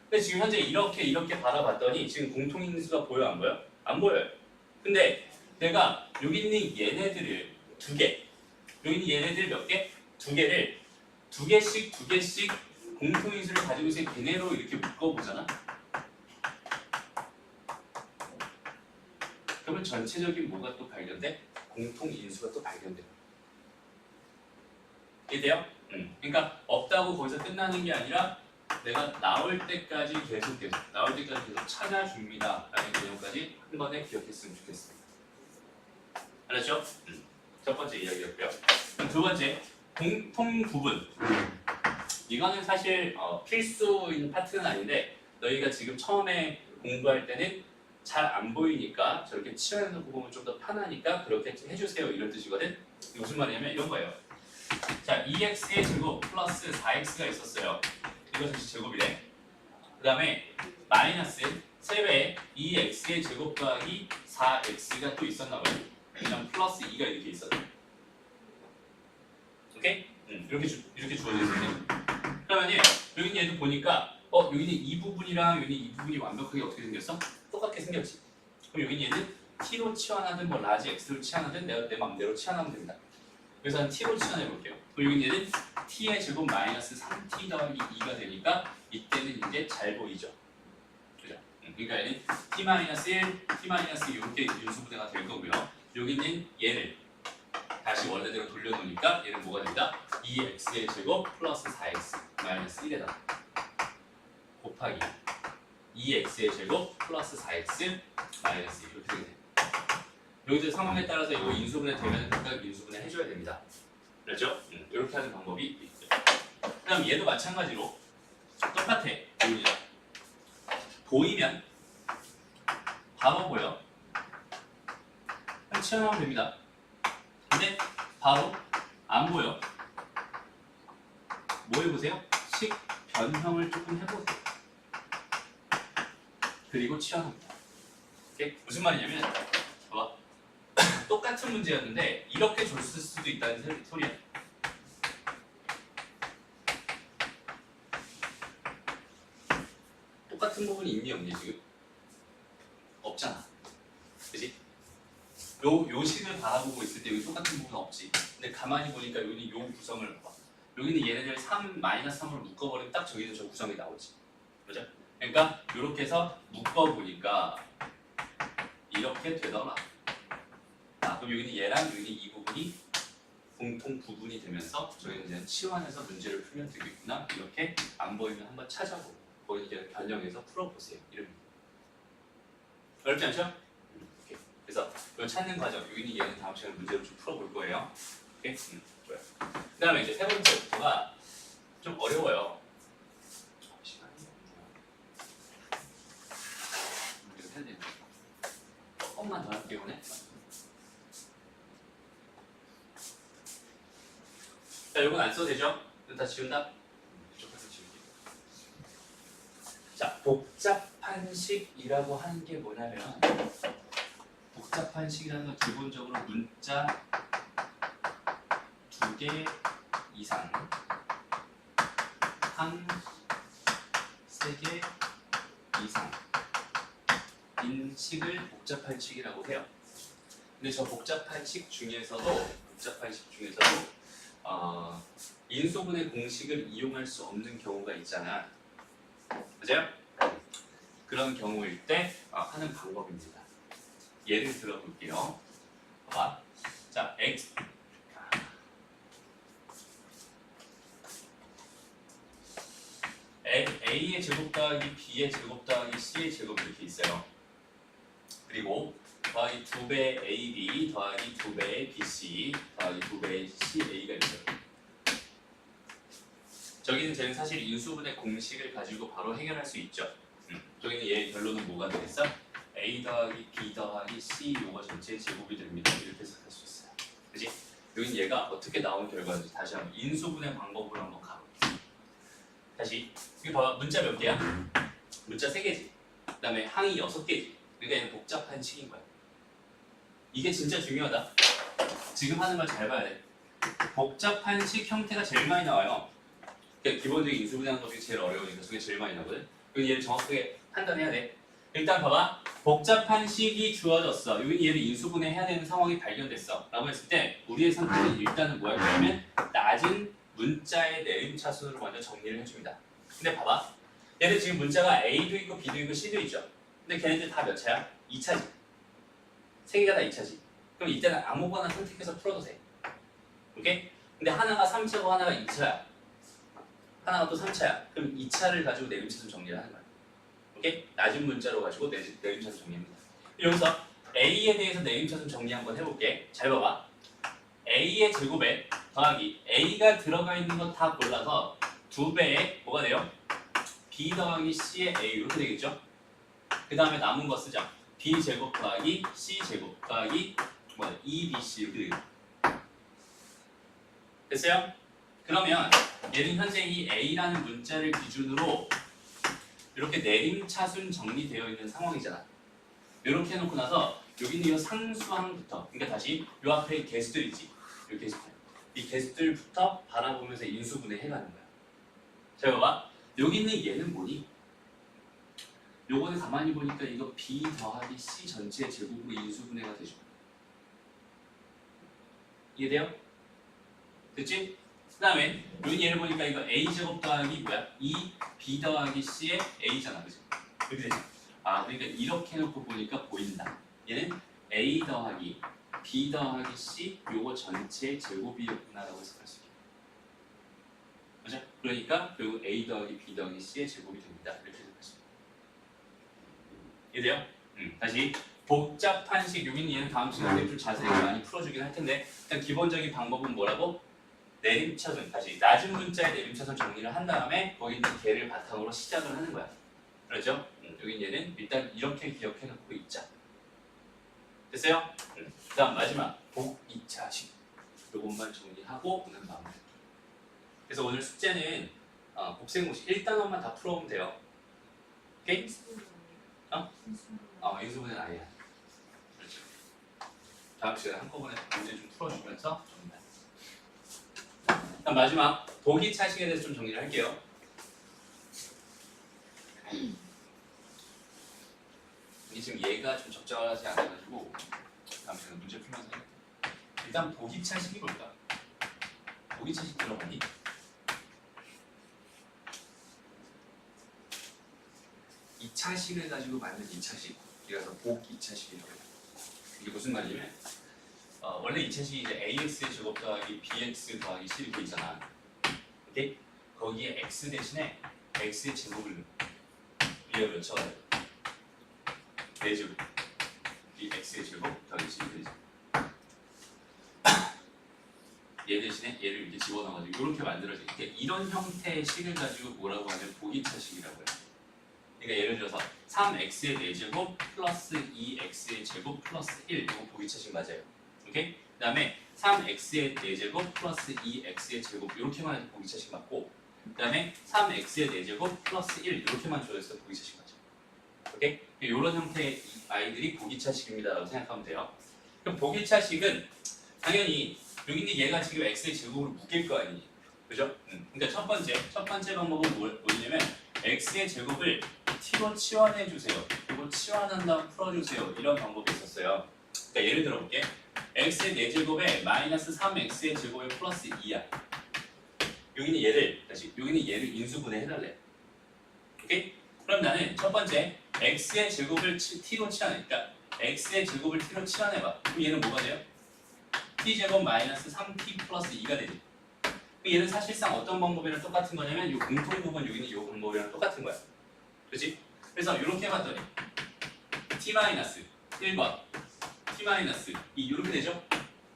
근데 지금 현재 이렇게 바라봤더니 지금 공통인수가 보여 안 보여? 안 보여요. 근데 내가 여기 있는 얘네들을 두 개, 여기는 얘네들 몇 개? 두 개를 두 개씩 공통인수를 가지고 있으니 걔네로 이렇게 묶어보잖아. 그러면 전체적인 뭐가 또 발견돼? 공통인수가 또 발견돼. 이해돼요? 그러니까 없다고 거기서 끝나는 게 아니라 내가 나올 때까지 계속 찾아줍니다 라는 개념까지 한 번에 기억했으면 좋겠습니다. 알았죠? 첫 번째 이야기였고요. 그럼 두 번째, 공통 부분. 이거는 사실 필수인 파트는 아닌데 너희가 지금 처음에 공부할 때는 잘 안 보이니까 저렇게 치환해서 보면 좀 더 편하니까 그렇게 해주세요 이런 뜻이거든. 이게 무슨 말이냐면 이런 거예요. 자, 2x의 제곱 플러스 4x가 있었어요. 이것은 제곱이래. 그 다음에 마이너스 3배의 2x의 제곱 더하기 4x가 또 있었나 봐요. 그냥 플러스 2가 이렇게 있었네. 오케이? 이렇게 주어져 있어요. 그러면 여기는 얘도 보니까 여기는 이 부분이랑 여기는 이 부분이 완벽하게 어떻게 생겼어? 똑같게 생겼지. 그럼 여기는 얘는 t로 치환하든 뭐 라지 x로 치환하든 내가 내 맘대로 치환하면 됩니다. 그래서 한 t로 치환해 볼게요. 그럼 여기는 얘는 t의 제곱 마이너스 3t 더하기 2가 되니까 이때는 이제 잘 보이죠. 그죠? 그러니까 얘는 t-1, t-2 이렇게 인수분해가 될 거고요. 여기는 얘를 다시 원래대로 돌려놓으니까 얘는 뭐가 됩니다? 2x의 제곱 플러스 4x 마이너스 1에다 곱하기 2x의 제곱 플러스 4x 마이너스 1 이렇게 되게 됩니다. 여기서 상황에 따라서 이거 인수분해 되면 각각 인수분해 해줘야 됩니다. 그렇죠? 이렇게 하는 방법이 있죠. 그 다음 얘도 마찬가지로 똑같아. 보입니다. 보이면 바로 보여. 치환하면 됩니다. 근데 바로 안 보여. 뭐 해보세요? 식 변형을 조금 해보세요. 그리고 치환합니다. 오케이? 무슨 말이냐면 봐봐. 똑같은 문제였는데 이렇게 줬을 수도 있다는 소리야. 똑같은 부분이 있니 없니 지금? 없잖아. 그치? 요 식을 바라보고 있을 때 여기 똑같은 부분은 없지. 근데 가만히 보니까 여기 요 구성을 봐봐. 여기는 얘네들 3-3으로 묶어버리면 딱 저기는 저 구성이 나오지. 그죠? 그러니까 이렇게 해서 묶어보니까 이렇게 되더라. 그럼 여기는 얘랑 여기는 이 부분이 공통 부분이 되면서 저희는 이제 치환해서 문제를 풀면 되겠구나. 이렇게 안 보이면 한번 찾아보고 거기 이제 변형해서 풀어보세요. 이런. 어렵지 않죠? 오케이. 그래서 이 찾는 과정, 여기는 얘는 다음 시간에 문제를 좀 풀어볼 거예요. 오케이? 좋아요. 그 다음에 이제 세 번째부터가 좀 어려워요. 시간이 없네요. 이거 해야 되는데. 조금만 더 할게요, 오늘. 자, 이건 안 써도 되죠? 이거 다 지운다? 이쪽에서 지울게요. 자, 복잡한 식이라고 하는 게 뭐냐면 복잡한 식이라는 건 기본적으로 문자 2개 이상 항 3개 이상 인 식을 복잡한 식이라고 해요. 근데 저 복잡한 식 중에서도 인수분해 공식을 이용할 수 없는 경우가 있잖아. 맞아요? 그런 경우일 때 하는 방법입니다. 예를 들어볼게요. 봐봐. 자, x a의 제곱 더하기 b의 제곱 더하기 c의 제곱 이렇게 있어요. 그리고 더하기 2배 ab 더하기 2배 bc 더하기 2배 ca가 있어요. 저기는 쟤는 사실 인수분해 공식을 가지고 바로 해결할 수 있죠. 저기는 얘 결론은 뭐가 되겠어? a 더하기 b 더하기 c 요거 전체 제곱이 됩니다. 이렇게 해석할 수 있어요. 그치? 여기는 얘가 어떻게 나온 결과인지 다시 한번 인수분해 방법으로 한번 가보겠습니다. 다시 여기 봐봐. 문자 몇 개야? 문자 3개지. 그 다음에 항이 6개지. 그러니까 얘는 복잡한 식인 거야. 이게 진짜 중요하다. 지금 하는 걸 잘 봐야 돼. 복잡한 식 형태가 제일 많이 나와요. 그러니까 기본적인 인수분해하는 것 중에 제일 어려우니까 그게 제일 많이 나거든. 그럼 얘를 정확하게 판단해야 돼. 일단 봐봐. 복잡한 식이 주어졌어. 여기 얘를 인수분해 해야 되는 상황이 발견됐어. 라고 했을 때 우리의 선택은 일단은 뭐야? 그러면 낮은 문자의 내림차순으로 먼저 정리를 해줍니다. 근데 봐봐. 얘들 지금 문자가 A도 있고 B도 있고 C도 있죠. 근데 걔네들 다 몇 차야? 2차지. 세 개가 다 2차지. 그럼 이때는 아무거나 선택해서 풀어도 돼. 오케이? 근데 하나가 3차고 하나가 2차야. 하나가 또 3차야. 그럼 2차를 가지고 내림차순 정리를 하는 거야. 오케이? 낮은 문자로 가지고 내림차순 정리합니다. 여기서 A에 대해서 내림차순 정리 한번 해볼게. 잘 봐봐. A의 제곱에 더하기 A가 들어가 있는 거 다 골라서 2배의 뭐가 돼요? B 더하기 C의 A 이렇게 되겠죠? 그 다음에 남은 거 쓰자. B 제곱 더하기 C 제곱 더하기 뭐야? 2BC 이렇게 되겠죠? 됐어요? 그러면 얘는 현재 이 A라는 문자를 기준으로 이렇게 내림차순 정리되어 있는 상황이잖아. 이렇게 해놓고 나서 여기 있는 이 상수항부터, 그러니까 다시 이 앞에 개수들 있지. 이 개수들. 이 개수들부터 바라보면서 인수분해 해가는 거야. 자, 봐봐. 여기 있는 얘는 뭐니? 요거는 가만히 보니까 이거 B 더하기 C 전체 제곱으로 인수분해가 되죠. 이해돼요? 됐지? 그 다음에 여기 얘를 보니까 이거 A제곱 더하기 뭐야? 2B 더하기 C의 A잖아. 그치? 이렇게 되지? 아, 그러니까 이렇게 해놓고 보니까 보인다. 얘는 A 더하기 B 더하기 C 요거 전체 제곱이었구나라고 해석할 수 있겠다. 맞아? 그러니까 결국 A 더하기 B 더하기 C의 제곱이 됩니다. 이렇게 해석할 수 있다. 이해돼요? 다시 복잡한 식 여기는 얘는 다음 시간에 좀 자세히 많이 풀어주긴 할 텐데 일단 기본적인 방법은 뭐라고? 내림차순, 다시 낮은 문자의 내림차순 정리를 한 다음에 거기 있는 개를 바탕으로 시작을 하는 거야. 그렇죠? 여기 얘는 일단 이렇게 기억해 놓고 있자. 됐어요? 그 다음 마지막 복 2차식 요것만 정리하고 오늘 마무리. 그래서 오늘 숙제는 곱셈공식 1단원만 다 풀어오면 돼요. 오케이? 인수분해는 아니야. 그렇죠. 다음 시간에 한꺼번에 문제 좀 풀어주면서 정리해. 그다음 마지막 보기 차식에 대해서 좀 정리를 할게요. 이게 지금 얘가 좀 적절하지 않아가지고 다음 시간에 문제 풀면서 해요. 일단 보기 차식이 뭘까? 보기 차식 들어봤니? 이 차식을 가지고 만든 2차식, 이래서 복 2차식이라고 해요. 이게 무슨 말이냐면 원래 2차식이 이제 AX의 제곱 더하기 BX 더하기 C 이렇게 있잖아. 오케이? 거기에 X 대신에 X의 제곱을 위에 외쳐가지고 4제곱 이 X의 제곱 더하기 C 되지. 얘 대신에 얘를 이렇게 집어넣어가지고 이렇게 만들어져. 그러니까 이런 형태의 식을 가지고 뭐라고 하면 보기차식이라고 해요. 그러니까 예를 들어서 3x의 4제곱 플러스 2x의 제곱 플러스 1 이거 보기차식 맞아요. 오케이? 그 다음에 3x의 4제곱 플러스 2x의 제곱 이렇게만 해도 보기차식 맞고 그 다음에 3x의 4제곱 플러스 1 이렇게만 줘있어 보기차식 맞죠. 오케이? 이런 형태의 아이들이 보기차식입니다 라고 생각하면 돼요. 그럼 보기차식은 당연히 여기 있는 얘가 지금 x의 제곱으로 묶일 거 아니니? 그죠? 그러니까 첫 번째 방법은 뭐냐면 x의 제곱을 t로 치환해 주세요. 그리고 치환한 다음 풀어주세요. 이런 방법이 있었어요. 그러니까 예를 들어볼게. x의 4제곱에 마이너스 3x의 제곱에 플러스 2야. 여기는 얘를 인수분해 해달래. 오케이? 그럼 나는 첫 번째 x의 제곱을 t로 치환해. 그러니까 x의 제곱을 t로 치환해봐. 그럼 얘는 뭐가 돼요? t제곱 마이너스 3t 플러스 2가 되지. 얘는 사실상 어떤 방법이랑 똑같은 거냐면 이 공통 부분 여기 있는 이 방법이랑 똑같은 거야. 그렇지? 그래서 이렇게 봤더니 t-1번, t-2 이렇게 되죠?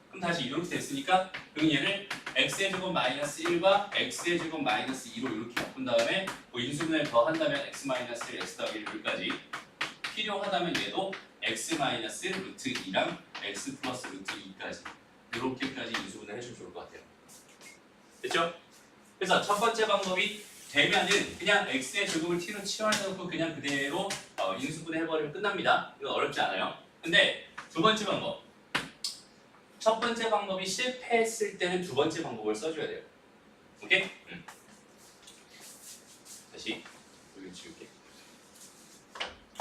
그럼 다시 이렇게 됐으니까 그럼 얘를 x의 제곱 마이너스 1과 x의 제곱 마이너스 2로 이렇게 바꾼 다음에 뭐 인수분해를 더 한다면 x 마이너스 1, x 더하기 1까지 필요하다면 얘도 x 마이너스 루트 2랑 x 플러스 루트 2까지 이렇게까지 인수분해 해주면 좋을 것 같아요. 됐죠? 그래서 첫 번째 방법이 되면은 그냥 x의 제곱을 t로 치환해놓고 그냥 그대로 인수분해 해버리면 끝납니다. 이거 어렵지 않아요. 근데 두 번째 방법. 첫 번째 방법이 실패했을 때는 두 번째 방법을 써줘야 돼요. 오케이? 다시 여기 지울게.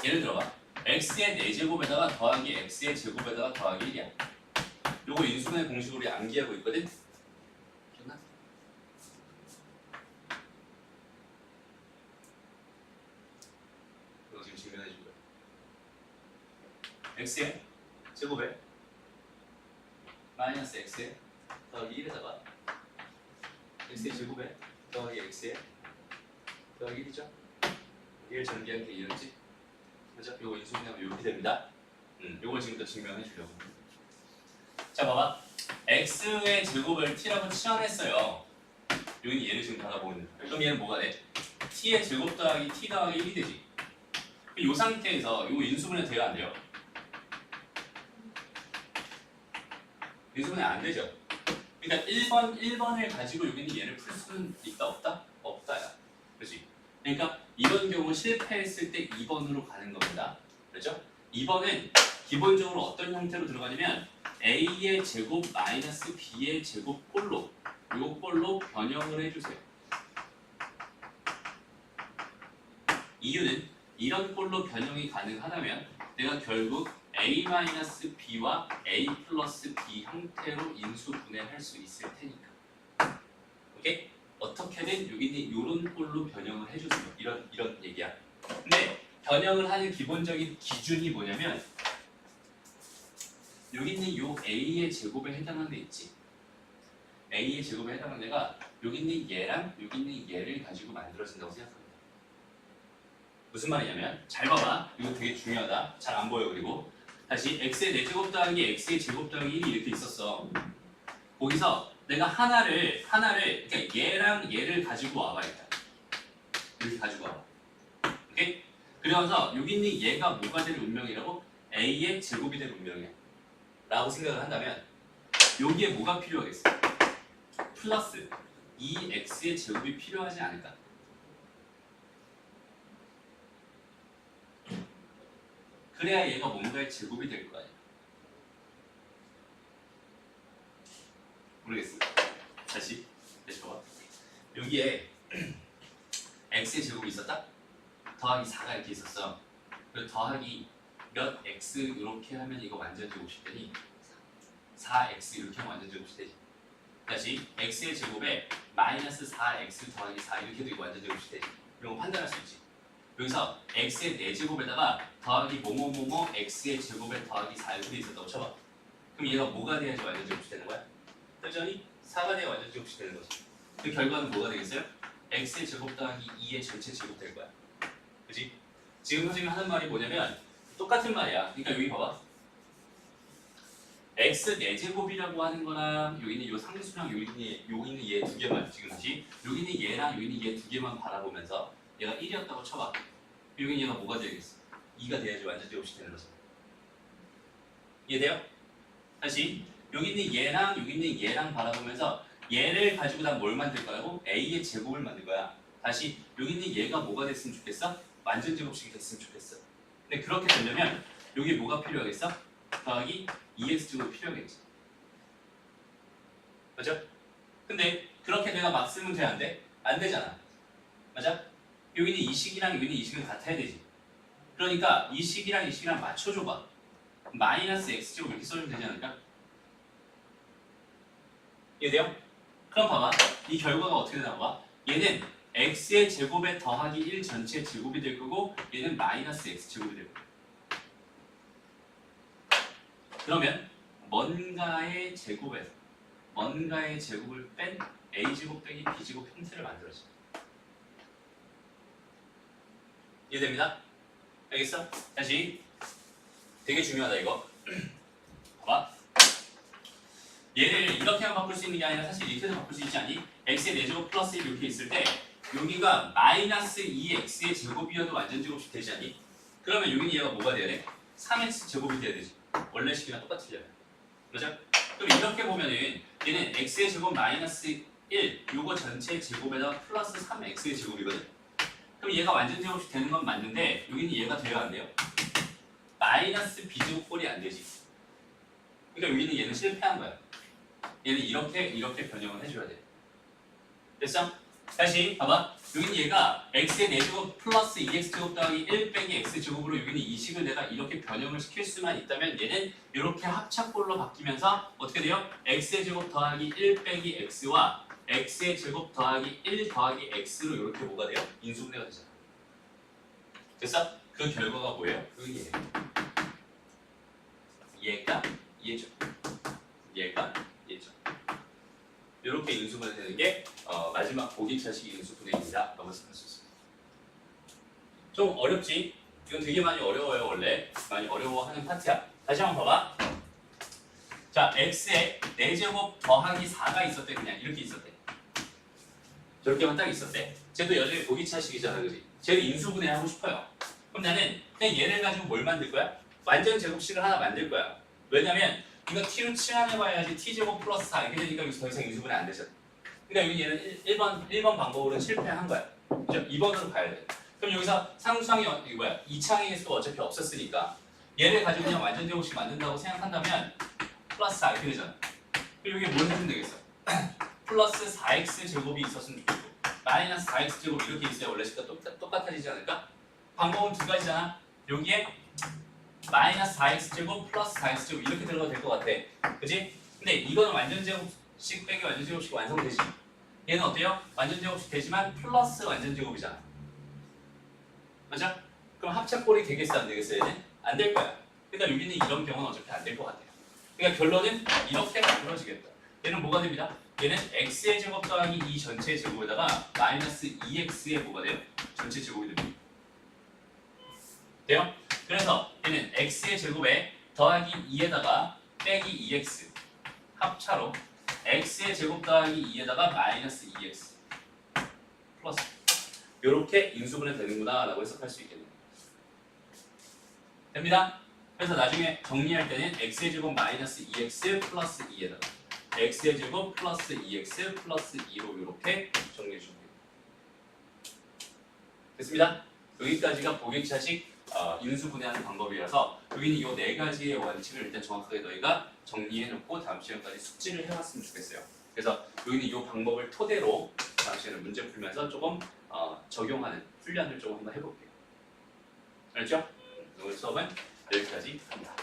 예를 들어봐. x의 4제곱에다가 더하기 x의 제곱에다가 더하기 1이야. 요거 인수분해 공식으로 우리 암기하고 있거든? 기억나? 이거 지금 증명해 준 거야. x의 제곱에 마이너스 x의 더하기 1에다가 x의 제곱에 더하기 x의 더하기 1이죠? 1 전개한 게 이런지 그죠? 요거 인수분해하면 이렇게 됩니다. 요걸 지금부터 증명해 주려고. 자 봐봐. x의 제곱을 t라고 치환했어요. 여기 얘를 지금 받아보는 거야. 그럼 얘는 뭐가 돼? t의 제곱 더하기 t 더하기 1이 되지. 이 상태에서 이거 인수분해 돼야 안 돼요? 인수분해 안 되죠. 그러니까 1번을 가지고 여기는 얘를 풀 수는 있다 없다? 없다야. 그렇지? 그러니까 이런 경우 실패했을 때 2번으로 가는 겁니다. 그렇죠? 2번은 기본적으로 어떤 형태로 들어가냐면 a의 제곱 마이너스 b의 제곱 꼴로 요 꼴로 변형을 해주세요. 이유는 이런 꼴로 변형이 가능하다면 내가 결국 a-b와 a 플러스 b 형태로 인수분해할 수 있을 테니까. 오케이? 어떻게든 여기는 이런 꼴로 변형을 해주세요. 이런 얘기야. 근데 변형을 하는 기본적인 기준이 뭐냐면 여기 있는 요 a의 제곱에 해당하는 애 있지. a의 제곱에 해당하는 애가 여기 있는 얘랑 여기 있는 얘를 가지고 만들어진다고 생각합니다. 무슨 말이냐면 잘 봐봐. 이거 되게 중요하다. 잘 안 보여. 그리고 다시 x의 4제곱 더하기 x의 제곱 더하기 1이 이렇게 있었어. 거기서 내가 하나를 그러니까 얘랑 얘를 가지고 와봐야겠다. 이렇게 가지고 와봐. 오케이? 그러면서 여기 있는 얘가 뭐가 될 운명이라고? a의 제곱이 될 운명이야. 라고 생각을 한다면 여기에 뭐가 필요하겠어? 플러스 2x의 제곱이 필요하지 않을까? 그래야 얘가 뭔가의 제곱이 될 거 아니야. 모르겠어. 다시 봐봐. 여기에 x의 제곱이 있었다? 더하기 4가 이렇게 있었어. 그리고 더하기 몇 x 이렇게 하면 이거 완전 제곱이 되니 4x 이렇게 하면 완전 제곱이 되지. 다시 x의 제곱에 마이너스 4x 더하기 4 이렇게 해도 이거 완전 제곱이 되지. 이런 거 판단할 수 있지. 여기서 x의 4제곱에다가 더하기 뭐뭐뭐뭐 x의 제곱에 더하기 4 이렇게 있었다고 쳐봐. 그럼 얘가 뭐가 돼야지 완전 제곱이 되는 거야? 여전히 4가 돼야 완전 제곱이 되는 거지. 그 결과는 뭐가 되겠어요? x의 제곱 더하기 2의 전체 제곱 될 거야. 그치? 지금 선생님이 하는 말이 뭐냐면 똑같은 말이야. 그러니까 여기 봐봐. x 4제곱이라고 하는 거랑 여기 있는 요 상수랑 여기 있는 얘 두 개만 지금 다시 여기 있는 얘랑 여기 있는 얘 두 개만 바라보면서 얘가 1이었다고 쳐봐. 여기 있는 얘가 뭐가 되겠어? 2가 돼야지 완전 제곱이 되는 거죠. 이해돼요? 다시 여기 있는 얘랑 여기 있는 얘랑 바라보면서 얘를 가지고 난 뭘 만들 거라고? a의 제곱을 만들 거야. 다시 여기 있는 얘가 뭐가 됐으면 좋겠어? 완전 제곱식이 됐으면 좋겠어. 근데 그렇게 되려면 여기 뭐가 필요하겠어? 더하기 2x제곱이 필요하겠지. 맞아? 근데 그렇게 내가 막 쓰면 돼? 안 돼? 안 되잖아. 맞아? 여기 있는 이 식이랑 여기 있는 이 식은 같아야 되지. 그러니까 이 식이랑 이 식이랑 맞춰줘봐. 마이너스 x제곱 이렇게 써주면 되지 않을까? 이해돼요? 그럼 봐봐. 이 결과가 어떻게 나와? 얘는 x의 제곱에 더하기 1 전체 제곱이 될 거고 얘는 마이너스 x제곱이 될 거고. 그러면 뭔가의 제곱에서 뭔가의 제곱을 뺀 a제곱 빼기 b제곱 형태를 만들어줘. 이해됩니다? 알겠어? 다시 되게 중요하다 이거. 봐봐. 얘를 이렇게만 바꿀 수 있는 게 아니라 사실 이렇게도 바꿀 수 있지 않니? x의 4제곱 플러스 1 이렇게 있을 때 여기가 마이너스 2x의 제곱이어도 완전 제곱이 되지 않니? 그러면 여기는 얘가 뭐가 돼야 돼? 3x 제곱이 돼야 되지. 원래 식이랑 똑같으려면. 그렇죠? 그럼 이렇게 보면은 얘는 x의 제곱 마이너스 1 요거 전체 제곱에다가 플러스 3x의 제곱이거든. 그럼 얘가 완전 제곱이 되는 건 맞는데 여기는 얘가 돼야 안 돼요? 마이너스 b제곱 꼴이 안 되지. 그러니까 여기는 얘는 실패한 거야. 얘는 이렇게 변형을 해줘야 돼. 됐어? 다시 봐봐. 여기는 얘가 x의 4제곱 플러스 2x제곱 더하기 1 빼기 x제곱으로 여기는 이 식을 내가 이렇게 변형을 시킬 수만 있다면 얘는 이렇게 합차꼴로 바뀌면서 어떻게 돼요? x의 제곱 더하기 1 빼기 x와 x의 제곱 더하기 1 더하기 x로 이렇게 뭐가 돼요? 인수분해가 되잖아. 그래서 그 결과가 뭐예요? 그 얘가 얘죠. 얘가 얘죠. 이렇게 인수분해 되는 게 마지막 보기차식 인수분해입니다. 라고 생각할 수 있습니다. 좀 어렵지? 이건 되게 많이 어려워요. 원래 많이 어려워하는 파트야. 다시 한번 봐봐. 자, x에 4제곱 더하기 4가 있었대. 그냥 이렇게 있었대. 저렇게만 딱 있었대. 쟤도 여전히 보기차식이잖아. 그지? 쟤도 인수분해 하고 싶어요. 그럼 나는 그냥 얘를 가지고 뭘 만들 거야? 완전 제곱식을 하나 만들 거야. 왜냐면 이거 t로 치환해봐야지 t제곱 플러스 4 이렇게 되니까 여기서 더 이상 인수분해 안 되잖아. 그러니까 여기 얘는 1번 방법으로는 실패한 거야. 그죠? 2번으로 가야 돼. 그럼 여기서 상수항이 이거 뭐야? 2차항의 수가 어차피 없었으니까 얘를 가지고 그냥 완전 제곱식 만든다고 생각한다면 플러스 4 이렇게 되잖아. 그럼 여기 뭘 해주면 되겠어? 플러스 4x 제곱이 있었으면 좋겠고 마이너스 4x 제곱 이렇게 있어야 원래 식과 똑같아지지 않을까? 방법은 두 가지잖아. 여기에 마이너스 4x 제곱 플러스 4x 제곱 이렇게 들어가도 될 것 같아. 그지? 근데 이거는 완전 제곱식 빼기 완전 제곱식 완성되지. 얘는 어때요? 완전 제곱식 되지만 플러스 완전 제곱이잖아. 맞아? 그럼 합차꼴이 되겠어 안 되겠어 얘는? 안 될 거야. 그러니까 여기는 이런 경우는 어차피 안 될 것 같아요. 그러니까 결론은 이렇게 만들어지겠다. 얘는 뭐가 됩니다? 얘는 x의 제곱 더하기 2 전체의 제곱에다가 마이너스 2x의 뭐가 돼요? 전체 제곱이 됩니다. 돼요? 그래서 얘는 x의 제곱에 더하기 2에다가 빼기 2x 합차로 x의 제곱 더하기 2에다가 마이너스 2x 플러스 이렇게 인수분해 되는구나 라고 해석할 수 있겠네요. 됩니다? 그래서 나중에 정리할 때는 x의 제곱 마이너스 2x 플러스 2에다가 x의 제곱 플러스 2x 플러스 2로 이렇게 정리해 주면 됩니다. 됐습니다? 여기까지가 보객차식 인수분해하는 방법이라서 여기는 이 네 가지의 원칙을 일단 정확하게 너희가 정리해놓고 다음 시간까지 숙지를 해왔으면 좋겠어요. 그래서 여기는 이 방법을 토대로 다음 시간에 문제 풀면서 조금 적용하는 훈련을 조금 한번 해볼게요. 알죠? 오늘 수업은 여기까지 합니다.